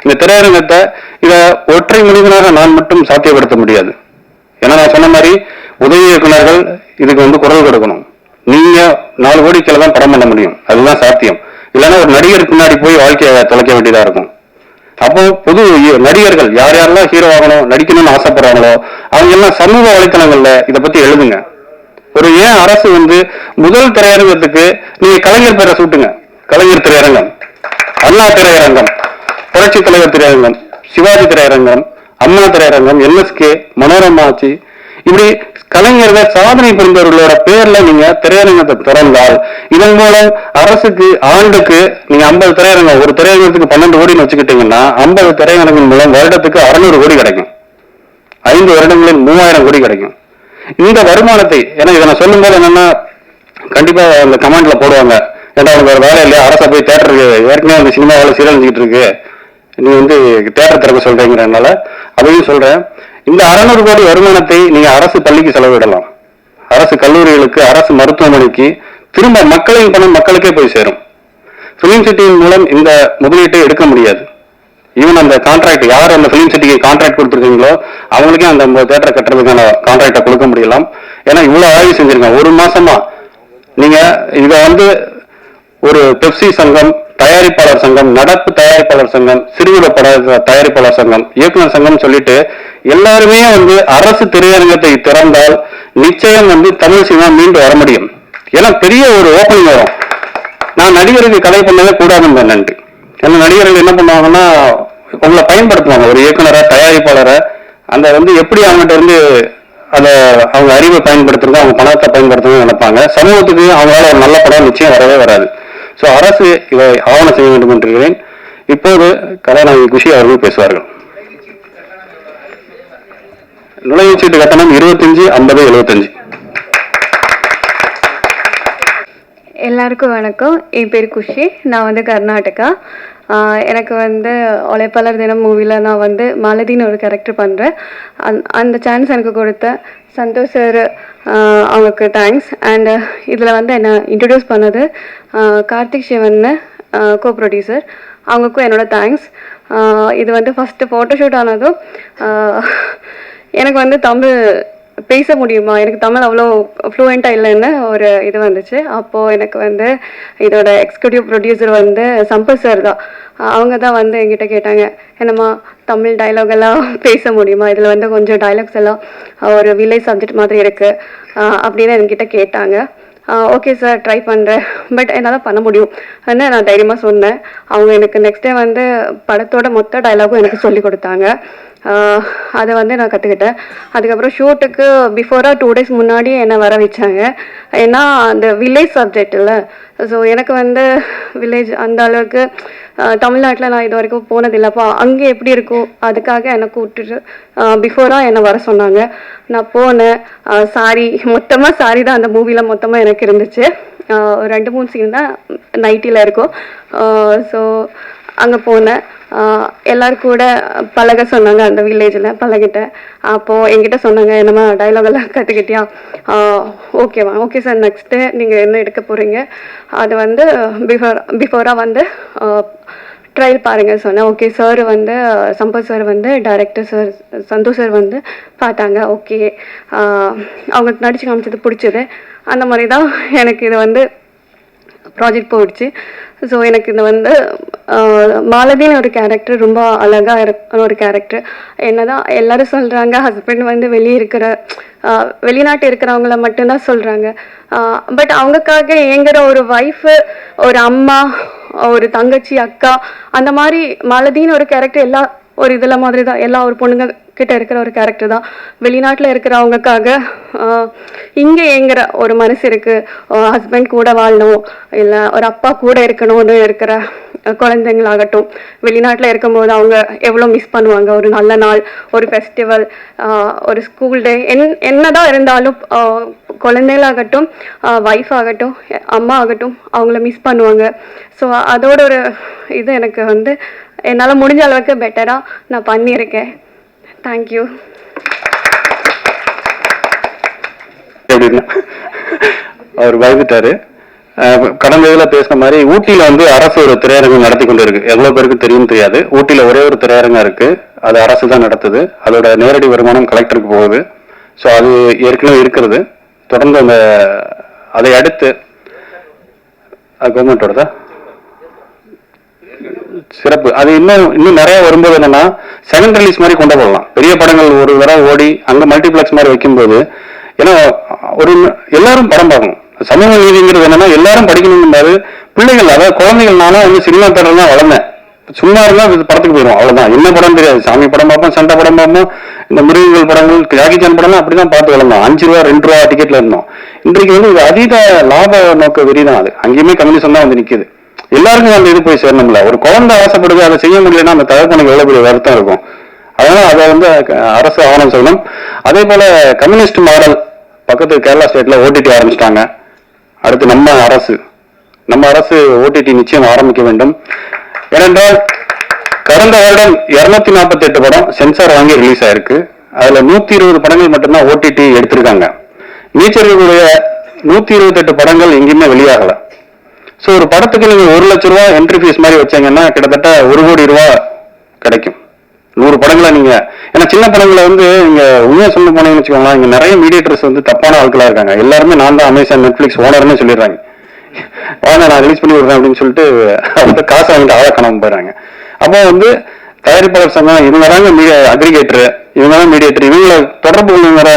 இந்த திரையரங்கத்தை இதை ஒற்றை மனிதனாக நான் மட்டும் சாத்தியப்படுத்த முடியாது. ஏன்னா நான் சொன்ன மாதிரி உதவி இயக்குநர்கள் இதுக்கு குரல் கொடுக்கணும். நீங்க 4 கோடி கீழே தான் படம் பண்ண முடியும், அதுதான் சாத்தியம். இல்லைன்னா ஒரு நடிகர் பின்னாடி போய் வாழ்க்கையை தொலைக்க வேண்டியதா இருக்கும். அப்போ புது நடிகர்கள் யார் யாரெல்லாம் ஹீரோ ஆகணும் நடிக்கணும்னு ஆசைப்படுறாங்களோ அவங்க எல்லாம் சமூக வலைத்தளங்கள்ல இதை பத்தி எழுதுங்க. ஏன் அரசு முதல் திரையரங்கத்துக்கு நீங்க கலைஞர் பேரை சூட்டுங்க. கலைஞர் திரையரங்கம், அண்ணா திரையரங்கம், புரட்சி தலைவர் திரையரங்கம், சிவாஜி திரையரங்கம், அம்மா திரையரங்கம், NSK, மனோரமா ஆட்சி, இப்படி கலைஞர்கள் சாதனை புரிந்தவர்களோட பேர்ல நீங்க திரையரங்கத்தை திறந்தால் இதன் மூலம் அரசுக்கு ஆண்டுக்கு நீங்க 50 திரையரங்கம், ஒரு திரையரங்கத்துக்கு 12 கோடின்னு வச்சுக்கிட்டீங்கன்னா 50 திரையரங்கம் மூலம் வருடத்துக்கு 600 கோடி கிடைக்கும். 5 வருடங்களில் 3000 கோடி கிடைக்கும். இந்த வருமானத்தை இதை நான் சொல்லும் போது என்னன்னா கண்டிப்பா அந்த கமெண்ட்ல போடுவாங்க, ஏன்னா அவங்க வேற வேலை இல்லையா, அரசை போய் தேட்டருக்கு ஏற்கனவே அந்த சினிமா வேலை சீரழிஞ்சுக்கிட்டு இருக்கு, நீ தேட்டர் திறக்க சொல்றீங்கிறதுனால அதையும் சொல்றேன். இந்த 600 கோடி வருமானத்தை நீங்க அரசு பள்ளிக்கு செலவிடலாம், அரசு கல்லூரிகளுக்கு, அரசு மருத்துவமனைக்கு, திரும்ப மக்களின் பணம் மக்களுக்கே போய் சேரும். பிலிம் சிட்டியின் மூலம் இந்த முதலீட்டை எடுக்க முடியாது. ஈவன் அந்த கான்ட்ராக்ட் யார் அந்த பிலிம் சிட்டிக்கு கான்ட்ராக்ட் கொடுத்துருக்கீங்களோ அவங்களுக்கே அந்த தேட்டரை கட்டுறதுக்கான கான்ட்ராக்டை கொடுக்க முடியலாம். ஏன்னா இவ்வளவு ஆய்வு செஞ்சிருக்காங்க. 1 மாசமா நீங்க இதை ஒரு பெப்சி சங்கம், தயாரிப்பாளர் சங்கம், நடப்பு தயாரிப்பாளர் சங்கம், சிறுவிட பட தயாரிப்பாளர் சங்கம், இயக்குனர் சங்கம் சொல்லிட்டு எல்லாருமே அரசு திரையரங்கத்தை திறந்தால் நிச்சயம் தமிழ் சினிமா மீண்டு வர முடியும். ஏன்னா பெரிய ஒரு ஓப்பனிங் வரும். நான் நடிகருக்கு கதை பண்ணவே கூடாதுன்னு நன்றி. ஏன்னா நடிகர்கள் என்ன பண்ணுவாங்கன்னா உங்களை பயன்படுத்துவாங்க, ஒரு இயக்குனரை, தயாரிப்பாளரை, அந்த எப்படி அவங்ககிட்ட அதை அவங்க அறிவை பயன்படுத்துறது, அவங்க பணத்தை பயன்படுத்துறது நினைப்பாங்க. சமூகத்துக்கு அவங்களால ஒரு நல்ல படம் நிச்சயம் வரவே வராது. ஸோ அரசு இதை ஆவணம் செய்ய வேண்டும் என்று இருக்கிறேன். இப்போது கதாநாயகி குஷி அவர்கள் பேசுவார்கள். நுழைவுச்சீட்டு கட்டணம் 25, 50, 75.
எல்லாருக்கும் வணக்கம். என் பேர் குஷி. நான் கர்நாடகா. எனக்கு உழைப்பாளர் தினம் மூவியில் நான் மாலதின்னு ஒரு கேரக்டர் பண்ணுறேன். அந்த சான்ஸ் எனக்கு கொடுத்த சந்தோஷ் சார், அவங்களுக்கு தேங்க்ஸ். அண்ட் இதில் என்னை இன்ட்ரடியூஸ் பண்ணது கார்த்திக் சிவன்னு கோ ப்ரொடியூசர், அவங்களுக்கும் என்னோட தேங்க்ஸ். இது ஃபஸ்ட்டு ஃபோட்டோஷூட் ஆனதும் எனக்கு தமிழ் பேச முடியுமா, எனக்கு தமிழ் அவ்வளோ ஃப்ளூயண்ட்டாக இல்லைன்னு ஒரு இது வந்துச்சு. அப்போது எனக்கு இதோட எக்ஸிக்யூட்டிவ் ப்ரொடியூசர் சம்பத் சார் தான். அவங்க தான் என்கிட்ட கேட்டாங்க, என்னம்மா தமிழ் டைலாக் எல்லாம் பேச முடியுமா, இதில் கொஞ்சம் டைலாக்ஸ் எல்லாம் ஒரு வில்லேஜ் சப்ஜெக்ட் மாதிரி இருக்குது அப்படின்னு என்கிட்ட கேட்டாங்க. ஓகே சார், ட்ரை பண்ணுறேன், பட் என்னால் பண்ண முடியும் நான் தைரியமாக சொன்னேன். அவங்க எனக்கு நெக்ஸ்ட் டே படத்தோட மொத்த டைலாகும் எனக்கு சொல்லி கொடுத்தாங்க. அதை நான் கற்றுக்கிட்டேன். அதுக்கப்புறம் ஷூட்டுக்கு பிஃபோராக 2 days முன்னாடி என்னை வர வச்சாங்க. ஏன்னா அந்த வில்லேஜ் சப்ஜெக்ட் இல்லை. ஸோ எனக்கு வில்லேஜ் அந்த அளவுக்கு தமிழ்நாட்டில் நான் இது வரைக்கும் போனதில்லை. அப்போ அங்கே எப்படி இருக்கும், அதுக்காக என்னை கூப்பிட்டுட்டு பிஃபோராக என்னை வர சொன்னாங்க. நான் போனேன். சாரி, மொத்தமாக சாரி தான் அந்த மூவியில் மொத்தமாக எனக்கு இருந்துச்சு. 2-3 சீன் தான் நைட்டியில் இருக்கும். ஸோ அங்கே போனேன். எல்லோரும் கூட பழக சொன்னாங்க. அந்த வில்லேஜில் பழகிட்டேன். அப்போது என்கிட்ட சொன்னாங்க, என்னம்மா டைலாகெல்லாம் கற்றுக்கிட்டியா? ஓகேவா, ஓகே சார், நெக்ஸ்ட்டு நீங்கள் என்ன எடுக்க போகிறீங்க, அது பிஃபோராக ட்ரையல் பாருங்கள் சொன்னேன். Okay sir Sampath sir director sir Santhosh sir பார்த்தாங்க. ஓகே, அவங்களுக்கு நடிச்சு காமிச்சது பிடிச்சது. அந்த மாதிரி தான் எனக்கு இது ப்ராஜெக்ட் போயிடுச்சு. ஸோ எனக்கு இது மாலதின்னு ஒரு கேரக்டர் ரொம்ப அழகாக இருக்கிற ஒரு கேரக்டர். என்னதான் எல்லாரும் சொல்கிறாங்க, ஹஸ்பண்ட் வெளிநாட்டு இருக்கிறவங்கள மட்டும்தான் சொல்கிறாங்க. பட் அவங்களுக்காக ஏங்குற ஒரு ஒய்ஃபு, ஒரு அம்மா, ஒரு தங்கச்சி அக்கா அந்த மாதிரி மாலதின்னு ஒரு கேரக்டர் எல்லா ஒரு இதில் மாதிரி தான் எல்லா ஒரு பொண்ணுங்க கிட்ட இருக்கிற ஒரு கேரக்டர் தான். வெளிநாட்டில் இருக்கிறவங்களுக்காக இங்கே ஏங்குற ஒரு மனசு இருக்குது. ஹஸ்பண்ட் கூட வாழணும் இல்லை ஒரு அப்பா கூட இருக்கணும்னு இருக்கிற குழந்தைங்களாகட்டும், வெளிநாட்டில் இருக்கும்போது அவங்க எவ்வளோ மிஸ் பண்ணுவாங்க. ஒரு நல்ல நாள், ஒரு ஃபெஸ்டிவல், ஒரு ஸ்கூல் டே, என்னதான் இருந்தாலும் குழந்தைகளாகட்டும், ஒய்ஃப் ஆகட்டும், அம்மா ஆகட்டும், அவங்கள மிஸ் பண்ணுவாங்க. ஸோ அதோட ஒரு இது எனக்கு வந்து என்னால் முடிஞ்ச அளவுக்கு பெட்டராக நான் பண்ணியிருக்கேன். தேங்க்யூ.
அவர் பயந்துட்டாரு. கடந்த இதில் பேசின மாதிரி ஊட்டியில் வந்து அரசு ஒரு திரையரங்கம் நடத்தி கொண்டு இருக்கு. எவ்வளோ பேருக்கு தெரியும் தெரியாது. ஊட்டியில் ஒரே ஒரு திரையரங்கம் இருக்கு, அது அரசு தான் நடத்துது. அதோட நேரடி வருமானம் கலெக்டருக்கு போகுது. ஸோ அது ஏற்கனவே இருக்கிறது. தொடர்ந்து அந்த அதை அடுத்து கவர்மெண்டோட தான் சிறப்பு. அது இன்னும் நிறைய வரும்போது என்னன்னா செகண்ட் ரிலீஸ் மாதிரி கொண்டு போகலாம். பெரிய படங்கள் ஒரு தடவை ஓடி அங்க மல்டிபிளெக்ஸ் மாதிரி வைக்கும்போது, ஏன்னா ஒரு எல்லாரும் படம் பார்க்கணும். சமூக நீதிங்கிறது என்னன்னா எல்லாரும் படிக்கணும்பாரு. பிள்ளைகள், அதாவது குழந்தைகள், நானும் வந்து சினிமா தேட்டர் தான் வளர்ந்தேன். சும்மா இருந்தா படத்துக்கு போயிடும், அவ்வளவுதான். என்ன படம் தெரியாது. சாமி படம் பார்ப்போம், சண்டை படம் பார்ப்போம், இந்த மிருகங்கள் படங்கள், ஜாக்கி சான் படம்லாம் அப்படிதான் பார்த்து வளர்ந்தோம். 5 ரூபா 2 ரூபா டிக்கெட்ல இருந்தோம். இன்றைக்கு வந்து இது அதீத லாப நோக்க வெறிதான். அது அங்கேயுமே கம்யூனிசம் தான் வந்து நிக்குது. எல்லாருக்கும் அந்த இது போய் சேரணும்ல. ஒரு குழந்தை ஆசைப்படுது, அதை செய்ய முடியலன்னா அந்த தகப்பனுக்கு எவ்வளவு பெரிய வருத்தம் இருக்கும். அதனால அதை வந்து அரசு ஆவணம் செய்யணும். அதே போல கம்யூனிஸ்ட் மாடல் பக்கத்து கேரளா ஸ்டேட்ல ஓடிடி ஆரம்பிச்சிட்டாங்க. அடுத்து நம்ம அரசு ஓடிடி நிச்சயம் ஆரம்பிக்க வேண்டும். ஏனென்றால் கடந்த வருடம் 248 படம் சென்சார் வாங்கி ரிலீஸ் ஆயிருக்கு. அதுல 120 படங்கள் மட்டும்தான் ஓடிடி எடுத்திருக்காங்க. நீச்சர்களுடைய 128 படங்கள் எங்கேயுமே வெளியாகல. ஸோ ஒரு படத்துக்கு நீங்க 1 லட்ச ரூபா என்ட்ரி ஃபீஸ் மாதிரி வச்சீங்கன்னா கிட்டத்தட்ட 1 கோடி ரூபா கிடைக்கும். 100 படங்களை நீங்க, ஏன்னா சின்ன படங்களை வந்து நீங்க உண்மையா சொல்ல போனீங்கன்னு வச்சுக்கோங்களேன், இங்க நிறைய மீடியேட்டர்ஸ் வந்து தப்பான ஆட்களா இருக்காங்க. எல்லாருமே நான் தான் அமேசான் நெட்ஃபிளிக்ஸ் ஓனர்னு சொல்லிடுறாங்க. வாங்க நான் ரிலீஸ் பண்ணி விடுறேன் அப்படின்னு சொல்லிட்டு அவங்க காசை வாங்கிட்டு ஆள காணாம போயிடுறாங்க. அப்போ வந்து தயாரிப்பாளர் சங்கம் இவங்க தாங்க அக்ரிகேட்டர், இவங்க தான் மீடியேட்டர், இவங்களை தொடர்பு கொள்ளுங்கிற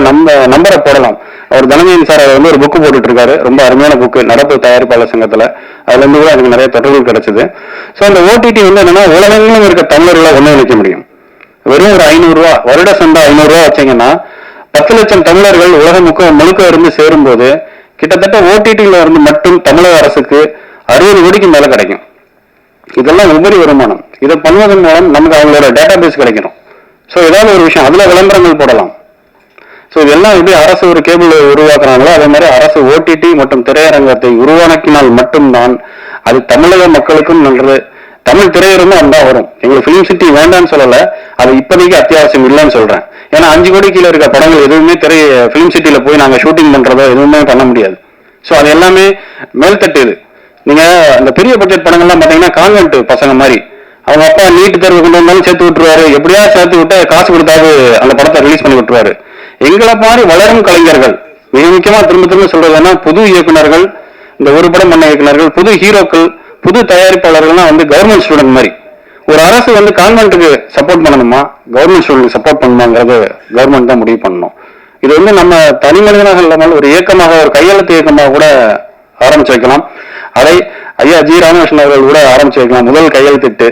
நம்பரை போடலாம். அவர் தனஞ்சயன் சார் அதை வந்து ஒரு புக்கு போட்டுட்டு இருக்காரு, ரொம்ப அருமையான புக்கு, நடப்பு தயாரிப்பாளர் சங்கத்துல. அதுல இருந்து கூட எனக்கு நிறைய தொடர்பு கிடைச்சது. ஸோ அந்த ஓடிடி வந்து என்னன்னா உலகெங்கிலும் இருக்க தமிழர்களை ஒண்ணு நினைக்க முடியும். வெறும் ஒரு 500 ரூபா, வருட சந்தா 500 ரூபா வச்சீங்கன்னா 10 லட்சம் தமிழர்கள் உலகம் முழுக்க இருந்து சேரும்போது கிட்டத்தட்ட ஓடிடியில இருந்து மட்டும் தமிழக அரசுக்கு 60 கோடிக்கு மேல கிடைக்கும். இதெல்லாம் உபரி வருமானம். இதை பண்ணுவதன் மூலம் நமக்கு அவங்களோட டேட்டா பேஸ் கிடைக்கணும். ஸோ ஏதாவது ஒரு விஷயம் அதுல விளம்பரங்கள் போடலாம். ஸோ இதெல்லாம் எப்படி அரசு ஒரு கேபிள் உருவாக்குறாங்களோ அதே மாதிரி அரசு ஓடிடி மற்றும் திரையரங்கத்தை உருவாக்கினால் மட்டும்தான் அது தமிழக மக்களுக்கும் நல்லது. தமிழ் திரையரங்கும் அந்த வரும். எங்களுக்கு பிலிம் சிட்டி வேண்டாம்னு சொல்லல, அது இப்போதைக்கு அத்தியாவசியம் இல்லைன்னு சொல்றேன். ஏன்னா 5 கோடி கீழே இருக்க படங்கள் எதுவுமே பிலிம் சிட்டியில போய் நாங்க ஷூட்டிங் பண்றதோ எதுவுமே பண்ண முடியாது. ஸோ அது எல்லாமே மேல்தட்டு. இது நீங்க அந்த பெரிய பட்ஜெட் படங்கள்லாம் பாத்தீங்கன்னா கான்வென்ட் பசங்க மாதிரி, அவங்க அப்பா நீட் தேர்வு கொண்டு வந்தாலும் சேர்த்து விட்டுருவாரு, எப்படியா சேர்த்து விட்டு காசு கொடுத்தாவது அந்த படத்தை ரிலீஸ் பண்ணி விட்டுருவாரு. எங்களை மாதிரி வளரும் கலைஞர்கள், மிக முக்கியமா திரும்ப சொல்றதுன்னா புது இயக்குநர்கள், இந்த ஒரு படம் பண்ண இயக்குநர்கள், புது ஹீரோக்கள், புது தயாரிப்பாளர்கள்லாம் வந்து கவர்மெண்ட் ஸ்டூடெண்ட் மாதிரி. ஒரு அரசு வந்து கான்வென்ட்டுக்கு சப்போர்ட் பண்ணணுமா, கவர்மெண்ட் ஸ்டூடெண்ட் சப்போர்ட் பண்ணணுங்கிறது கவர்மெண்ட் தான் முடிவு பண்ணணும். இது வந்து நம்ம தனி மனிதனாக இல்லாமல் ஒரு இயக்கமாக, ஒரு கையெழுத்து இயக்கமாக கூட ஆரம்பிச்சு வைக்கலாம். அதை ஐயா ஜி ராமகிருஷ்ணன் அவர்கள் கூட ஆரம்பிச்சு வைக்கலாம். முதல் கையெழுத்திட்டு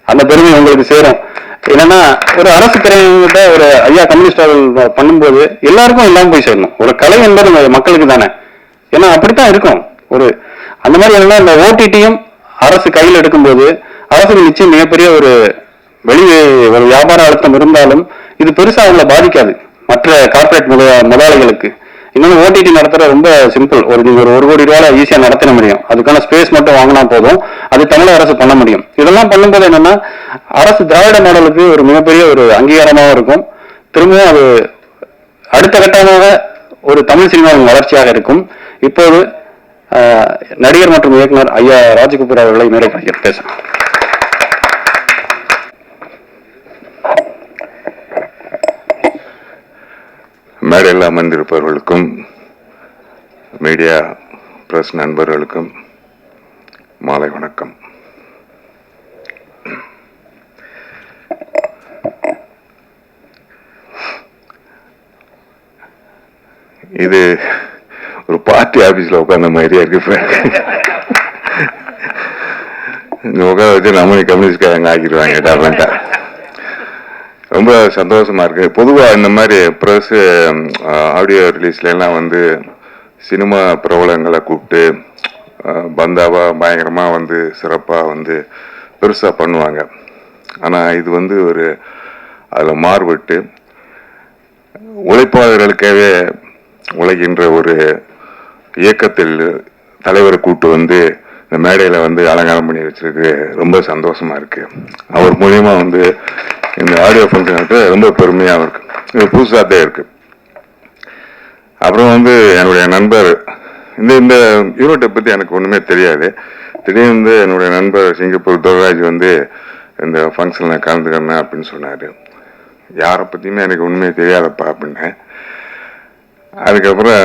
அந்த பெருமை உங்களுக்கு சேரும். என்னன்னா ஒரு அரசு திரையிட்ட ஒரு ஐயா கம்யூனிஸ்ட் அவர்கள் பண்ணும்போது எல்லாருக்கும் எல்லாம் போய் சேரணும். ஒரு கலை என்பது மக்களுக்கு தானே, ஏன்னா அப்படித்தான் இருக்கும். ஒரு அந்த மாதிரி என்னன்னா இந்த ஓடிடியும் அரசு கையில் எடுக்கும்போது அரசுக்கு நிச்சயம் மிகப்பெரிய ஒரு ஒரு வியாபார அழுத்தம் இருந்தாலும் இது பெருசா அவங்களை பாதிக்காது. மற்ற கார்பரேட் முதலாளிகளுக்கு இன்னொன்று ஓடிடி நடத்துற ரொம்ப சிம்பிள். நீங்க ஒரு 1 கோடி ரூபாய் ஈஸியா நடத்த முடியும். அதுக்கான ஸ்பேஸ் மட்டும் வாங்கினா போதும். அது தமிழக அரசு பண்ண முடியும். இதெல்லாம் பண்ணும்போது என்னன்னா அரசு திராவிட மாடலுக்கு ஒரு மிகப்பெரிய ஒரு அங்கீகாரமாக இருக்கும். திரும்பவும் அது அடுத்த கட்டமாக ஒரு தமிழ் சினிமாவின் வளர்ச்சியாக இருக்கும். இப்போது நடிகர் மற்றும் இயக்குனர் ஐயா ராஜகபூர் அவர்களை மேடை கலைஞர் பேசணும்.
மேடையில் அமர்ந்திருப்பவர்களுக்கும் மீடியா பிரஸ் நண்பர்களுக்கும் மாலை வணக்கம். இது ஒரு பார்ட்டி ஆபீஸ்ல உட்கார்ந்த மாதிரியா இருக்கு. இங்கே உட்கார வச்சு நம்மளே கம்யூனிஸ்ட்காரங்க ஆக்கிடுவாங்க டேலண்டா. ரொம்ப சந்தோஷமா இருக்கு. பொதுவாக இந்த மாதிரி ப்ரெஸ் ஆடியோ ரிலீஸ்லாம் வந்து சினிமா பிரபலங்களை கூப்பிட்டு பந்தாவா பயங்கரமாக வந்து சிறப்பாக வந்து பெருசாக பண்ணுவாங்க. ஆனால் இது வந்து ஒரு அதில் மாறுபட்டு உழைப்பாளர்களுக்காகவே உழைக்கின்ற ஒரு இயக்கத்தில் தலைவரை கூப்பிட்டு வந்து இந்த மேடையில் வந்து அலங்காரம் பண்ணி வச்சிருக்கு. ரொம்ப சந்தோஷமா இருக்கு. அவர் மூலியமா வந்து இந்த ஆடியோ ஃபங்க்ஷன் ரொம்ப பெருமையாக இருக்கு. இது புதுசாக தான் இருக்கு. அப்புறம் வந்து என்னுடைய நண்பர் இந்த யூனிட்டை பற்றி எனக்கு ஒன்றுமே தெரியாது. திடீர்னு என்னுடைய நண்பர் சிங்கப்பூர் துரைராஜ் வந்து இந்த ஃபங்க்ஷனில் கலந்துக்கிறேன் அப்படின்னு சொன்னார். யாரை பற்றியுமே எனக்கு ஒன்றுமே தெரியாதப்பா அப்படின்னேன். அதுக்கப்புறம்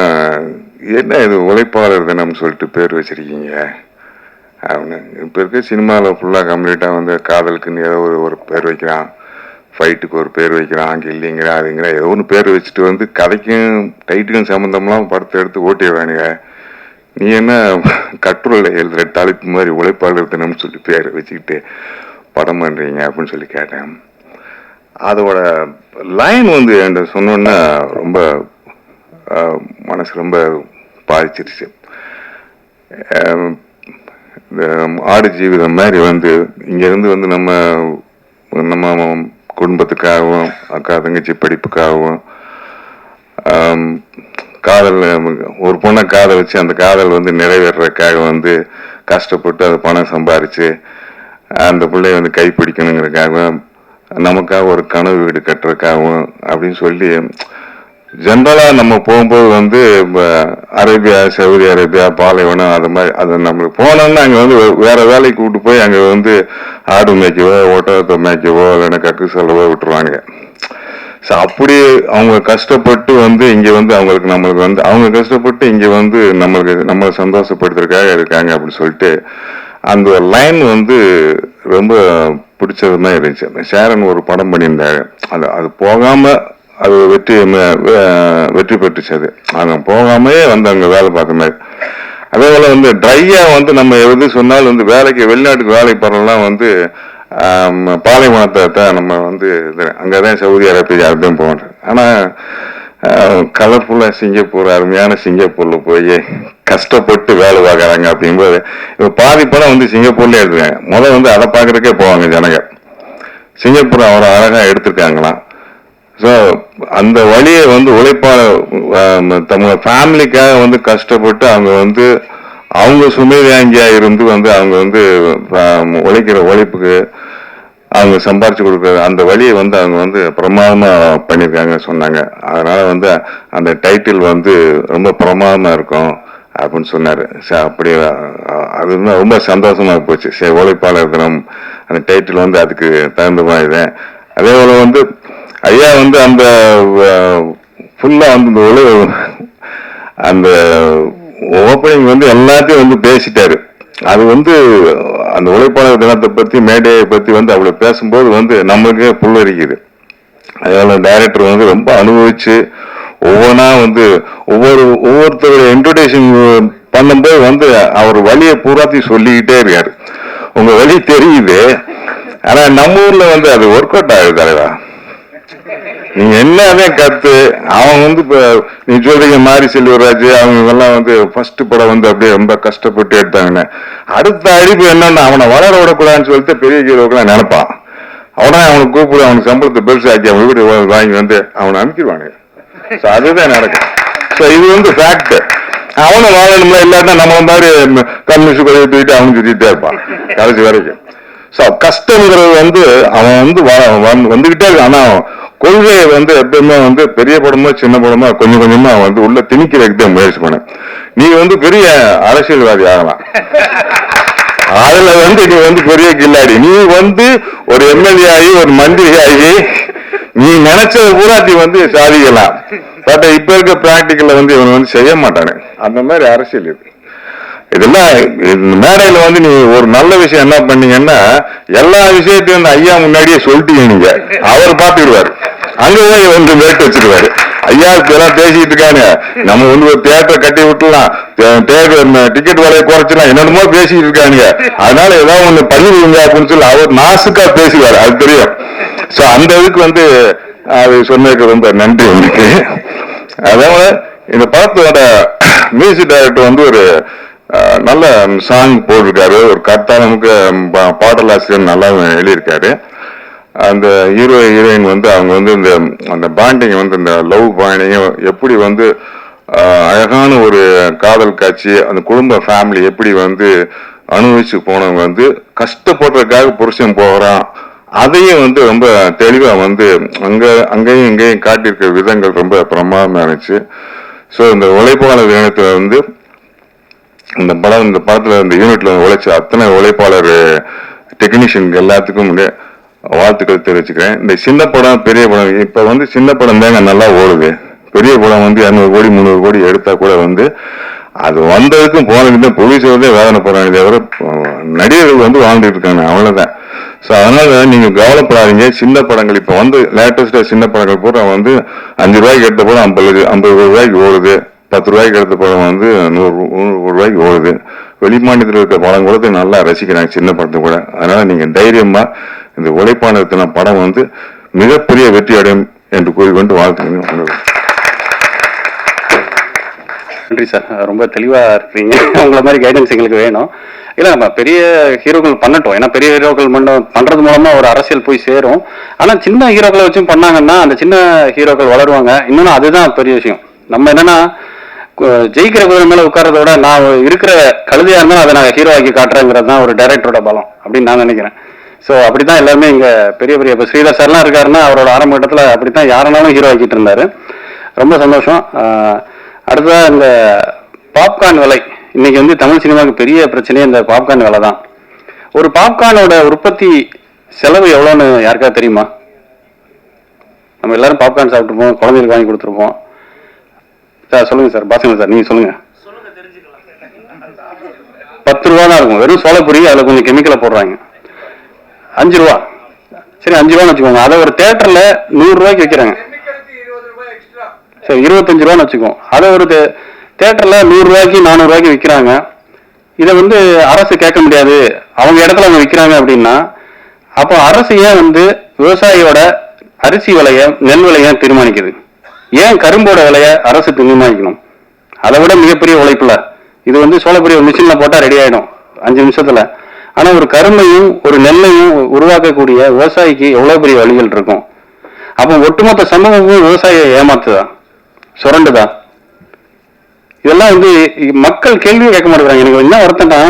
என்ன இது உழைப்பாளர் தினம்னு சொல்லிட்டு பேர் வச்சிருக்கீங்க அப்படின்னு. இப்போ இருக்க சினிமாவில் ஃபுல்லாக கம்ப்ளீட்டாக வந்து காதலுக்குன்னு ஏதோ ஒரு பேர் வைக்கிறான், ஃபைட்டுக்கு ஒரு பேர் வைக்கிறான், அங்கே இல்லைங்கிற அதுங்கிற ஏதோ ஒன்று பேர் வச்சுட்டு வந்து கதைக்கும் டைட்டுக்கும் சம்மந்தம்லாம் படத்தை எடுத்து ஓட்டிடுறானுங்க. நீ என்ன கட்டுரையில் எழுதுகிற தலைப்பு மாதிரி உழைப்பாளர் தினம்னு சொல்லி பேர் வச்சுக்கிட்டு படம் பண்ணுறீங்க அப்படின்னு சொல்லி கேட்டேன். அதோட லைன் வந்து என்கிட்ட சொன்னோன்னா ரொம்ப மனசு ரொம்ப பாதிச்சிருச்சு. இந்த ஆடு ஜீவிதம் மாதிரி வந்து இங்கேருந்து வந்து நம்ம குடும்பத்துக்காகவும் அக்கா தங்கச்சி படிப்புக்காகவும் காதல் ஒரு பொண்ணை காதல் வச்சு அந்த காதல் வந்து நிறைவேறதுக்காக வந்து கஷ்டப்பட்டு அதை பணம் சம்பாரிச்சு அந்த பிள்ளைய வந்து கைப்பிடிக்கணுங்கிறதுக்காகவும் நமக்காக ஒரு கனவு வீடு கட்டுறதுக்காகவும் அப்படின்னு சொல்லி ஜென்ரலாக நம்ம போகும்போது வந்து அரேபியா, சவுதி அரேபியா, பாலைவனம் அது மாதிரி அது நம்மளுக்கு போனோம்னா அங்கே வந்து வேற வேலைக்கு கூப்பிட்டு போய் அங்கே வந்து ஆடு மேய்க்கவோ ஒட்டகத்தை மேய்க்கவோ இல்லைன்னா கக்கு செல்லவோ விட்டுருவாங்க. ஸோ அப்படி அவங்க கஷ்டப்பட்டு வந்து இங்கே வந்து நம்மளுக்கு வந்து அவங்க கஷ்டப்பட்டு இங்கே வந்து நம்மளை சந்தோஷப்படுத்துறதுக்காக இருக்காங்க அப்படின்னு சொல்லிட்டு அந்த ஒரு லைன் வந்து ரொம்ப பிடிச்சது மாதிரி இருந்துச்சு. ஷேரன் ஒரு படம் பண்ணியிருந்தாரு. அது போகாம அது வெற்றி பெற்றுச்சு. அது போகாமே வந்து அங்கே வேலை பார்த்த மாதிரி. அதே போல வந்து ட்ரையா வந்து நம்ம எது சொன்னாலும் வந்து வேலைக்கு வெளிநாட்டுக்கு வேலைக்கு போறோம்லாம் வந்து பாலைவனத்தை தான் நம்ம வந்து அங்கதான் சவுதி அரேபியா தான் போகிறோம். ஆனால் கலர்ஃபுல்லாக சிங்கப்பூர், அருமையான சிங்கப்பூர்ல போய் கஷ்டப்பட்டு வேலை பார்க்குறாங்க அப்படிங்கும்போது இப்போ பாதி படம் வந்து சிங்கப்பூர்ல எடுத்துருக்காங்க. முதல்ல வந்து அதை பார்க்கறதுக்கே போவாங்க ஜனங்க. சிங்கப்பூர் அவ்வளோ அழகாக எடுத்திருக்காங்களாம். ஸோ அந்த வழியை வந்து தம்ம ஃபேமிலிக்காக வந்து கஷ்டப்பட்டு அவங்க சுமைதாங்கியா இருந்து வந்து அவங்க வந்து உழைக்கிற உழைப்புக்கு அவங்க சம்பாரிச்சு கொடுக்குற அந்த வழியை வந்து அவங்க வந்து பிரமாதமா பண்ணியிருக்காங்க சொன்னாங்க. அதனால வந்து அந்த டைட்டில் வந்து ரொம்ப பிரமாதமா இருக்கும் அப்படின்னு சொன்னாரு. சரி, அப்படி அது ரொம்ப சந்தோஷமா போச்சு. சரி, உழைப்பாளர் தினம் அந்த டைட்டில் வந்து அதுக்கு தகுந்த மாதிரி தான். அதே போல வந்து ஐயா வந்து அந்த ஃபுல்லா வந்து அந்த ஓப்பனிங் வந்து எல்லாத்தையும் வந்து பேசிட்டாரு. அது வந்து அந்த உழைப்பாளர் தினத்தை பத்தி மேடையை பத்தி வந்து அவ்வளவு பேசும்போது வந்து நம்மளுக்கே புல்லரிக்குது. அதனால டைரக்டர் வந்து ரொம்ப அனுபவிச்சு ஒவ்வொன்றா வந்து ஒவ்வொருத்தரோட இன்ட்ரோடக்ஷன் பண்ணும்போது வந்து அவர் வழியை பூராத்தையும் சொல்லிக்கிட்டே இருக்காரு. உங்க வழி தெரியுது, ஆனா நம்ம ஊர்ல வந்து அது ஒர்க் அவுட் ஆகுது தலைவா. நீங்க என்னதான் கத்து அவன் வந்து இப்ப நீ சொல்றீங்க மாரி செல்வராஜ் அவங்க எல்லாம் வந்து ஃபர்ஸ்ட் படம் வந்து அப்படியே ரொம்ப கஷ்டப்பட்டு எடுத்தாங்கன்னு அடுத்த அடிப்பு என்னன்னா அவனை வளர விடக்கூடாதுன்னு சொல்லிட்டு பெரிய ஹீரோக்கெல்லாம் நினைப்பான். அவனுக்கு கூப்பிடு, அவனுக்கு சம்பளத்தை பெருசு ஆக்கி அவன் வீடு வாங்கி வந்து அவனை அனுப்பிடுவானு. ஸோ அதுதான் நடக்கும். ஸோ இது வந்து ஃபேக்ட். அவனும் வாழணும்ல, இல்லாட்டா நம்மள மாதிரி கம்யூனிஸ்ட் கொலையை தூக்கிட்டு அவன் சுத்திட்டே இருப்பான் கடைசி வரைக்கும். ஸோ கஷ்டங்கிறது வந்து அவன் வந்து வந்துகிட்டே இருக்கு. ஆனா கொள்கையை வந்து எப்பயுமே வந்து பெரிய படமோ சின்ன படமோ கொஞ்சம் கொஞ்சமா வந்து உள்ள திணிக்கிறதுக்கு தான் முயற்சி பண்ண. நீ வந்து பெரிய அரசியல்வாதி ஆகலாம், அதுல வந்து நீ வந்து பெரிய கில்லாடி, நீ வந்து ஒரு எம்எல்ஏ ஆகி ஒரு மந்திரி ஆகி நீ நினைச்சது பூராத்தி வந்து சாதிக்கலாம். பட் இப்ப இருக்க பிராக்டிக்கல்ல வந்து இவன் வந்து செய்ய மாட்டானு. அந்த மாதிரி அரசியல் இது. இதெல்லாம் மேடையில வந்து நீ ஒரு நல்ல விஷயம் என்ன பண்ணீங்கன்னா எல்லா விஷயத்தையும் வந்து ஐயா முன்னாடியே சொல்லிட்டீங்க. நீங்க அவர் பாத்துக்கிடுவாரு, அங்க போய் வந்து வேட்டு வச்சிருவாரு. ஐயாவுக்கு எல்லாம் பேசிக்கிட்டு இருக்காங்க. நம்ம வந்து ஒரு தியேட்டரை கட்டி விட்டுலாம், டிக்கெட் விலையை குறைச்சிடலாம், என்னென்னமோ பேசிக்கிட்டு இருக்காங்க. அதனால ஏதாவது ஒண்ணு பண்ணிடுவீங்க அப்படின்னு சொல்லி அவர் நாசுக்கா பேசுவார், அது தெரியும். சோ அந்த இதுக்கு வந்து அது சொன்னதுக்கு ரொம்ப நன்றி உங்களுக்கு. அதாவது இந்த படத்தோட மியூசிக் டைரக்டர் வந்து ஒரு நல்ல சாங் போட்டிருக்காரு, ஒரு கரெக்டாக நமக்கு பாடலாசிரியர் நல்லா எழுதியிருக்காரு. அந்த ஹீரோ ஹீரோயின் வந்து அவங்க வந்து இந்த அந்த பாண்டிங் வந்து இந்த லவ் பாண்டிங் எப்படி வந்து அழகான ஒரு காதல் காட்சி, அந்த குடும்ப ஃபேமிலி எப்படி வந்து அனுபவிச்சு போனவங்க வந்து கஷ்டப்படுறதுக்காக புருஷன் போகிறான், அதையும் வந்து ரொம்ப தெளிவா வந்து அங்கேயும் இங்கேயும் காட்டியிருக்கிற விதங்கள் ரொம்ப பிரமாதமா இருந்துச்சு. ஸோ இந்த உழைப்பாளர் இனத்துல வந்து இந்த படத்துல இந்த யூனிட்ல உழைச்ச அத்தனை உழைப்பாளர் டெக்னீஷியனுக்கு எல்லாத்துக்கும் வாழ்த்துக்கள் தெரிவிச்சுக்கிறேன். இந்த சின்ன படம் பெரிய படம், இப்ப வந்து சின்ன படம் தாங்க நல்லா ஓடுது. பெரிய படம் வந்து 200 கோடி 300 கோடி எடுத்தா கூட வந்து அது வந்ததுக்கும் போனதுக்கும் ப்ரொடியூசர் வேதனை போறாங்க, தவிர நடிகர்கள் வந்து வாழ்ந்துட்டு இருக்காங்க, அவ்வளவுதான். ஸோ அதனால நீங்க கவலைப்படாதீங்க. சின்ன படங்கள் இப்ப வந்து லேட்டஸ்டா சின்ன படங்கள் பூரா வந்து 5 ரூபாய்க்கு எடுத்த படம் 50 ரூபாய்க்கு ஓடுது, 10 ரூபாய்க்கு எடுத்த படம் வந்து 100 ரூபாய்க்கு ஓடுது. வெளிமாநிலத்தில் இருக்கிற படம் கூட நல்லா ரசிக்கிறாங்க சின்ன படத்தை கூட. அதனால நீங்க தைரியமா இந்த உழைப்பாளத்தின படம் வந்து மிகப்பெரிய வெற்றி அடையும் என்று கூறிக்கொண்டு வாழ்த்துக்கிறேன்.
நன்றி சார், ரொம்ப தெளிவா இருக்கீங்க. உங்களை மாதிரி கைடன்ஸ் எங்களுக்கு வேணும். இல்லை, நம்ம பெரிய ஹீரோக்கள் பண்ணட்டும், ஏன்னா பெரிய ஹீரோக்கள் பண்றது மூலமா ஒரு அரசியல் போய் சேரும். ஆனா சின்ன ஹீரோக்களை வச்சும் பண்ணாங்கன்னா அந்த சின்ன ஹீரோக்கள் வளருவாங்க. இன்னொன்னு அதுதான் பெரிய விஷயம். நம்ம என்னன்னா ஜெயிக்கிற குதிரை மேல உட்கார்றத விட நான் இருக்கிற கழுதையா இருந்தாலும் அதை நான் ஹீரோ ஆக்கி காட்டுறேங்கிறது தான் ஒரு டைரக்டரோட பலம் அப்படின்னு நான் நினைக்கிறேன். ஸோ அப்படித்தான் எல்லாருமே இங்க பெரிய பெரிய இப்போ ஸ்ரீதர் சார்லாம் இருக்காருன்னா அவரோட ஆரம்ப கட்டத்துல அப்படித்தான் யாருனாலும் ஹீரோ ஆக்கிட்டு இருந்தாரு. ரொம்ப சந்தோஷம். அடுத்ததா இந்த பாப்கார்ன் விலை, இன்னைக்கு வந்து தமிழ் சினிமாவுக்கு பெரிய பிரச்சனையே இந்த பாப்கார்ன் விலை தான். ஒரு பாப்கார்னோட உற்பத்தி செலவு எவ்வளோன்னு யாருக்காவது தெரியுமா? நம்ம எல்லாரும் பாப்கார்ன் சாப்பிட்டுருப்போம், குழந்தைகளுக்கு வாங்கி கொடுத்துருப்போம். சார் சொல்லுங்க சார், பாசங்க சார், நீங்க சொல்லுங்க. 10 ரூபா தான் இருக்கும், வெறும் சோளப்பொரி, அதுல கொஞ்சம் கெமிக்கலை போடுறாங்க. 5 ரூபா, சரி 5 ரூபான்னு வச்சுக்கோங்க. அதை ஒரு தியேட்டர்ல 100 ரூபாய்க்கு வைக்கிறாங்க. சரி 25 ரூபான்னு வச்சுக்கோம். அதை ஒரு தியேட்டர்ல 100 ரூபாய்க்கு 400 ரூபாய்க்கு விற்கிறாங்க. இதை வந்து அரசு கேட்க முடியாது, அவங்க இடத்துல அவங்க விற்கிறாங்க அப்படின்னா அப்போ அரசு ஏன் வந்து விவசாயியோட அரிசி விலைய நெல் விலைய தீர்மானிக்குது? ஏன் கரும்போட விலைய அரசு தீர்மானிக்கணும்? அதை விட மிகப்பெரிய உழைப்புல இது வந்து சோளப்பொரி ஒரு மிஷின்ல போட்டா ரெடி ஆயிடும் 5 நிமிஷத்துல. ஆனா ஒரு கரும்பையும் ஒரு நெல்லையும் உருவாக்கக்கூடிய விவசாயிக்கு எவ்வளவு பெரிய வழிகள் இருக்கும். அப்போ ஒட்டுமொத்த சமூகமும் விவசாயியை ஏமாத்துதா, சுரண்டுதா? இதெல்லாம் வந்து மக்கள் கேள்வியும் கேட்க மாட்டேங்கிறாங்க. எனக்கு என்ன வருத்தம்னா,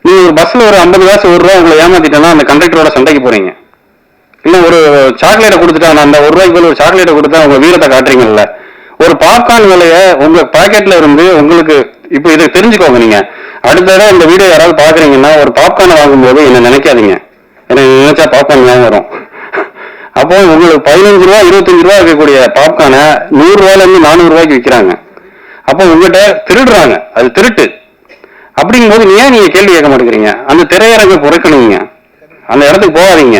நீங்க ஒரு பஸ்ல ஒரு 50 காசு 1 ரூபா உங்களை ஏமாத்திட்டேன்னா அந்த கண்டக்டரோட சண்டைக்கு போறீங்க. இல்ல ஒரு சாக்லேட்டை கொடுத்துட்டா, அந்த 1 ரூபாய்க்கு போல ஒரு சாக்லேட்டை கொடுத்தா உங்க வீரத்தை காட்டுறீங்கல்ல. ஒரு பாப்கார்ன் விலைய உங்க பாக்கெட்ல இருந்து உங்களுக்கு இப்ப இதை தெரிஞ்சுக்கோங்க. நீங்க அடுத்த தடவை இந்த வீடியோ யாராவது பாக்குறீங்கன்னா ஒரு பாப்கார்னை வாங்கும்போது என்ன நினைக்காதீங்க, எனக்கு நினைச்சா பாப்கார்ன் ஞாபகம் வரும். அப்போ உங்களுக்கு 15 ரூபா 25 ரூபா இருக்கக்கூடிய பாப்கார்னை 100 ரூபாயில இருந்து 400 ரூபாய்க்கு விற்கிறாங்க. அப்போ உங்ககிட்ட திருடுறாங்க, அது திருட்டு. அப்படிங்கும் போது நீங்க கேள்வி கேட்க மாட்டேங்கிறீங்க? அந்த திரையரங்க குறைக்கணுங்க, அந்த இடத்துக்கு போகாதீங்க.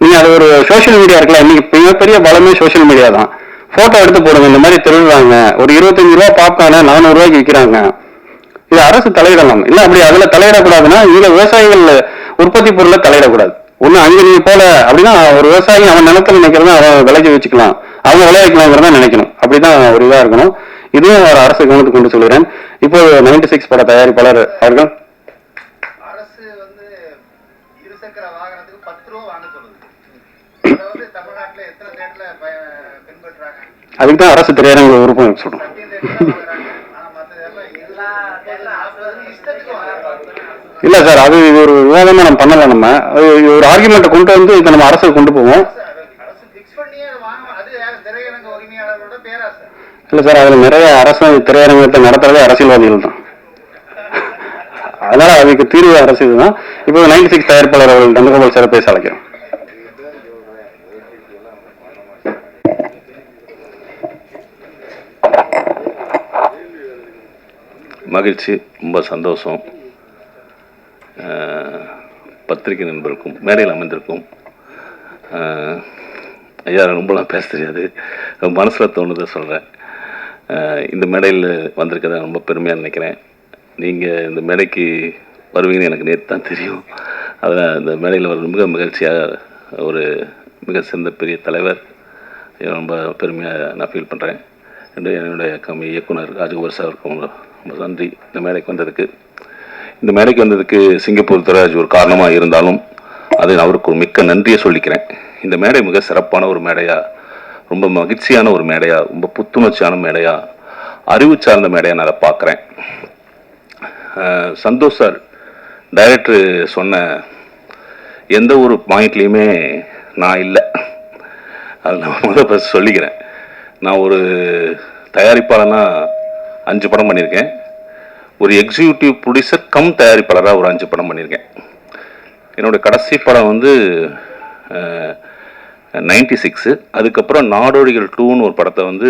நீங்க அது ஒரு சோசியல் மீடியா இருக்குல்ல, இன்னைக்கு மிகப்பெரிய பலமே சோசியல் மீடியா தான். போட்டோ எடுத்து போடுங்க, இந்த மாதிரி திருடுறாங்க, ஒரு 25 ரூபா பாப்கார்னை 400 ரூபாய்க்கு விற்கிறாங்க. இது அரசு தலையிடலாம். இல்ல அப்படி அதுல தலையிடக்கூடாதுன்னா இதுல விவசாயிகள் உற்பத்தி பொருளை தலையிடக்கூடாது. ஒண்ணு அங்க நீங்க போல அப்படின்னா ஒரு விவசாயி அவன் நிலத்துல நினைக்கிறத அவன் விளைச்சி வச்சுக்கலாம், அவங்க விளைவிக்கலாங்கிறத நினைக்கணும். அப்படிதான் ஒரு இதா இருக்கணும். இதுவும் ஒரு அரசு கவனத்துக்கு கொண்டு சொல்கிறேன். இப்போ 96 பட தயாரிப்பாளர் அவர்கள்
அரசு வந்து இருசக்கர வாகனத்துக்கு 10 ரூபா வாங்க சொல்லுது. தமிழ்நாட்டுல எத்தனை தேட்டர்ல பின்பற்றாங்க?
அதுக்கு தான் அரசு திரையரங்கு உறுப்பு சொல்றோம். இல்ல சார், அது இது ஒரு விவாதமா நம்ம பண்ணல. நம்ம ஒரு ஆர்குமெண்ட் கொண்டு வந்து இதை நம்ம அரசு கொண்டு போவோம். இல்ல சார், அதுல நிறைய அரசு திரையரங்கத்தை நடத்துறதே அரசியல்வாதிகள் தான். அதனால அதுக்கு தீர்வு அரசு தான். இப்போ 96 தயாரிப்பாளர் அவர்கள் நந்தகோபால் சார் பேச அழைக்கிறோம்.
மகிழ்ச்சி, ரொம்ப சந்தோஷம். பத்திரிகை நண்பருக்கும் மேடையில் அமைந்திருக்கும் ஐயா ரொம்பலாம் பேச தெரியாது, மனசில் தோணுதை சொல்கிறேன். இந்த மேடையில் வந்திருக்கதை ரொம்ப பெருமையாக நினைக்கிறேன். நீங்கள் இந்த மேடைக்கு வருவீங்கன்னு எனக்கு நேற்று தான் தெரியும். அதில் இந்த மேடையில் ஒரு மிக மகிழ்ச்சியாக ஒரு மிக சிறந்த பெரிய தலைவர், ரொம்ப பெருமையாக நான் ஃபீல் பண்ணுறேன். என்னுடைய இயக்குனர் ராஜகுமார் சாருக்கும் ரொம்ப நன்றி இந்த மேடைக்கு வந்ததுக்கு. இந்த மேடைக்கு வந்ததுக்கு சிங்கப்பூர் துறைராஜ் ஒரு காரணமாக இருந்தாலும் அதை அவருக்கு ஒரு மிக்க நன்றியை சொல்லிக்கிறேன். இந்த மேடை மிக சிறப்பான ஒரு மேடையாக, ரொம்ப மகிழ்ச்சியான ஒரு மேடையாக, ரொம்ப புத்துணர்ச்சியான மேடையாக, அறிவு சார்ந்த மேடையாக நான் அதை பார்க்குறேன். சந்தோஷ் சார் டைரக்டர் சொன்ன எந்த ஒரு பாயிண்ட்லேயுமே நான் இல்லை, அது நான் முதல் ஃபஸ்ட் சொல்லிக்கிறேன். நான் ஒரு தயாரிப்பாளனா 5 படம் பண்ணியிருக்கேன், ஒரு எக்ஸிக்யூட்டிவ் ப்ரொடியூசர் கம் தயாரிப்பாளராக ஒரு 5 படம் பண்ணியிருக்கேன். என்னோடய கடைசி படம் வந்து 96. அதுக்கப்புறம் நாடோடிகள் 2ன்னு ஒரு படத்தை வந்து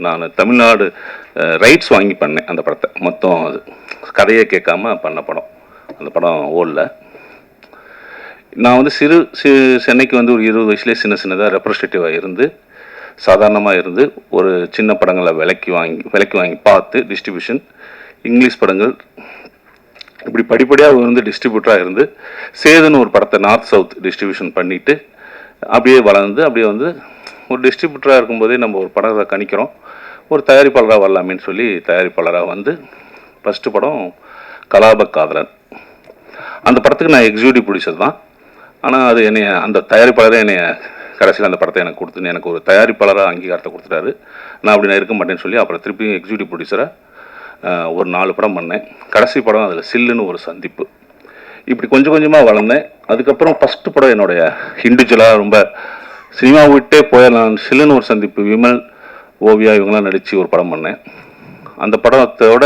நான் தமிழ்நாடு ரைட்ஸ் வாங்கி பண்ணேன். அந்த படத்தை மொத்தம் அது கதையை கேட்காம பண்ண படம். அந்த படம் ஓடல. நான் வந்து சென்னைக்கு வந்து ஒரு 20 வயசுலேயே சின்னதாக ரெப்ரஸன்டேட்டிவாக இருந்து, சாதாரணமாக இருந்து, ஒரு சின்ன படங்களை விலைக்கு வாங்கி பார்த்து டிஸ்ட்ரிபியூஷன், இங்கிலீஷ் படங்கள் இப்படி படிப்படியாக வந்து டிஸ்ட்ரிபியூட்டராக இருந்து, சேதுன்னு ஒரு படத்தை நார்த் சவுத் டிஸ்ட்ரிபியூஷன் பண்ணிவிட்டு அப்படியே வளர்ந்து, அப்படியே வந்து ஒரு டிஸ்ட்ரிபியூட்டராக இருக்கும்போதே நம்ம ஒரு படத்தை கணிக்கிறோம், ஒரு தயாரிப்பாளராக வரலாமேன்னு சொல்லி தயாரிப்பாளராக வந்து ஃபஸ்ட்டு படம் கலாப காதலன். அந்த படத்துக்கு நான் எக்ஸிக்யூட்டிவ் ப்ரொடியூசர் தான். ஆனால் அது அந்த தயாரிப்பாளரே கடைசியில் அந்த படத்தை எனக்கு கொடுத்துன்னு எனக்கு ஒரு தயாரிப்பாளராக அங்கீகாரத்தை கொடுத்துட்டாரு. நான் அப்படி நான் இருக்க மாட்டேன்னு சொல்லி அப்புறம் திருப்பியும் எக்ஸிக்யூட்டிவ் ப்ரொடியூசராக ஒரு 4 படம் பண்ணேன். கடைசி படம் அதில் சில்லுன்னு ஒரு சந்திப்பு. இப்படி கொஞ்சம் கொஞ்சமாக வளர்ந்தேன். அதுக்கப்புறம் ஃபஸ்ட்டு படம் என்னுடைய இண்டிவிஜுவலாக ரொம்ப சினிமா விட்டே போயிடலாம், சில்லுன்னு ஒரு சந்திப்பு, விமல், ஓவியா இவங்களாம் நடித்து ஒரு படம் பண்ணேன். அந்த படத்தோட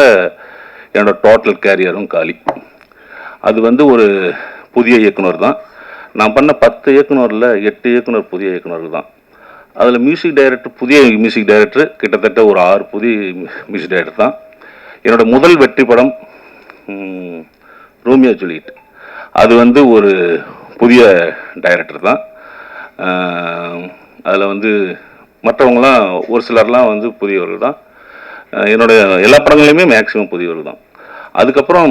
என்னோடய டோட்டல் கேரியரும் காலி. அது வந்து ஒரு புதிய இயக்குனர் தான். நான் பண்ண 10 இயக்குனரில் 8 இயக்குனர் புதிய இயக்குனர் தான். அதில் மியூசிக் டைரக்டர், புதிய மியூசிக் டைரக்டர் கிட்டத்தட்ட ஒரு 6 புதிய மியூசிக் டைரக்டர் தான். என்னோட முதல் வெற்றி படம் ரோமியோ ஜூலியட், அது வந்து ஒரு புதிய டைரக்டர் தான். அதில் வந்து மற்றவங்களாம் ஒரு சிலர்லாம் வந்து புதியவர்கள் தான். என்னோடய எல்லா படங்களையுமே மேக்ஸிமம் புதியவர்கள் தான். அதுக்கப்புறம்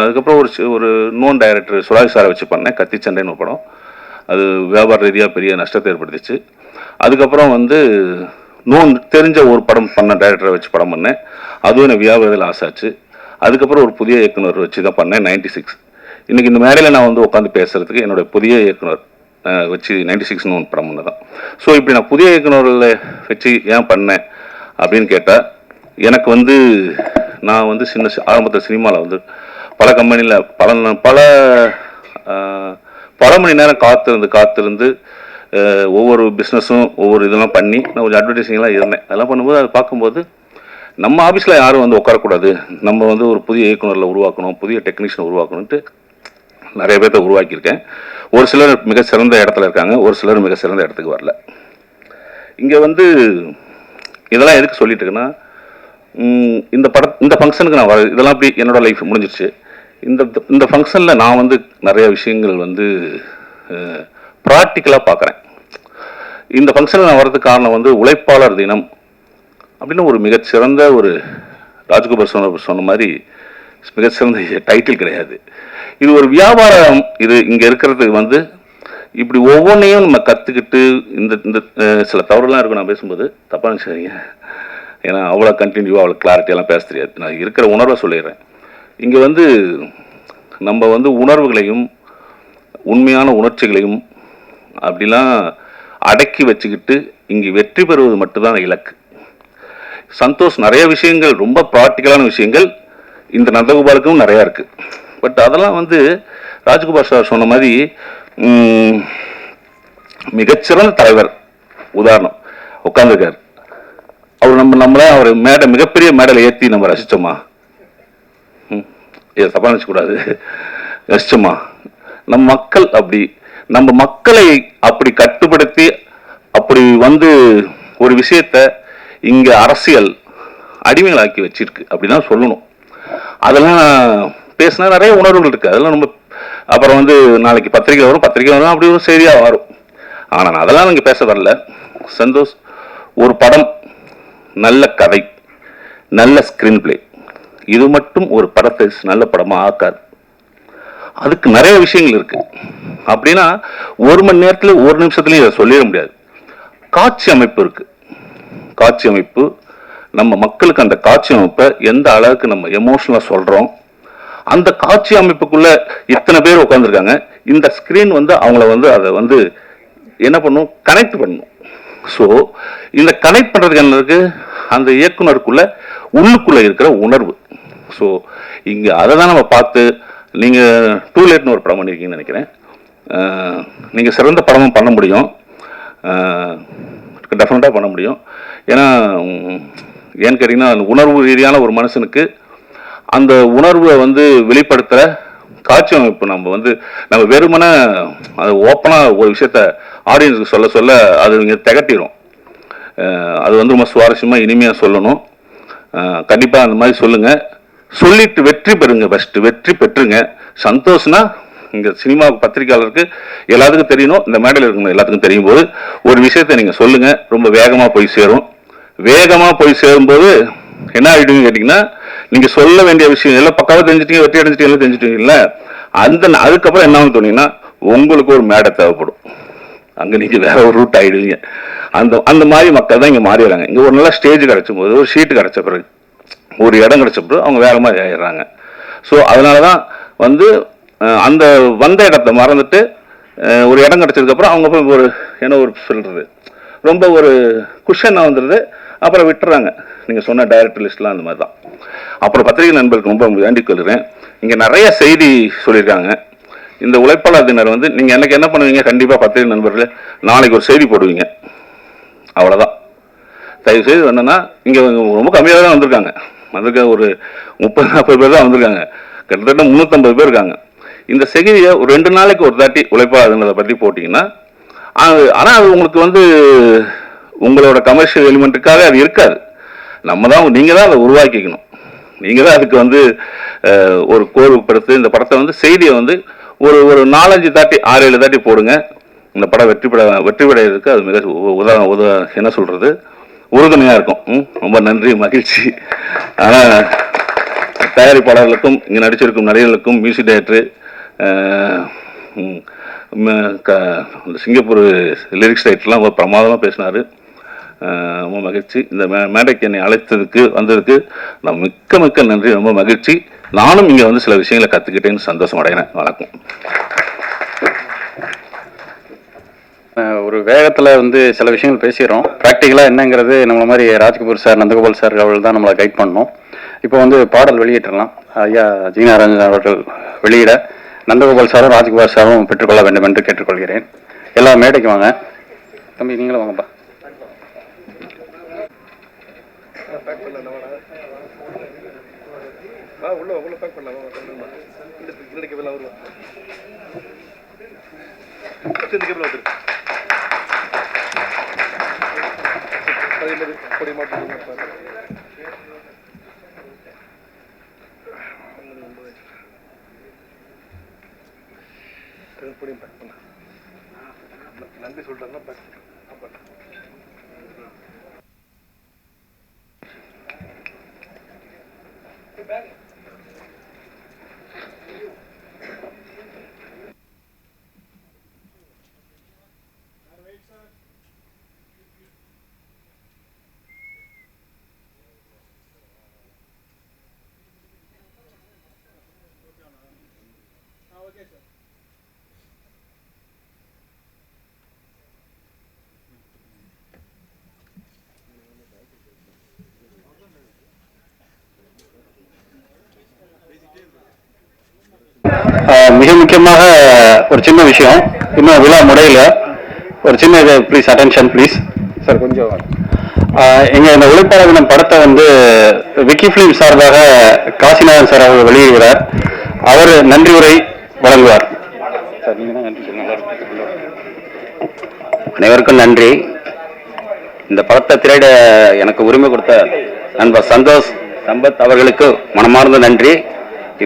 அதுக்கப்புறம் ஒரு நோன் டைரக்டர் சுராஜ் சாரை வச்சு பண்ணேன், கத்தி சண்டைன்னு ஒரு படம். அது வியாபார ரீதியாக பெரிய நஷ்டத்தை ஏற்படுத்திச்சு. அதுக்கப்புறம் வந்து தெரிஞ்ச ஒரு படம் பண்ண டைரக்டரை வச்சு படம் பண்ணேன், அதுவும் எனக்கு வியாபாரத்தில் ஆசாச்சு. அதுக்கப்புறம் ஒரு புதிய இயக்குனர் வச்சு தான் பண்ணேன் 96. இன்றைக்கி இந்த மேடையில் நான் வந்து உட்காந்து பேசுகிறதுக்கு என்னுடைய புதிய இயக்குனர் வச்சு 96ன்னு ஒன்று படம் பண்ணதான். ஸோ இப்படி நான் புதிய இயக்குனரில் வச்சு ஏன் பண்ணேன் அப்படின்னு கேட்டால், எனக்கு வந்து நான் வந்து ஆரம்பத்தில் சினிமாவில் வந்து பல கம்பெனியில் பல மணி நேரம் காத்திருந்து ஒவ்வொரு பிஸ்னஸும் ஒவ்வொரு இதெல்லாம் பண்ணி நான் கொஞ்சம் அட்வர்டைஸிங்லாம் இருந்தேன். அதெல்லாம் பண்ணும்போது அதை பார்க்கும்போது நம்ம ஆஃபீஸில் யாரும் வந்து உட்காரக்கூடாது, நம்ம வந்து ஒரு புதிய இயக்குனரில் உருவாக்கணும், புதிய டெக்னீஷியனை உருவாக்கணுன்ட்டு நிறைய பேர்த்த உருவாக்கியிருக்கேன். ஒரு சிலர் மிக சிறந்த இடத்துல இருக்காங்க, ஒரு சிலர் மிக சிறந்த இடத்துக்கு வரல. இங்கே வந்து இதெல்லாம் எதுக்கு சொல்லிட்டு இருக்கேன்னா, இந்த ஃபங்க்ஷனுக்கு நான் இதெல்லாம் அப்படி என்னோடய லைஃப் முடிஞ்சிருச்சு. இந்த ஃபங்க்ஷனில் நான் வந்து நிறைய விஷயங்கள் வந்து ப்ராக்டிக்கலாக பார்க்குறேன். இந்த ஃபங்க்ஷனில் நான் வர்றதுக்கு காரணம் வந்து உழைப்பாளர் தினம் அப்படின்னு ஒரு மிகச்சிறந்த ஒரு ராஜ்குமார் சொன்ன மாதிரி மிகச்சிறந்த டைட்டில் கிடையாது. இது ஒரு வியாபாரம். இது இங்கே இருக்கிறது வந்து இப்படி ஒவ்வொன்றையும் நம்ம கற்றுக்கிட்டு இந்த சில தவறுலாம் இருக்கும். நான் பேசும்போது தப்பாக நினச்சிங்க, ஏன்னா அவ்வளோ கண்டினியூவாக அவ்வளோ கிளாரிட்டியெல்லாம் பேச தெரியாது. நான் இருக்கிற உணர்வை சொல்லிடுறேன். இங்கே வந்து நம்ம வந்து உணர்வுகளையும் உண்மையான உணர்ச்சிகளையும் அப்படிலாம் அடக்கி வச்சுக்கிட்டு இங்கே வெற்றி பெறுவது மட்டும்தான் இலக்கு. சந்தோஷ் நிறைய விஷயங்கள், ரொம்ப ப்ராக்டிக்கலான விஷயங்கள் இந்த நந்தகோபாலுக்கும் நிறையா இருக்குது. பட் அதெல்லாம் வந்து ராஜ்குமார் சார் சொன்ன மாதிரி மிகச்சிறந்த தலைவர். உதாரணம் உட்காந்துருக்கார், அவர் நம்மளே அவர் மிகப்பெரிய மேடையில் ஏற்றி நம்ம ரசித்தோமா? இதை தப்பாக நினச்சக்கூடாது. ரசித்தோமா? நம்ம மக்கள் நம்ம மக்களை அப்படி கட்டுப்படுத்தி அப்படி வந்து ஒரு விஷயத்த இங்க அரசியல் அடிமைகளாக்கி வச்சிருக்கு அப்படிதான் சொல்லணும். அதெல்லாம் பேசினா நிறைய உணர்வுகள் இருக்கு. அதெல்லாம் நம்ம அப்புறம் வந்து நாளைக்கு பத்திரிக்கை வரும் அப்படி ஒரு செய்தியா வரும். ஆனால் நான் அதெல்லாம் இங்கே பேச வரல. சந்தோஷ், ஒரு படம் நல்ல கதை, நல்ல ஸ்கிரீன் பிளே, இது மட்டும் ஒரு படத்தை நல்ல படமாக ஆக்காது. அதுக்கு நிறைய விஷயங்கள் இருக்கு. அப்படின்னா 1 மணி நேரத்தில் 1 நிமிஷத்துலையும் இதை சொல்லிட முடியாது. காட்சி அமைப்பு இருக்கு. காட்சி அமைப்பு, நம்ம மக்களுக்கு அந்த காட்சி அமைப்பை எந்த அளவுக்கு நம்ம எமோஷனலாக சொல்கிறோம், அந்த காட்சி அமைப்புக்குள்ள இத்தனை பேர் உட்காந்துருக்காங்க. இந்த ஸ்க்ரீன் வந்து அவங்கள வந்து அதை வந்து என்ன பண்ணும், கனெக்ட் பண்ணும். ஸோ இந்த கனெக்ட் பண்ணுறதுக்கு என்ன இருக்கு, அந்த இயக்குனருக்குள்ள உள்ளுக்குள்ள இருக்கிற உணர்வு. ஸோ இங்கே அதை தான் நம்ம பார்த்து, நீங்கள் டூ லேட்னு ஒரு படம் பண்ணியிருக்கீங்கன்னு நினைக்கிறேன். நீங்கள் சிறந்த படமும் பண்ண முடியும், டெஃபினட்டாக பண்ண முடியும். ஏன்னா ஏன்னு கேட்டிங்கன்னா, அந்த உணர்வு ரீதியான ஒரு மனுஷனுக்கு அந்த உணர்வை வந்து வெளிப்படுத்துகிற காட்சி அமைப்பு நம்ம வெறுமனே அது ஓப்பனாக ஒரு விஷயத்த ஆடியன்ஸுக்கு சொல்ல சொல்ல அது இங்கே திகட்டிடும். அது வந்து ரொம்ப சுவாரஸ்யமாக இனிமையாக சொல்லணும். கண்டிப்பாக அந்த மாதிரி சொல்லுங்கள். சொல்லிட்டு வெற்றி பெறுங்க, ஃபஸ்ட்டு வெற்றி பெற்றுங்க. சந்தோஷ்னா இங்கே சினிமா பத்திரிகையாளருக்கு எல்லாத்துக்கும் தெரியணும், இந்த மேடையில் இருக்கணும் எல்லாத்துக்கும் தெரியும் போது ஒரு விஷயத்தை நீங்கள் சொல்லுங்கள், ரொம்ப வேகமாக போய் சேரும். வேகமாக போய் சேரும்போது என்ன ஆகிடுன்னு கேட்டிங்கன்னா, நீங்கள் சொல்ல வேண்டிய விஷயம் எல்லாம் பக்காவாக தெரிஞ்சிட்டீங்க, வெற்றி அடைஞ்சிட்டீங்க, எல்லாம் தெரிஞ்சிட்டீங்கல்ல, அதுக்கப்புறம் என்ன தோணுங்கன்னா, உங்களுக்கு ஒரு மேடை தேவைப்படும். அங்கே நீங்கள் வேற ஒரு ரூட் ஆகிடுவீங்க. அந்த மாதிரி மக்கள் தான் இங்கே மாறி வராங்க. இங்கே ஒரு நல்ல ஸ்டேஜ் கிடச்சும் போது, ஒரு ஷீட்டு கிடச்ச பிறகு, ஒரு இடம் கிடச்ச பிறகு அவங்க வேற மாதிரி ஆயிடுறாங்க. ஸோ அதனால தான் வந்து அந்த வந்த இடத்த மறந்துட்டு ஒரு இடம் கிடச்சதுக்கப்புறம் அவங்க போய் ஒரு என்ன ஒரு சொல்கிறது, ரொம்ப ஒரு குஷனாக வந்துடுது, அப்புறம் விட்டுறாங்க. நீங்கள் சொன்ன டைரக்டர் லிஸ்ட்லாம் அந்த மாதிரி தான். அப்புறம் பத்திரிகை நண்பர்களுக்கு ரொம்ப வேண்டிக் கொள்கிறேன். இங்கே நிறைய செய்தி சொல்லியிருக்காங்க. இந்த உழைப்பாளர் தினர் வந்து நீங்கள் எனக்கு என்ன பண்ணுவீங்க, கண்டிப்பாக பத்திரிகை நண்பர்கள் நாளைக்கு ஒரு செய்தி போடுவீங்க, அவ்வளோதான். தயவு செய்து என்னன்னா, இங்கே ரொம்ப கம்மியாக தான் வந்திருக்காங்க. ஒரு 30-40 பேர் தான் வந்திருக்காங்க. கிட்டத்தட்ட 350 பேர் இருக்காங்க. இந்த செய்தியை ஒரு 2 நாளைக்கு ஒரு தாட்டி உழைப்பாளர் தினத்தை பற்றி போட்டிங்கன்னா, ஆனால் அது உங்களுக்கு வந்து உங்களோட கமர்ஷியல் எலிமெண்ட்டுக்காக அது இருக்காது. நீங்கள் தான் அதை உருவாக்கிக்கணும். நீங்கள் தான் அதுக்கு வந்து ஒரு கோர்வுப்படுத்தி இந்த படத்தை வந்து செய்தியை வந்து ஒரு 4-5 தாட்டி 6-7 தாட்டி போடுங்க. இந்த படம் வெற்றி பெறதுக்கு அது மிக என்ன சொல்கிறது, உறுதுணையாக இருக்கும். ரொம்ப நன்றி, மகிழ்ச்சி. ஆனால் தயாரிப்பாளர்களுக்கும் இங்கே நடிச்சிருக்கும் நடிகர்களுக்கும் மியூசிக் டைரக்டர், சிங்கப்பூர் லிரிக்ஸ் ரைட்டர்லாம் ரொம்ப பிரமாதமாக பேசினார். ரொம்ப மகிழ்ச்சி. இந்த மேடைக்கு என்னை அழைத்ததுக்கு வந்ததுக்கு நான் மிக்க நன்றி, ரொம்ப மகிழ்ச்சி. நானும் இங்கே வந்து சில விஷயங்களை கற்றுக்கிட்டேன்னு சந்தோஷம் அடைகிறேன். வணக்கம்.
ஒரு வேகத்தில் வந்து சில விஷயங்கள் பேசிடுறோம். ப்ராக்டிக்கலாக என்னங்கிறது நம்மள மாதிரி ராஜ்கபூர் சார், நந்தகோபால் சார் அவர்கள் தான் நம்மளை கைட் பண்ணணும். இப்போ வந்து பாடல் வெளியிட்டுடலாம். ஐயா ஜீனாரஞ்சன் அவர்கள் வெளியிட நந்தகோபால் சாரும் ராஜ்குமார் சாரும் பெற்றுக்கொள்ள வேண்டும் என்று கேட்டுக்கொள்கிறேன். எல்லா மேடைக்கு வாங்க. தம்பி நீங்களும் வாங்கப்பா.
நன்றி சொல்றேன்.
மிக முக்கியமாக ஒரு சின்ன விஷயம், இன்னும் விழா முறையில் ஒரு சின்ன இது, ப்ளீஸ் அட்டென்ஷன் ப்ளீஸ் சார். கொஞ்சம் எங்கள் இந்த உழைப்பாளர் தினம் படத்தை வந்து விக்கி ஃபிலிம் சார்பாக காசிநாதன் சார் அவர் வெளியிடுகிறார். அவர் நன்றி உரை வழங்குவார். சார் நீங்கள் தான் நன்றி சொல்லுங்கள்.
அனைவருக்கும் நன்றி. இந்த படத்தை திரையிட எனக்கு உரிமை கொடுத்த நண்பர் சந்தோஷ் சம்பத் அவர்களுக்கு மனமார்ந்த நன்றி.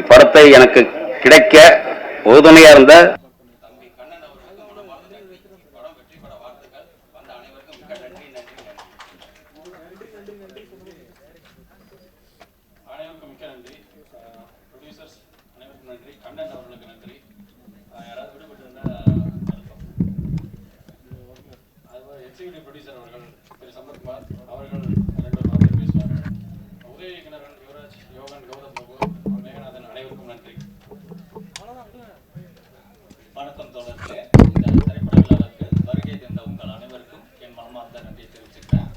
இப்படத்தை எனக்கு கிடைக்க உறுதுணையா இருந்த
கண்ணன் அவர்களுக்கு நன்றி. யாராவது விடுபட்டிருந்தா அதுபோல் எக்ஸிக்யூட்டிவ் ப்ரொடியூசர் அவர்கள் திரு சம்பத்குமார் அவர்கள் 2 வார்த்தை பேசுவார்கள். உதவி இயக்குநர்கள் யுவராஜ், யோகன், கௌதம் பாபு, மேகநாதன் அனைவருக்கும் நன்றி. வணக்கம் தோழர்களே. இந்த திரைப்பட விழாவிற்கு வருகை தந்த உங்கள் அனைவருக்கும் என் மனமார்ந்த நன்றியை தெரிவிச்சுக்கிறேன்.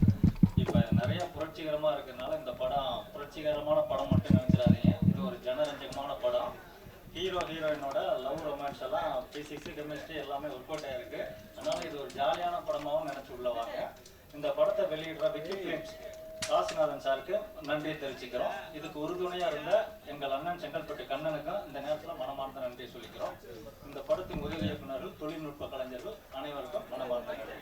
இப்போ நிறைய புரட்சிகரமாக இருக்கிறதுனால இந்த படம் புரட்சிகரமான படம் மட்டும் நினைச்சிடாதீங்க. இது ஒரு ஜனரஞ்சகமான படம். ஹீரோ ஹீரோயினோட லவ் ரொமான்ஸ் எல்லாம் பிசிக்ஸ் கெமிஸ்ட்ரி எல்லாமே ஒர்க் அவுட் ஆயிருக்கு. அதனால இது ஒரு ஜாலியான படமாகவும் நினைச்சு உள்ளவாங்க. இந்த படத்தை வெளியிடுற விக்கி ஃபிலிம்ஸ் காசிநாதன் சாருக்கு நன்றியை தெரிவிச்சுக்கிறோம். இதுக்கு உறுதுணையாக இருந்த எங்கள் அண்ணன் செங்கல்பட்டு கண்ணனுக்கும் இந்த நேரத்தில் மனமார்ந்த நன்றியை சொல்லிக்கிறோம். இந்த படத்தின் உதவி இயக்குநர்கள், தொழில்நுட்ப கலைஞர்கள் அனைவருக்கும் மனமார்ந்த நன்றி.